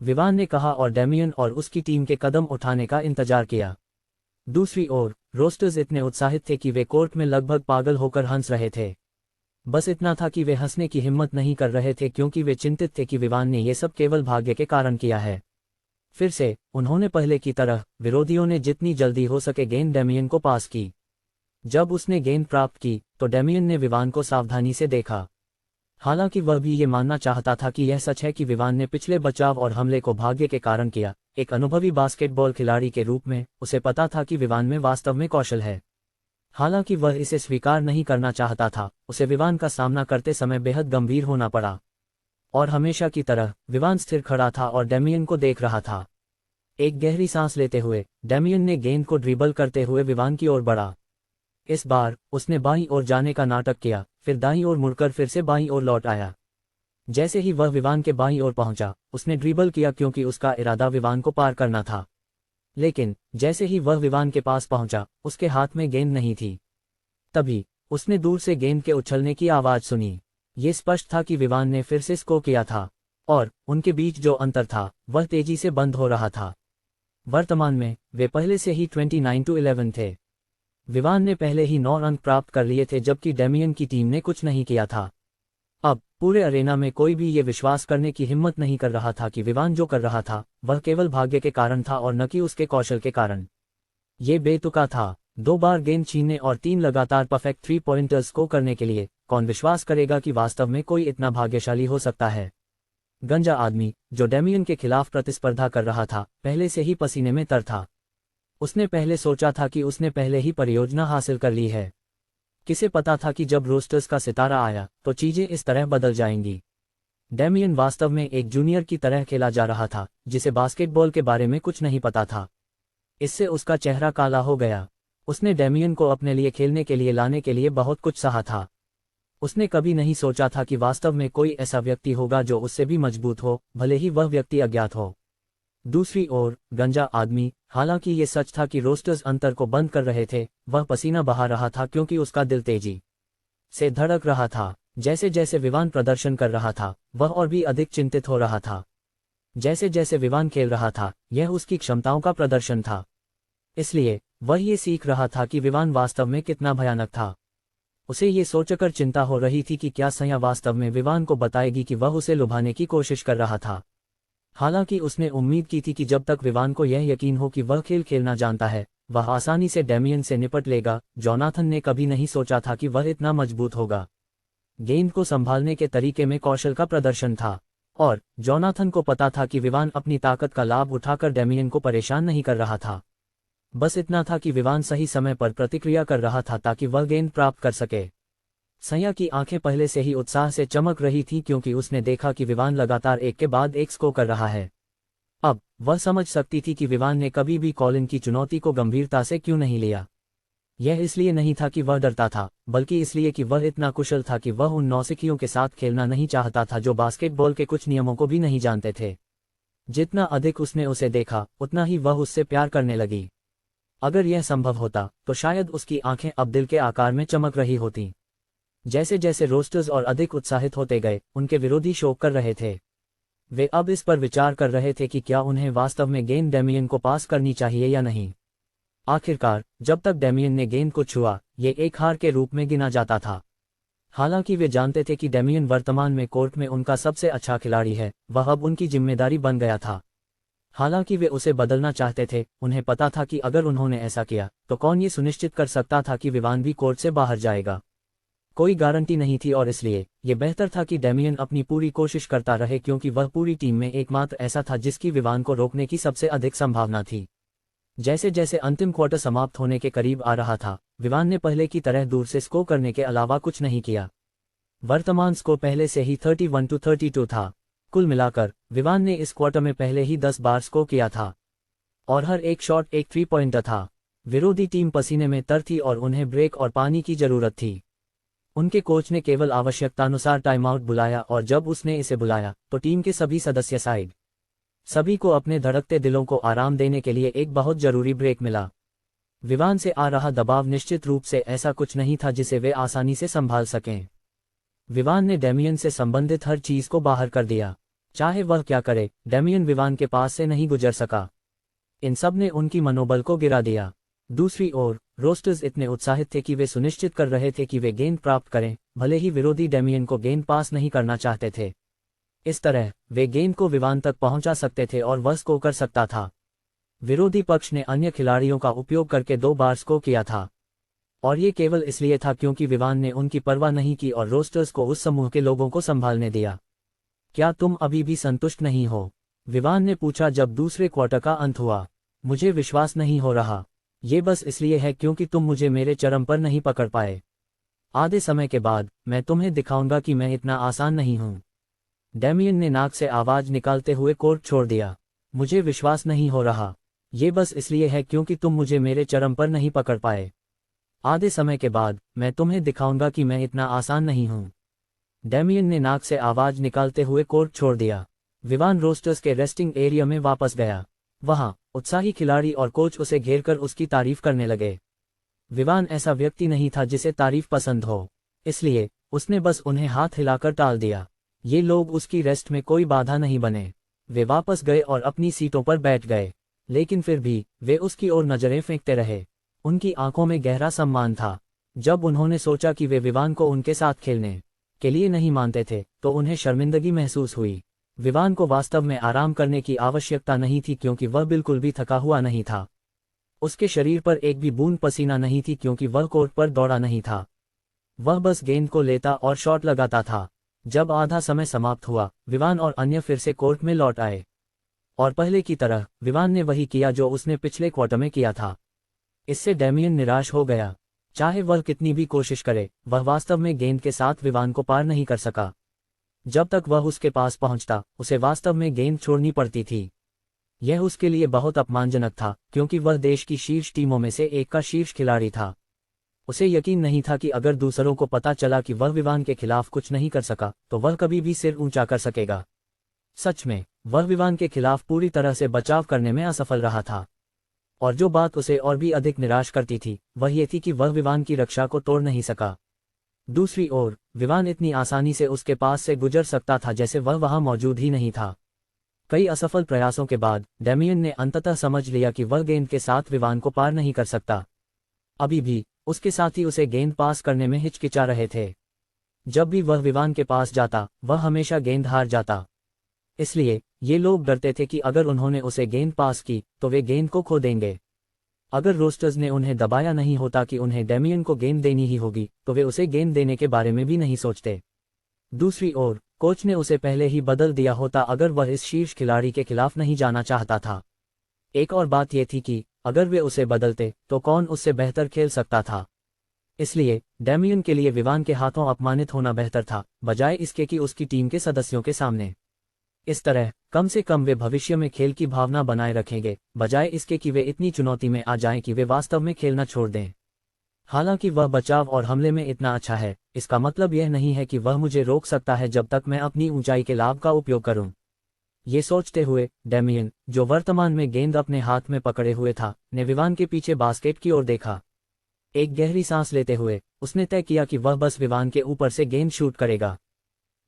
विवान ने कहा और डेमियन और उसकी टीम के कदम उठाने का इंतजार किया। दूसरी ओर रोस्टर्स इतने उत्साहित थे कि वे कोर्ट में लगभग पागल होकर हंस रहे थे। बस इतना था कि वे हंसने की हिम्मत नहीं कर रहे थे क्योंकि वे चिंतित थे कि विवान ने यह सब केवल भाग्य के कारण किया है। फिर से उन्होंने पहले की तरह विरोधियों ने जितनी जल्दी हो सके गेंद डेमियन को पास की। जब उसने गेंद प्राप्त की, तो डेमियन ने विवान को सावधानी से देखा। हालांकि वह भी ये मानना चाहता था कि यह सच है कि विवान ने पिछले बचाव और हमले को भाग्य के कारण किया। एक अनुभवी बास्केटबॉल खिलाड़ी के रूप में उसे पता था कि विवान में वास्तव में कौशल है। हालांकि वह इसे स्वीकार नहीं करना चाहता था, उसे विवान का सामना करते समय बेहद गंभीर होना पड़ा। और हमेशा की तरह विवान स्थिर खड़ा था और डेमियन को देख रहा था। एक गहरी सांस लेते हुए डेमियन ने गेंद को ड्रिबल करते हुए विवान की ओर बढ़ा। इस बार उसने बाईं ओर जाने का नाटक किया, फिर दाईं ओर मुड़कर फिर से बाईं ओर लौट आया। जैसे ही वह विवान के बाईं ओर पहुंचा, उसने ड्रिबल किया क्योंकि उसका इरादा विवान को पार करना था। लेकिन जैसे ही वह विवान के पास पहुंचा, उसके हाथ में गेंद नहीं थी। तभी उसने दूर से गेंद के उछलने की आवाज सुनी। ये स्पष्ट था कि विवान ने फिर से स्कोर किया था और उनके बीच जो अंतर था वह तेजी से बंद हो रहा था। वर्तमान में वे पहले से ही 29-11 थे। विवान ने पहले ही 9 अंक प्राप्त कर लिए थे, जबकि डेमियन की टीम ने कुछ नहीं किया था। अब पूरे अरेना में कोई भी ये विश्वास करने की हिम्मत नहीं कर रहा था कि विवान जो कर रहा था वह केवल भाग्य के कारण था और न कि उसके कौशल के कारण। ये बेतुका था। 2 बार गेंद छीनने और 3 लगातार परफेक्ट 3 पॉइंटर्स को करने के लिए कौन विश्वास करेगा कि वास्तव में कोई इतना भाग्यशाली हो सकता है। गंजा आदमी जो डेमियन के खिलाफ प्रतिस्पर्धा कर रहा था पहले से ही पसीने में तर था। उसने पहले सोचा था कि उसने पहले ही परियोजना हासिल कर ली है। किसे पता था कि जब रोस्टर्स का सितारा आया तो चीजें इस तरह बदल जाएंगी। डेमियन वास्तव में एक जूनियर की तरह खेला जा रहा था जिसे बास्केटबॉल के बारे में कुछ नहीं पता था। इससे उसका चेहरा काला हो गया। उसने डेमियन को अपने लिए खेलने के लिए लाने के लिए बहुत कुछ सहा था। उसने कभी नहीं सोचा था कि वास्तव में कोई ऐसा व्यक्ति होगा जो उससे भी मजबूत हो, भले ही वह व्यक्ति अज्ञात हो। दूसरी ओर गंजा आदमी, हालांकि ये सच था कि रोस्टर्स अंतर को बंद कर रहे थे, वह पसीना बहा रहा था क्योंकि उसका दिल तेजी से धड़क रहा था। जैसे जैसे विवान प्रदर्शन कर रहा था वह और भी अधिक चिंतित हो रहा था। जैसे जैसे विवान खेल रहा था यह उसकी क्षमताओं का प्रदर्शन था। इसलिए वह ये सीख रहा था कि विवान वास्तव में कितना भयानक था। उसे ये सोचकर चिंता हो रही थी कि क्या सया वास्तव में विवान को बताएगी कि वह उसे लुभाने की कोशिश कर रहा था। हालांकि उसने उम्मीद की थी कि जब तक विवान को यह यकीन हो कि वह खेल खेलना जानता है वह आसानी से डेमियन से निपट लेगा। जोनाथन ने कभी नहीं सोचा था कि वह इतना मजबूत होगा। गेंद को संभालने के तरीके में कौशल का प्रदर्शन था और जोनाथन को पता था कि विवान अपनी ताकत का लाभ उठाकर डेमियन को परेशान नहीं कर रहा था। बस इतना था कि विवान सही समय पर प्रतिक्रिया कर रहा था ताकि वह गेंद प्राप्त कर सके। सया की आंखें पहले से ही उत्साह से चमक रही थीं क्योंकि उसने देखा कि विवान लगातार एक के बाद एक स्कोर कर रहा है। अब वह समझ सकती थी कि विवान ने कभी भी कॉलिन की चुनौती को गंभीरता से क्यों नहीं लिया। यह इसलिए नहीं था कि वह डरता था, बल्कि इसलिए कि वह इतना कुशल था कि वह उन नौसिखियों के साथ खेलना नहीं चाहता था जो बास्केटबॉल के कुछ नियमों को भी नहीं जानते थे। जितना अधिक उसने उसे देखा उतना ही वह उससे प्यार करने लगी। अगर यह संभव होता तो शायद उसकी आंखें अब दिल के आकार में चमक रही होतीं। जैसे जैसे रोस्टर्स और अधिक उत्साहित होते गए, उनके विरोधी शोक कर रहे थे। वे अब इस पर विचार कर रहे थे कि क्या उन्हें वास्तव में गेंद डेमियन को पास करनी चाहिए या नहीं। आखिरकार जब तक डेमियन ने गेंद को छुआ, ये एक हार के रूप में गिना जाता था। हालांकि वे जानते थे कि डेमियन वर्तमान में कोर्ट में उनका सबसे अच्छा खिलाड़ी है, वह अब उनकी जिम्मेदारी बन गया था। हालांकि वे उसे बदलना चाहते थे। उन्हें पता था कि अगर उन्होंने ऐसा किया तो कौन ये सुनिश्चित कर सकता था कि विवान भी कोर्ट से बाहर जाएगा। कोई गारंटी नहीं थी और इसलिए ये बेहतर था कि डेमियन अपनी पूरी कोशिश करता रहे क्योंकि वह पूरी टीम में एकमात्र ऐसा था जिसकी विवान को रोकने की सबसे अधिक संभावना थी। जैसे जैसे अंतिम क्वार्टर समाप्त होने के करीब आ रहा था, विवान ने पहले की तरह दूर से स्कोर करने के अलावा कुछ नहीं किया। वर्तमान स्कोर पहले से ही 31-32 था। कुल मिलाकर विवान ने इस क्वार्टर में पहले ही 10 बार स्कोर किया था और हर एक शॉट एक 3 पॉइंटर था। विरोधी टीम पसीने में तर थी और उन्हें ब्रेक और पानी की जरूरत थी। उनके कोच ने केवल आवश्यकतानुसार टाइमआउट बुलाया और जब उसने इसे बुलाया तो टीम के सभी सदस्य साइड सभी को अपने धड़कते दिलों को आराम देने के लिए एक बहुत जरूरी ब्रेक मिला। विवान से आ रहा दबाव निश्चित रूप से ऐसा कुछ नहीं था जिसे वे आसानी से संभाल सकें। विवान ने डेमियन से संबंधित हर चीज को बाहर कर दिया। चाहे वह क्या करे, डेमियन विवान के पास से नहीं गुजर सका। इन सब ने उनकी मनोबल को गिरा दिया। दूसरी ओर रोस्टर्स इतने उत्साहित थे कि वे सुनिश्चित कर रहे थे कि वे गेंद प्राप्त करें, भले ही विरोधी डेमियन को गेंद पास नहीं करना चाहते थे। इस तरह वे गेंद को विवान तक पहुंचा सकते थे और वह स्कोर कर सकता था। विरोधी पक्ष ने अन्य खिलाड़ियों का उपयोग करके 2 बार स्कोर किया था। और ये केवल इसलिए था क्योंकि विवान ने उनकी परवाह नहीं की और रोस्टर्स को उस समूह के लोगों को संभालने दिया। क्या तुम अभी भी संतुष्ट नहीं हो? विवान ने पूछा जब दूसरे क्वार्टर का अंत हुआ। मुझे विश्वास नहीं हो रहा। ये बस इसलिए है क्योंकि तुम मुझे मेरे चरम पर नहीं पकड़ पाए। आधे समय के बाद मैं तुम्हें दिखाऊंगा कि मैं इतना आसान नहीं हूं। डैमियन ने नाक से आवाज निकालते हुए कोर्ट छोड़ दिया। मुझे विश्वास नहीं हो रहा। ये बस इसलिए है क्योंकि तुम मुझे मेरे चरम पर नहीं पकड़ पाए। आधे समय के बाद मैं तुम्हें दिखाऊंगा कि मैं इतना आसान नहीं हूं। डैमियन ने नाक से आवाज निकालते हुए कोर्ट छोड़ दिया। विवान रोस्टर्स के रेस्टिंग एरिया में वापस गया। वहां उत्साही खिलाड़ी और कोच उसे घेरकर उसकी तारीफ करने लगे। विवान ऐसा व्यक्ति नहीं था जिसे तारीफ पसंद हो, इसलिए उसने बस उन्हें हाथ हिलाकर टाल दिया। ये लोग उसकी रेस्ट में कोई बाधा नहीं बने। वे वापस गए और अपनी सीटों पर बैठ गए, लेकिन फिर भी वे उसकी ओर नजरें फेंकते रहे। उनकी आंखों में गहरा सम्मान था। जब उन्होंने सोचा कि वे विवान को उनके साथ खेलने के लिए नहीं मानते थे, तो उन्हें शर्मिंदगी महसूस हुई। विवान को वास्तव में आराम करने की आवश्यकता नहीं थी क्योंकि वह बिल्कुल भी थका हुआ नहीं था। उसके शरीर पर एक भी बूंद पसीना नहीं थी क्योंकि वह कोर्ट पर दौड़ा नहीं था। वह बस गेंद को लेता और शॉट लगाता था। जब आधा समय समाप्त हुआ, विवान और अन्य फिर से कोर्ट में लौट आए। और पहले की तरह विवान ने वही किया जो उसने पिछले क्वार्टर में किया था। इससे डैमियन निराश हो गया। चाहे वह कितनी भी कोशिश करे, वह वास्तव में गेंद के साथ विवान को पार नहीं कर सका। जब तक वह उसके पास पहुंचता, उसे वास्तव में गेंद छोड़नी पड़ती थी। यह उसके लिए बहुत अपमानजनक था क्योंकि वह देश की शीर्ष टीमों में से एक का शीर्ष खिलाड़ी था। उसे यकीन नहीं था कि अगर दूसरों को पता चला कि वह विवान के खिलाफ कुछ नहीं कर सका, तो वह कभी भी सिर ऊंचा कर सकेगा। सच में, वह विवान के खिलाफ पूरी तरह से बचाव करने में असफल रहा था। और जो बात उसे और भी अधिक निराश करती थी, वह ये थी कि वह विवान की रक्षा को तोड़ नहीं सका। दूसरी ओर, विवान इतनी आसानी से उसके पास से गुजर सकता था जैसे वह वहां मौजूद ही नहीं था। कई असफल प्रयासों के बाद डैमियन ने अंततः समझ लिया कि वह गेंद के साथ विवान को पार नहीं कर सकता। अभी भी उसके साथी उसे गेंद पास करने में हिचकिचा रहे थे। जब भी वह विवान के पास जाता, वह हमेशा गेंद हार जाता। इसलिए ये लोग डरते थे कि अगर उन्होंने उसे गेंद पास की, तो वे गेंद को खो देंगे। अगर रोस्टर्स ने उन्हें दबाया नहीं होता कि उन्हें डैमियन को गेंद देनी ही होगी, तो वे उसे गेंद देने के बारे में भी नहीं सोचते। दूसरी ओर, कोच ने उसे पहले ही बदल दिया होता अगर वह इस शीर्ष खिलाड़ी के खिलाफ नहीं जाना चाहता था। एक और बात यह थी कि अगर वे उसे बदलते, तो कौन उससे बेहतर खेल सकता था। इसलिए डैमियन के लिए विवान के हाथों अपमानित होना बेहतर था, बजाय इसके कि उसकी टीम के सदस्यों के सामने। इस तरह कम से कम वे भविष्य में खेल की भावना बनाए रखेंगे, बजाय इसके कि वे इतनी चुनौती में आ जाएं कि वे वास्तव में खेलना छोड़ दें। हालांकि वह बचाव और हमले में इतना अच्छा है, इसका मतलब यह नहीं है कि वह मुझे रोक सकता है जब तक मैं अपनी ऊंचाई के लाभ का उपयोग करूं। ये सोचते हुए डैमियन, जो वर्तमान में गेंद अपने हाथ में पकड़े हुए था, ने विवान के पीछे बास्केट की ओर देखा। एक गहरी सांस लेते हुए उसने तय किया कि वह बस विवान के ऊपर से गेंद शूट करेगा।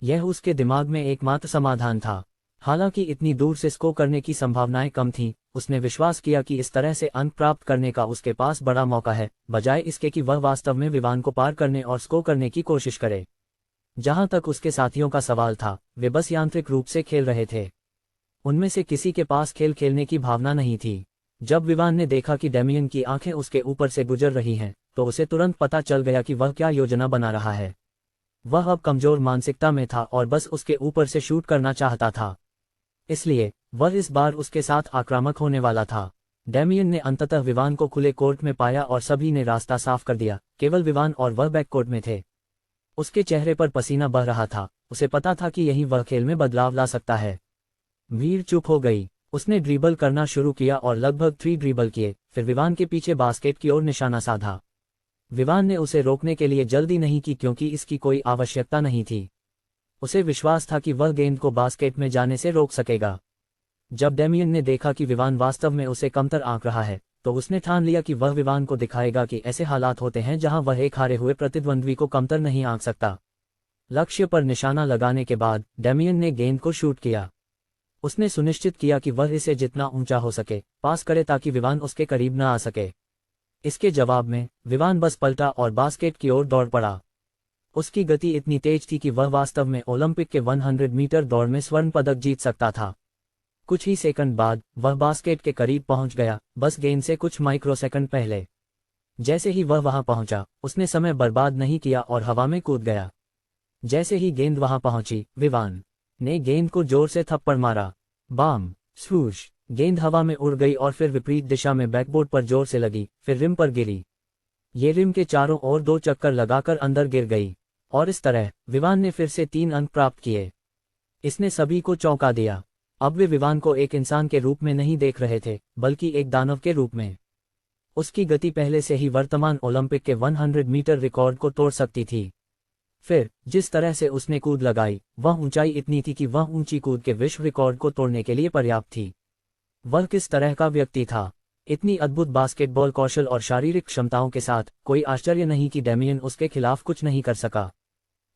यह उसके दिमाग में एकमात्र समाधान था। हालांकि इतनी दूर से स्कोर करने की संभावनाएं कम थीं, उसने विश्वास किया कि इस तरह से अंक प्राप्त करने का उसके पास बड़ा मौका है, बजाय इसके कि वह वास्तव में विवान को पार करने और स्कोर करने की कोशिश करे। जहां तक उसके साथियों का सवाल था, वे बस यांत्रिक रूप से खेल रहे थे। उनमें से किसी के पास खेल खेलने की भावना नहीं थी। जब विवान ने देखा कि डैमियन की आंखें उसके ऊपर से गुजर रही हैं, तो उसे तुरंत पता चल गया कि वह क्या योजना बना रहा है। वह अब कमजोर मानसिकता में था और बस उसके ऊपर से शूट करना चाहता था। इसलिए वह इस बार उसके साथ आक्रामक होने वाला था। डैमियन ने अंततः विवान को खुले कोर्ट में पाया और सभी ने रास्ता साफ कर दिया। केवल विवान और वह बैक कोर्ट में थे। उसके चेहरे पर पसीना बह रहा था। उसे पता था कि यही वह खेल में बदलाव ला सकता है। भीड़ चुप हो गई। उसने ड्रिबल करना शुरू किया और लगभग 3 ड्रिबल किए, फिर विवान के पीछे बास्केट की ओर निशाना साधा। विवान ने उसे रोकने के लिए जल्दी नहीं की क्योंकि इसकी कोई आवश्यकता नहीं थी। उसे विश्वास था कि वह गेंद को बास्केट में जाने से रोक सकेगा। जब डैमियन ने देखा कि विवान वास्तव में उसे कमतर आंक रहा है, तो उसने ठान लिया कि वह विवान को दिखाएगा कि ऐसे हालात होते हैं जहां वह एक हारे हुए प्रतिद्वंद्वी को कमतर नहीं आंक सकता। लक्ष्य पर निशाना लगाने के बाद डैमियन ने गेंद को शूट किया। उसने सुनिश्चित किया कि वह इसे जितना ऊंचा हो सके पास करे ताकि विवान उसके करीब न आ सके। इसके जवाब में विवान बस पलटा और बास्केट की ओर दौड़ पड़ा। उसकी गति इतनी तेज थी कि वह वास्तव में ओलंपिक के 100 मीटर दौड़ में स्वर्ण पदक जीत सकता था। कुछ ही सेकंड बाद वह बास्केट के करीब पहुंच गया, बस गेंद से कुछ माइक्रोसेकंड पहले। जैसे ही वह वहां पहुंचा, उसने समय बर्बाद नहीं किया और हवा में कूद गया। जैसे ही गेंद वहां पहुंची, विवान ने गेंद को जोर से थप्पड़ मारा। बाम, स्वूश, गेंद हवा में उड़ गई और फिर विपरीत दिशा में बैकबोर्ड पर जोर से लगी, फिर रिम पर गिरी। ये रिम के चारों ओर 2 चक्कर लगाकर अंदर गिर गई, और इस तरह विवान ने फिर से 3 अंक प्राप्त किए। इसने सभी को चौंका दिया। अब वे विवान को एक इंसान के रूप में नहीं देख रहे थे, बल्कि एक दानव के रूप में। उसकी गति पहले से ही वर्तमान ओलंपिक के 100 मीटर रिकॉर्ड को तोड़ सकती थी। फिर जिस तरह से उसने कूद लगाई, वह ऊंचाई इतनी थी कि वह ऊंची कूद के विश्व रिकॉर्ड को तोड़ने के लिए पर्याप्त थी। वह किस तरह का व्यक्ति था? इतनी अद्भुत बास्केटबॉल कौशल और शारीरिक क्षमताओं के साथ कोई आश्चर्य नहीं कि डेमियन उसके खिलाफ कुछ नहीं कर सका।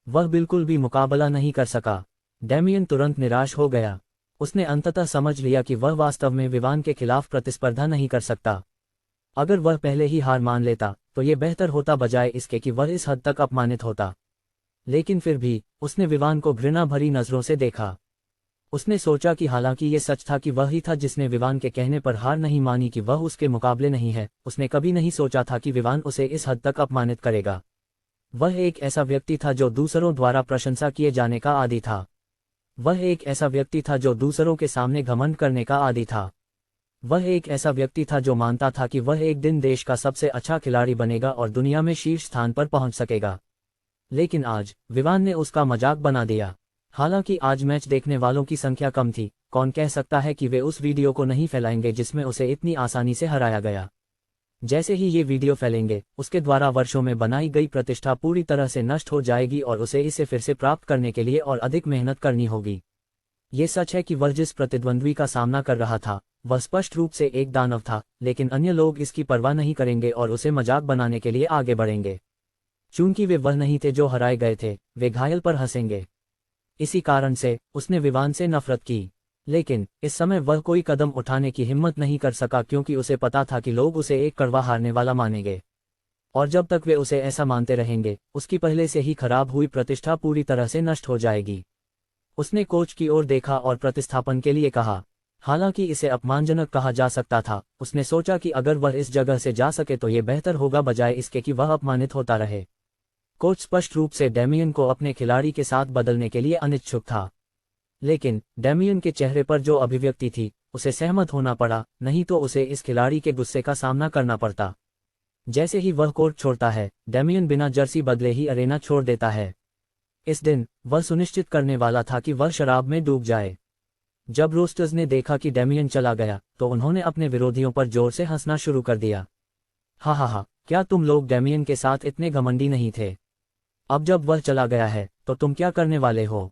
वह बिल्कुल भी मुकाबला नहीं कर सका। डेमियन तुरंत निराश हो गया। उसने अंततः समझ लिया कि वह वास्तव में विवान के खिलाफ प्रतिस्पर्धा नहीं कर सकता। अगर वह पहले ही हार मान लेता तो ये बेहतर होता, बजाय इसके कि वह इस हद तक अपमानित होता। लेकिन फिर भी उसने विवान को घृणा भरी नजरों से देखा। उसने सोचा कि हालांकि ये सच था कि वह ही था जिसने विवान के कहने पर हार नहीं मानी कि वह उसके मुकाबले नहीं है, उसने कभी नहीं सोचा था कि विवान उसे इस हद तक अपमानित करेगा। वह एक ऐसा व्यक्ति था जो दूसरों द्वारा प्रशंसा किए जाने का आदी था। वह एक ऐसा व्यक्ति था जो दूसरों के सामने घमंड करने का आदी था। वह एक ऐसा व्यक्ति था जो मानता था कि वह एक दिन देश का सबसे अच्छा खिलाड़ी बनेगा और दुनिया में शीर्ष स्थान पर पहुंच सकेगा। लेकिन आज विवान ने उसका मजाक बना दिया। हालांकि आज मैच देखने वालों की संख्या कम थी, कौन कह सकता है कि वे उस वीडियो को नहीं फैलाएंगे जिसमें उसे इतनी आसानी से हराया गया। जैसे ही ये वीडियो फैलेंगे, उसके द्वारा वर्षों में बनाई गई प्रतिष्ठा पूरी तरह से नष्ट हो जाएगी और उसे इसे फिर से प्राप्त करने के लिए और अधिक मेहनत करनी होगी। ये सच है कि वह जिस प्रतिद्वंद्वी का सामना कर रहा था, वह स्पष्ट रूप से एक दानव था, लेकिन अन्य लोग इसकी परवाह नहीं करेंगे और उसे मजाक बनाने के लिए आगे बढ़ेंगे। चूंकि वे वह नहीं थे जो हराए गए थे, वे घायल पर हंसेंगे। इसी कारण से उसने विवान से नफरत की। लेकिन इस समय वह कोई कदम उठाने की हिम्मत नहीं कर सका, क्योंकि उसे पता था कि लोग उसे एक कड़वा हारने वाला मानेंगे। और जब तक वे उसे ऐसा मानते रहेंगे, उसकी पहले से ही खराब हुई प्रतिष्ठा पूरी तरह से नष्ट हो जाएगी। उसने कोच की ओर देखा और प्रतिस्थापन के लिए कहा। हालांकि इसे अपमानजनक कहा जा सकता था, उसने सोचा कि अगर वह इस जगह से जा सके तो ये बेहतर होगा, बजाय इसके कि वह अपमानित होता रहे। कोच स्पष्ट रूप से डेमियन को अपने खिलाड़ी के साथ बदलने के लिए अनिच्छुक था। लेकिन डेमियन के चेहरे पर जो अभिव्यक्ति थी, उसे सहमत होना पड़ा, नहीं तो उसे इस खिलाड़ी के गुस्से का सामना करना पड़ता। जैसे ही वह कोर्ट छोड़ता है, डेमियन बिना जर्सी बदले ही अरेना छोड़ देता है। इस दिन वह सुनिश्चित करने वाला था कि वह शराब में डूब जाए। जब रोस्टर्स ने देखा कि डेमियन चला गया, तो उन्होंने अपने विरोधियों पर जोर से हंसना शुरू कर दिया। हा, क्या तुम लोग डेमियन के साथ इतने घमंडी नहीं थे? अब जब वह चला गया है, तो तुम क्या करने वाले हो?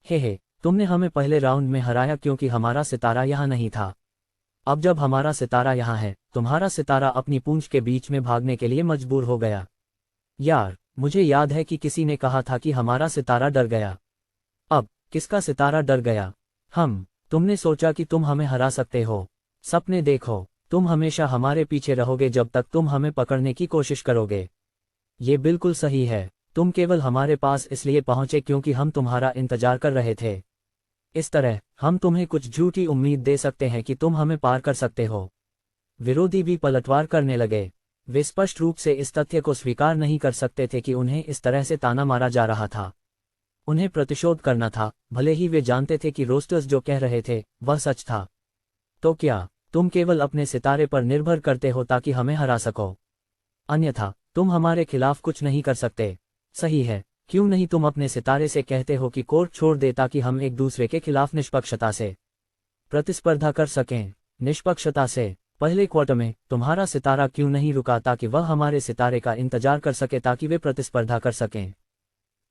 हे, तुमने हमें पहले राउंड में हराया क्योंकि हमारा सितारा यहाँ नहीं था। अब जब हमारा सितारा यहाँ है, तुम्हारा सितारा अपनी पूंछ के बीच में भागने के लिए मजबूर हो गया। यार, मुझे याद है कि किसी ने कहा था कि हमारा सितारा डर गया। अब किसका सितारा डर गया? तुमने सोचा कि तुम हमें हरा सकते हो। सपने देखो, तुम हमेशा हमारे पीछे रहोगे जब तक तुम हमें पकड़ने की कोशिश करोगे। ये बिल्कुल सही है, तुम केवल हमारे पास इसलिए पहुंचे क्योंकि हम तुम्हारा इंतजार कर रहे थे। इस तरह हम तुम्हें कुछ झूठी उम्मीद दे सकते हैं कि तुम हमें पार कर सकते हो। विरोधी भी पलटवार करने लगे। वे स्पष्ट रूप से इस तथ्य को स्वीकार नहीं कर सकते थे कि उन्हें इस तरह से ताना मारा जा रहा था। उन्हें प्रतिशोध करना था, भले ही वे जानते थे कि रोस्टर्स जो कह रहे थे वह सच था। तो क्या तुम केवल अपने सितारे पर निर्भर करते हो ताकि हमें हरा सको? अन्यथा तुम हमारे खिलाफ कुछ नहीं कर सकते। सही है, क्यों नहीं तुम अपने सितारे से कहते हो कि कोर्ट छोड़ दे ताकि हम एक दूसरे के खिलाफ निष्पक्षता से प्रतिस्पर्धा कर सकें। निष्पक्षता से पहले क्वार्टर में तुम्हारा सितारा क्यों नहीं रुका ताकि वह हमारे सितारे का इंतजार कर सके ताकि वे प्रतिस्पर्धा कर सकें?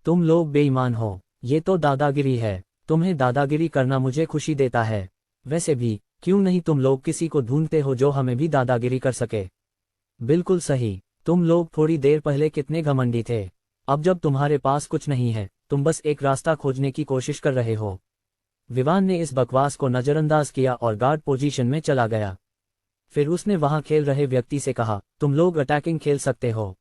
तुम लोग बेईमान हो, ये तो दादागिरी है। तुम्हें दादागिरी करना मुझे खुशी देता है। वैसे भी क्यों नहीं तुम लोग किसी को ढूंढते हो जो हमें भी दादागिरी कर सके? बिल्कुल सही, तुम लोग थोड़ी देर पहले कितने घमंडी थे। अब जब तुम्हारे पास कुछ नहीं है, तुम बस एक रास्ता खोजने की कोशिश कर रहे हो। विवान ने इस बकवास को नजरअंदाज किया और गार्ड पोजीशन में चला गया। फिर उसने वहां खेल रहे व्यक्ति से कहा, तुम लोग अटैकिंग खेल सकते हो,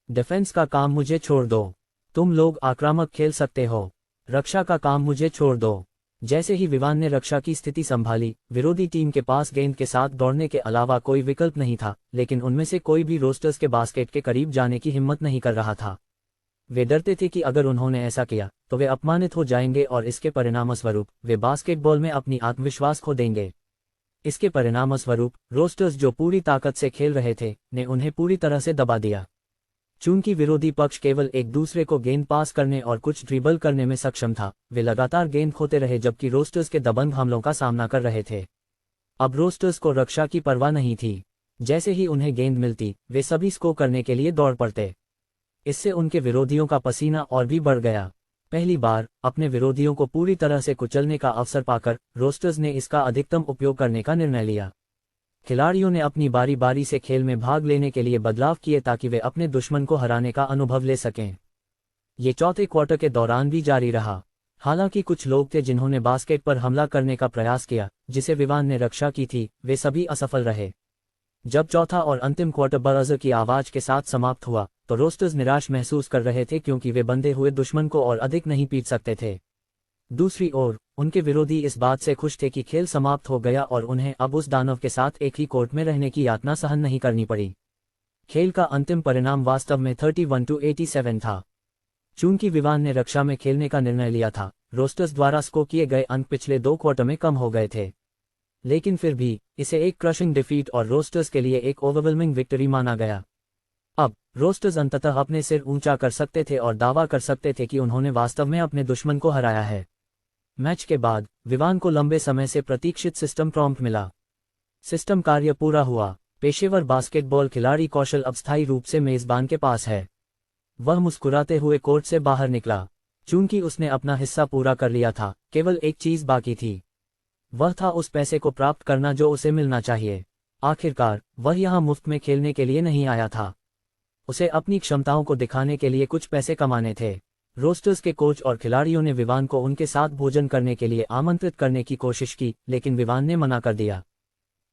डिफेंस का काम मुझे छोड़ दो। तुम लोग आक्रामक खेल सकते हो, रक्षा का काम मुझे छोड़ दो। जैसे ही विवान ने रक्षा की स्थिति संभाली, विरोधी टीम के पास गेंद के साथ दौड़ने के अलावा कोई विकल्प नहीं था, लेकिन उनमें से कोई भी रोस्टर्स के बास्केट के करीब जाने की हिम्मत नहीं कर रहा था। वे डरते थे कि अगर उन्होंने ऐसा किया तो वे अपमानित हो जाएंगे और इसके परिणामस्वरूप वे बास्केटबॉल में अपनी आत्मविश्वास खो देंगे। इसके परिणामस्वरूप रोस्टर्स जो पूरी ताकत से खेल रहे थे ने उन्हें पूरी तरह से दबा दिया। चूंकि विरोधी पक्ष केवल एक दूसरे को गेंद पास करने और कुछ ड्रिबल करने में सक्षम था, वे लगातार गेंद खोते रहे जबकि रोस्टर्स के दबंग हमलों का सामना कर रहे थे। अब रोस्टर्स को रक्षा की परवाह नहीं थी। जैसे ही उन्हें गेंद मिलती, वे सभी स्कोर करने के लिए दौड़ पड़ते। इससे उनके विरोधियों का पसीना और भी बढ़ गया। पहली बार अपने विरोधियों को पूरी तरह से कुचलने का अवसर पाकर रोस्टर्स ने इसका अधिकतम उपयोग करने का निर्णय लिया। खिलाड़ियों ने अपनी बारी बारी से खेल में भाग लेने के लिए बदलाव किए ताकि वे अपने दुश्मन को हराने का अनुभव ले सकें। ये चौथे क्वार्टर के दौरान भी जारी रहा। हालांकि कुछ लोग थे जिन्होंने बास्केट पर हमला करने का प्रयास किया जिसे विवान ने रक्षा की थी, वे सभी असफल रहे। जब चौथा और अंतिम क्वार्टर बजर की आवाज के साथ समाप्त हुआ तो रोस्टर्स निराश महसूस कर रहे थे क्योंकि वे बंधे हुए दुश्मन को और अधिक नहीं पीट सकते थे। दूसरी ओर उनके विरोधी इस बात से खुश थे कि खेल समाप्त हो गया और उन्हें अब उस दानव के साथ एक ही कोर्ट में रहने की यातना सहन नहीं करनी पड़ी। खेल का अंतिम परिणाम वास्तव में 31-87 था। चूंकि विवान ने रक्षा में खेलने का निर्णय लिया था, रोस्टर्स द्वारा स्कोर किए गए अंक पिछले 2 क्वार्टर में कम हो गए थे, लेकिन फिर भी इसे एक क्रशिंग डिफीट और रोस्टर्स के लिए एक ओवरवेलमिंग विक्ट्री माना गया। अब रोस्टर्स अंततः अपने सिर ऊंचा कर सकते थे और दावा कर सकते थे कि उन्होंने वास्तव में अपने दुश्मन को हराया है। मैच के बाद विवान को लंबे समय से प्रतीक्षित सिस्टम प्रॉम्प्ट मिला। सिस्टम कार्य पूरा हुआ। पेशेवर बास्केटबॉल खिलाड़ी कौशल अब स्थायी रूप से मेजबान के पास है। वह मुस्कुराते हुए कोर्ट से बाहर निकला। चूंकि उसने अपना हिस्सा पूरा कर लिया था, केवल एक चीज बाकी थी। वह था उस पैसे को प्राप्त करना जो उसे मिलना चाहिए। आखिरकार वह यहां मुफ्त में खेलने के लिए नहीं आया था। उसे अपनी क्षमताओं को दिखाने के लिए कुछ पैसे कमाने थे। रोस्टर्स के कोच और खिलाड़ियों ने विवान को उनके साथ भोजन करने के लिए आमंत्रित करने की कोशिश की, लेकिन विवान ने मना कर दिया।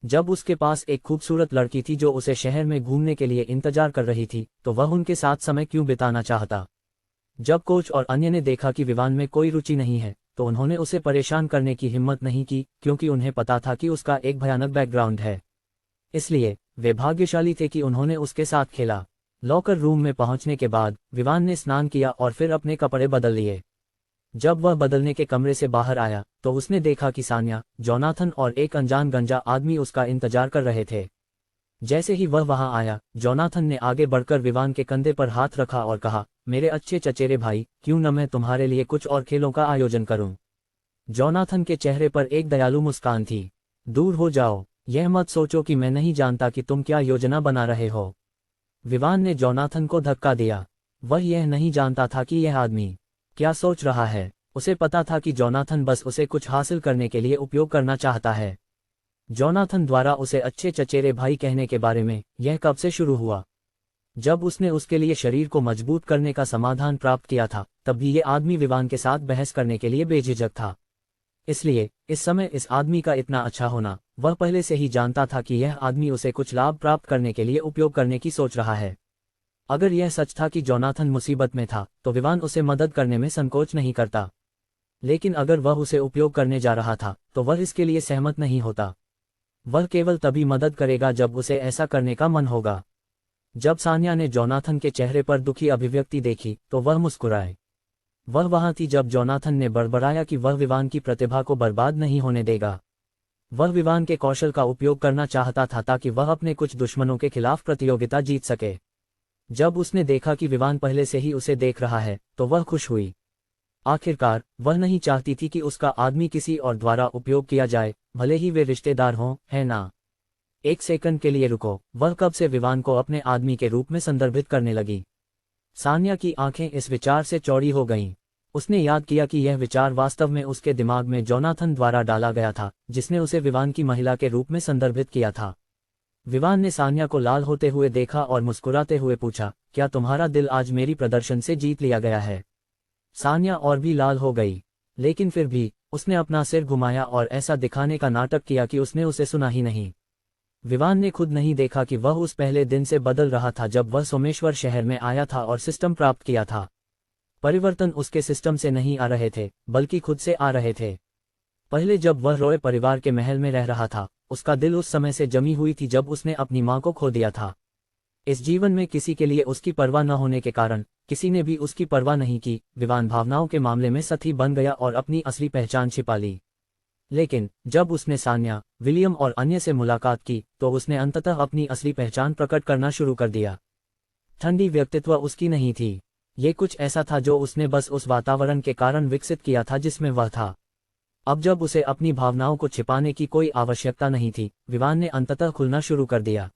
जब उसके पास एक खूबसूरत लड़की थी जो उसे शहर में घूमने के लिए इंतजार कर रही थी, तो वह उनके साथ समय क्यों बिताना चाहता। जब कोच और अन्य ने देखा कि विवान में कोई रुचि नहीं है, तो उन्होंने उसे परेशान करने की हिम्मत नहीं की, क्योंकि उन्हें पता था कि उसका एक भयानक बैकग्राउंड है। इसलिए वे भाग्यशाली थे कि उन्होंने उसके साथ खेला। लॉकर रूम में पहुंचने के बाद विवान ने स्नान किया और फिर अपने कपड़े बदल लिए। जब वह बदलने के कमरे से बाहर आया तो उसने देखा कि सान्या, जोनाथन और एक अनजान गंजा आदमी उसका इंतजार कर रहे थे। जैसे ही वह वहां आया, जोनाथन ने आगे बढ़कर विवान के कंधे पर हाथ रखा और कहा, मेरे अच्छे चचेरे भाई, क्यों न मैं तुम्हारे लिए कुछ और खेलों का आयोजन करूं। जोनाथन के चेहरे पर एक दयालु मुस्कान थी। दूर हो जाओ, यह मत सोचो कि मैं नहीं जानता कि तुम क्या योजना बना रहे हो। विवान ने जोनाथन को धक्का दिया। वह यह नहीं जानता था कि यह आदमी क्या सोच रहा है। उसे पता था कि जोनाथन बस उसे कुछ हासिल करने के लिए उपयोग करना चाहता है। जोनाथन द्वारा उसे अच्छे चचेरे भाई कहने के बारे में यह कब से शुरू हुआ? जब उसने उसके लिए शरीर को मजबूत करने का समाधान प्राप्त किया था, तब भी ये आदमी विवान के साथ बहस करने के लिए बेझिझक था। इसलिए इस समय इस आदमी का इतना अच्छा होना, वह पहले से ही जानता था कि यह आदमी उसे कुछ लाभ प्राप्त करने के लिए उपयोग करने की सोच रहा है। अगर यह सच था कि जोनाथन मुसीबत में था, तो विवान उसे मदद करने में संकोच नहीं करता। लेकिन अगर वह उसे उपयोग करने जा रहा था, तो वह इसके लिए सहमत नहीं होता। वह केवल तभी मदद करेगा जब उसे ऐसा करने का मन होगा। जब सान्या ने जोनाथन के चेहरे पर दुखी अभिव्यक्ति देखी, तो वह मुस्कुराए। वह वहां थी जब जोनाथन ने बड़बड़ाया कि वह विवान की प्रतिभा को बर्बाद नहीं होने देगा। वह विवान के कौशल का उपयोग करना चाहता था ताकि वह अपने कुछ दुश्मनों के खिलाफ प्रतियोगिता जीत सके। जब उसने देखा कि विवान पहले से ही उसे देख रहा है, तो वह खुश हुई। आखिरकार वह नहीं चाहती थी कि उसका आदमी किसी और द्वारा उपयोग किया जाए, भले ही वे रिश्तेदार हों, है ना? एक सेकंड के लिए रुको। वह कब से विवान को अपने आदमी के रूप में संदर्भित करने लगी। सान्या की आंखें इस विचार से चौड़ी हो गईं। उसने याद किया कि यह विचार वास्तव में उसके दिमाग में जोनाथन द्वारा डाला गया था, जिसने उसे विवान की महिला के रूप में संदर्भित किया था। विवान ने सान्या को लाल होते हुए देखा और मुस्कुराते हुए पूछा, क्या तुम्हारा दिल आज मेरी प्रदर्शन से जीत लिया गया है? सान्या और भी लाल हो गई, लेकिन फिर भी उसने अपना सिर घुमाया और ऐसा दिखाने का नाटक किया कि उसने उसे सुना ही नहीं। विवान ने खुद नहीं देखा कि वह उस पहले दिन से बदल रहा था जब वह सोमेश्वर शहर में आया था और सिस्टम प्राप्त किया था। परिवर्तन उसके सिस्टम से नहीं आ रहे थे, बल्कि खुद से आ रहे थे। पहले जब वह रॉय परिवार के महल में रह रहा था, उसका दिल उस समय से जमी हुई थी जब उसने अपनी मां को खो दिया था। इस जीवन में किसी के लिए उसकी परवाह न होने के कारण किसी ने भी उसकी परवाह नहीं की। विवान भावनाओं के मामले में सती बन गया और अपनी असली पहचान छिपा ली। लेकिन जब उसने सान्या, विलियम और अन्य से मुलाकात की तो उसने अंततः अपनी असली पहचान प्रकट करना शुरू कर दिया। ठंडी व्यक्तित्व उसकी नहीं थी, ये कुछ ऐसा था जो उसने बस उस वातावरण के कारण विकसित किया था जिसमें वह था। अब जब उसे अपनी भावनाओं को छिपाने की कोई आवश्यकता नहीं थी, विवान ने अंततः खुलना शुरू कर दिया।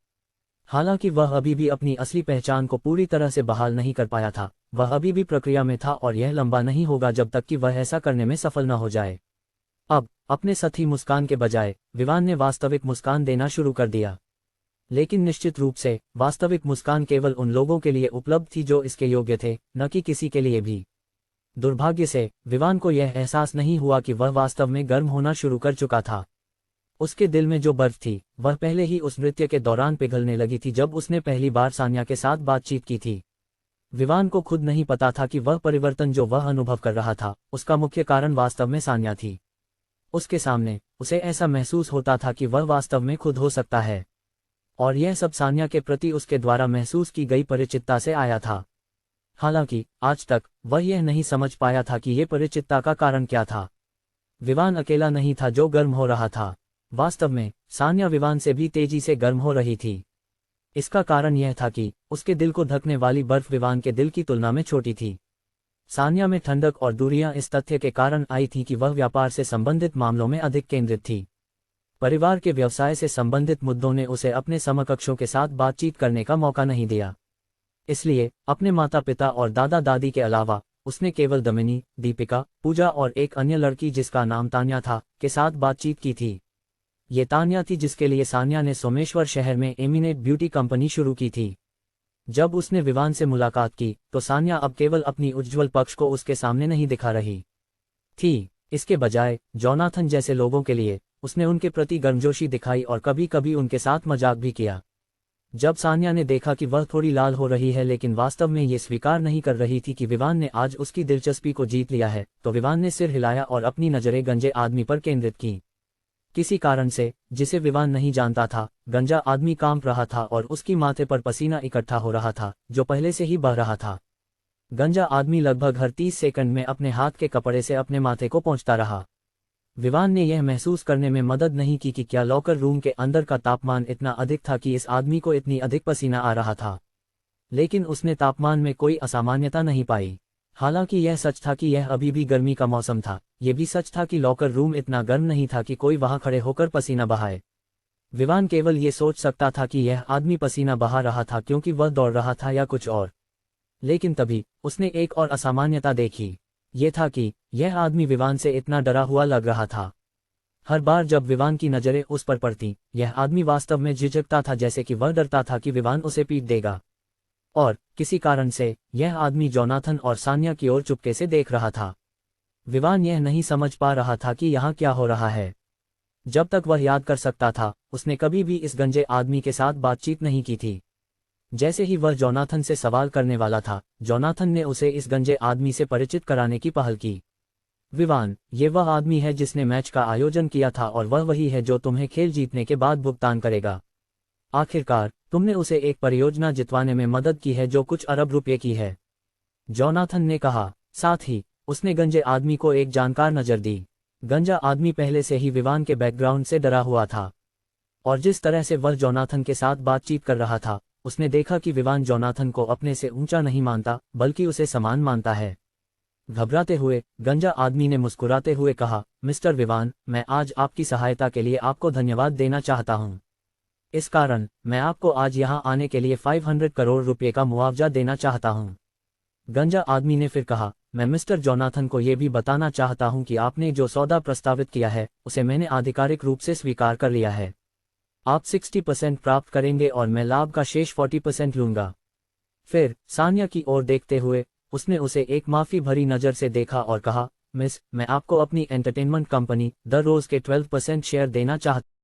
हालांकि वह अभी भी अपनी असली पहचान को पूरी तरह से बहाल नहीं कर पाया था, वह अभी भी प्रक्रिया में था और यह लंबा नहीं होगा जब तक कि वह ऐसा करने में सफल न हो जाए। अब अपने सतही मुस्कान के बजाय विवान ने वास्तविक मुस्कान देना शुरू कर दिया। लेकिन निश्चित रूप से वास्तविक मुस्कान केवल उन लोगों के लिए उपलब्ध थी जो इसके योग्य थे, न कि किसी के लिए भी। दुर्भाग्य से विवान को यह एहसास नहीं हुआ कि वह वास्तव में गर्म होना शुरू कर चुका था। उसके दिल में जो बर्फ थी वह पहले ही उस नृत्य के दौरान पिघलने लगी थी जब उसने पहली बार सान्या के साथ बातचीत की थी। विवान को खुद नहीं पता था कि वह परिवर्तन जो वह अनुभव कर रहा था उसका मुख्य कारण वास्तव में सान्या थी। उसके सामने उसे ऐसा महसूस होता था कि वह वास्तव में खुद हो सकता है, और यह सब सान्या के प्रति उसके द्वारा महसूस की गई परिचितता से आया था। हालांकि आज तक वह यह नहीं समझ पाया था कि यह परिचितता का कारण क्या था। विवान अकेला नहीं था जो गर्म हो रहा था, वास्तव में सान्या विवान से भी तेजी से गर्म हो रही थी। इसका कारण यह था कि उसके दिल को ढकने वाली बर्फ विवान के दिल की तुलना में छोटी थी। सान्या में ठंडक और दूरियां इस तथ्य के कारण आई थी कि वह व्यापार से संबंधित मामलों में अधिक केंद्रित थी। परिवार के व्यवसाय से संबंधित मुद्दों ने उसे अपने समकक्षों के साथ बातचीत करने का मौका नहीं दिया। इसलिए अपने माता पिता और दादा दादी के अलावा उसने केवल दमिनी, दीपिका, पूजा और एक अन्य लड़की जिसका नाम तान्या था के साथ बातचीत की थी। ये तान्या थी जिसके लिए सान्या ने सोमेश्वर शहर में एमिनेट ब्यूटी कंपनी शुरू की थी। जब उसने विवान से मुलाकात की तो सान्या अब केवल अपनी उज्ज्वल पक्ष को उसके सामने नहीं दिखा रही थी, इसके बजाय जोनाथन जैसे लोगों के लिए उसने उनके प्रति गर्मजोशी दिखाई और कभी कभी उनके साथ मजाक भी किया। जब सान्या ने देखा कि वह थोड़ी लाल हो रही है लेकिन वास्तव में ये स्वीकार नहीं कर रही थी कि विवान ने आज उसकी दिलचस्पी को जीत लिया है, तो विवान ने सिर हिलाया और अपनी नजरें गंजे आदमी पर केंद्रित की। किसी कारण से जिसे विवान नहीं जानता था, गंजा आदमी कांप रहा था और उसकी माथे पर पसीना इकट्ठा हो रहा था जो पहले से ही बह रहा था। गंजा आदमी लगभग हर 30 सेकंड में अपने हाथ के कपड़े से अपने माथे को पोंछता रहा। विवान ने यह महसूस करने में मदद नहीं की कि क्या लॉकर रूम के अंदर का तापमान इतना अधिक था कि इस आदमी को इतनी अधिक पसीना आ रहा था, लेकिन उसने तापमान में कोई असामान्यता नहीं पाई। हालांकि यह सच था कि यह अभी भी गर्मी का मौसम था, यह भी सच था कि लॉकर रूम इतना गर्म नहीं था कि कोई वहां खड़े होकर पसीना बहाए। विवान केवल ये सोच सकता था कि यह आदमी पसीना बहा रहा था क्योंकि वह दौड़ रहा था या कुछ और। लेकिन तभी उसने एक और असामान्यता देखी, ये था कि यह आदमी विवान से इतना डरा हुआ लग रहा था। हर बार जब विवान की नजरें उस पर पड़ती, यह आदमी वास्तव में झिझकता था, जैसे कि वह डरता था कि विवान उसे पीट देगा। और किसी कारण से यह आदमी जोनाथन और सान्या की ओर चुपके से देख रहा था। विवान यह नहीं समझ पा रहा था कि यहाँ क्या हो रहा है। जब तक वह याद कर सकता था उसने कभी भी इस गंजे आदमी के साथ बातचीत नहीं की थी। जैसे ही वह जोनाथन से सवाल करने वाला था, जोनाथन ने उसे इस गंजे आदमी से परिचित कराने की पहल की। विवान, ये वह आदमी है जिसने मैच का आयोजन किया था और वह वही है जो तुम्हें खेल जीतने के बाद भुगतान करेगा। आखिरकार तुमने उसे एक परियोजना जितवाने में मदद की है जो कुछ अरब रुपये की है, जोनाथन ने कहा। साथ ही उसने गंजे आदमी को एक जानकार नजर दी। गंजा आदमी पहले से ही विवान के बैकग्राउंड से डरा हुआ था, और जिस तरह से वह जोनाथन के साथ बातचीत कर रहा था, उसने देखा कि विवान जोनाथन को अपने से ऊंचा नहीं मानता बल्कि उसे समान मानता है। घबराते हुए गंजा आदमी ने मुस्कुराते हुए कहा, मिस्टर विवान, मैं आज आपकी सहायता के लिए आपको धन्यवाद देना चाहता हूं। इस कारण मैं आपको आज यहां आने के लिए 500 करोड़ रुपए का मुआवजा देना चाहता हूं। गंजा आदमी ने फिर कहा, मैं मिस्टर जोनाथन को यह भी बताना चाहता हूं कि आपने जो सौदा प्रस्तावित किया है उसे मैंने आधिकारिक रूप से स्वीकार कर लिया है। आप 60% प्राप्त करेंगे और मैं लाभ का शेष 40% लूंगा। फिर सान्या की ओर देखते हुए उसने उसे एक माफी भरी नजर से देखा और कहा, मिस, मैं आपको अपनी एंटरटेनमेंट कंपनी द रोज के 12% शेयर देना चाहता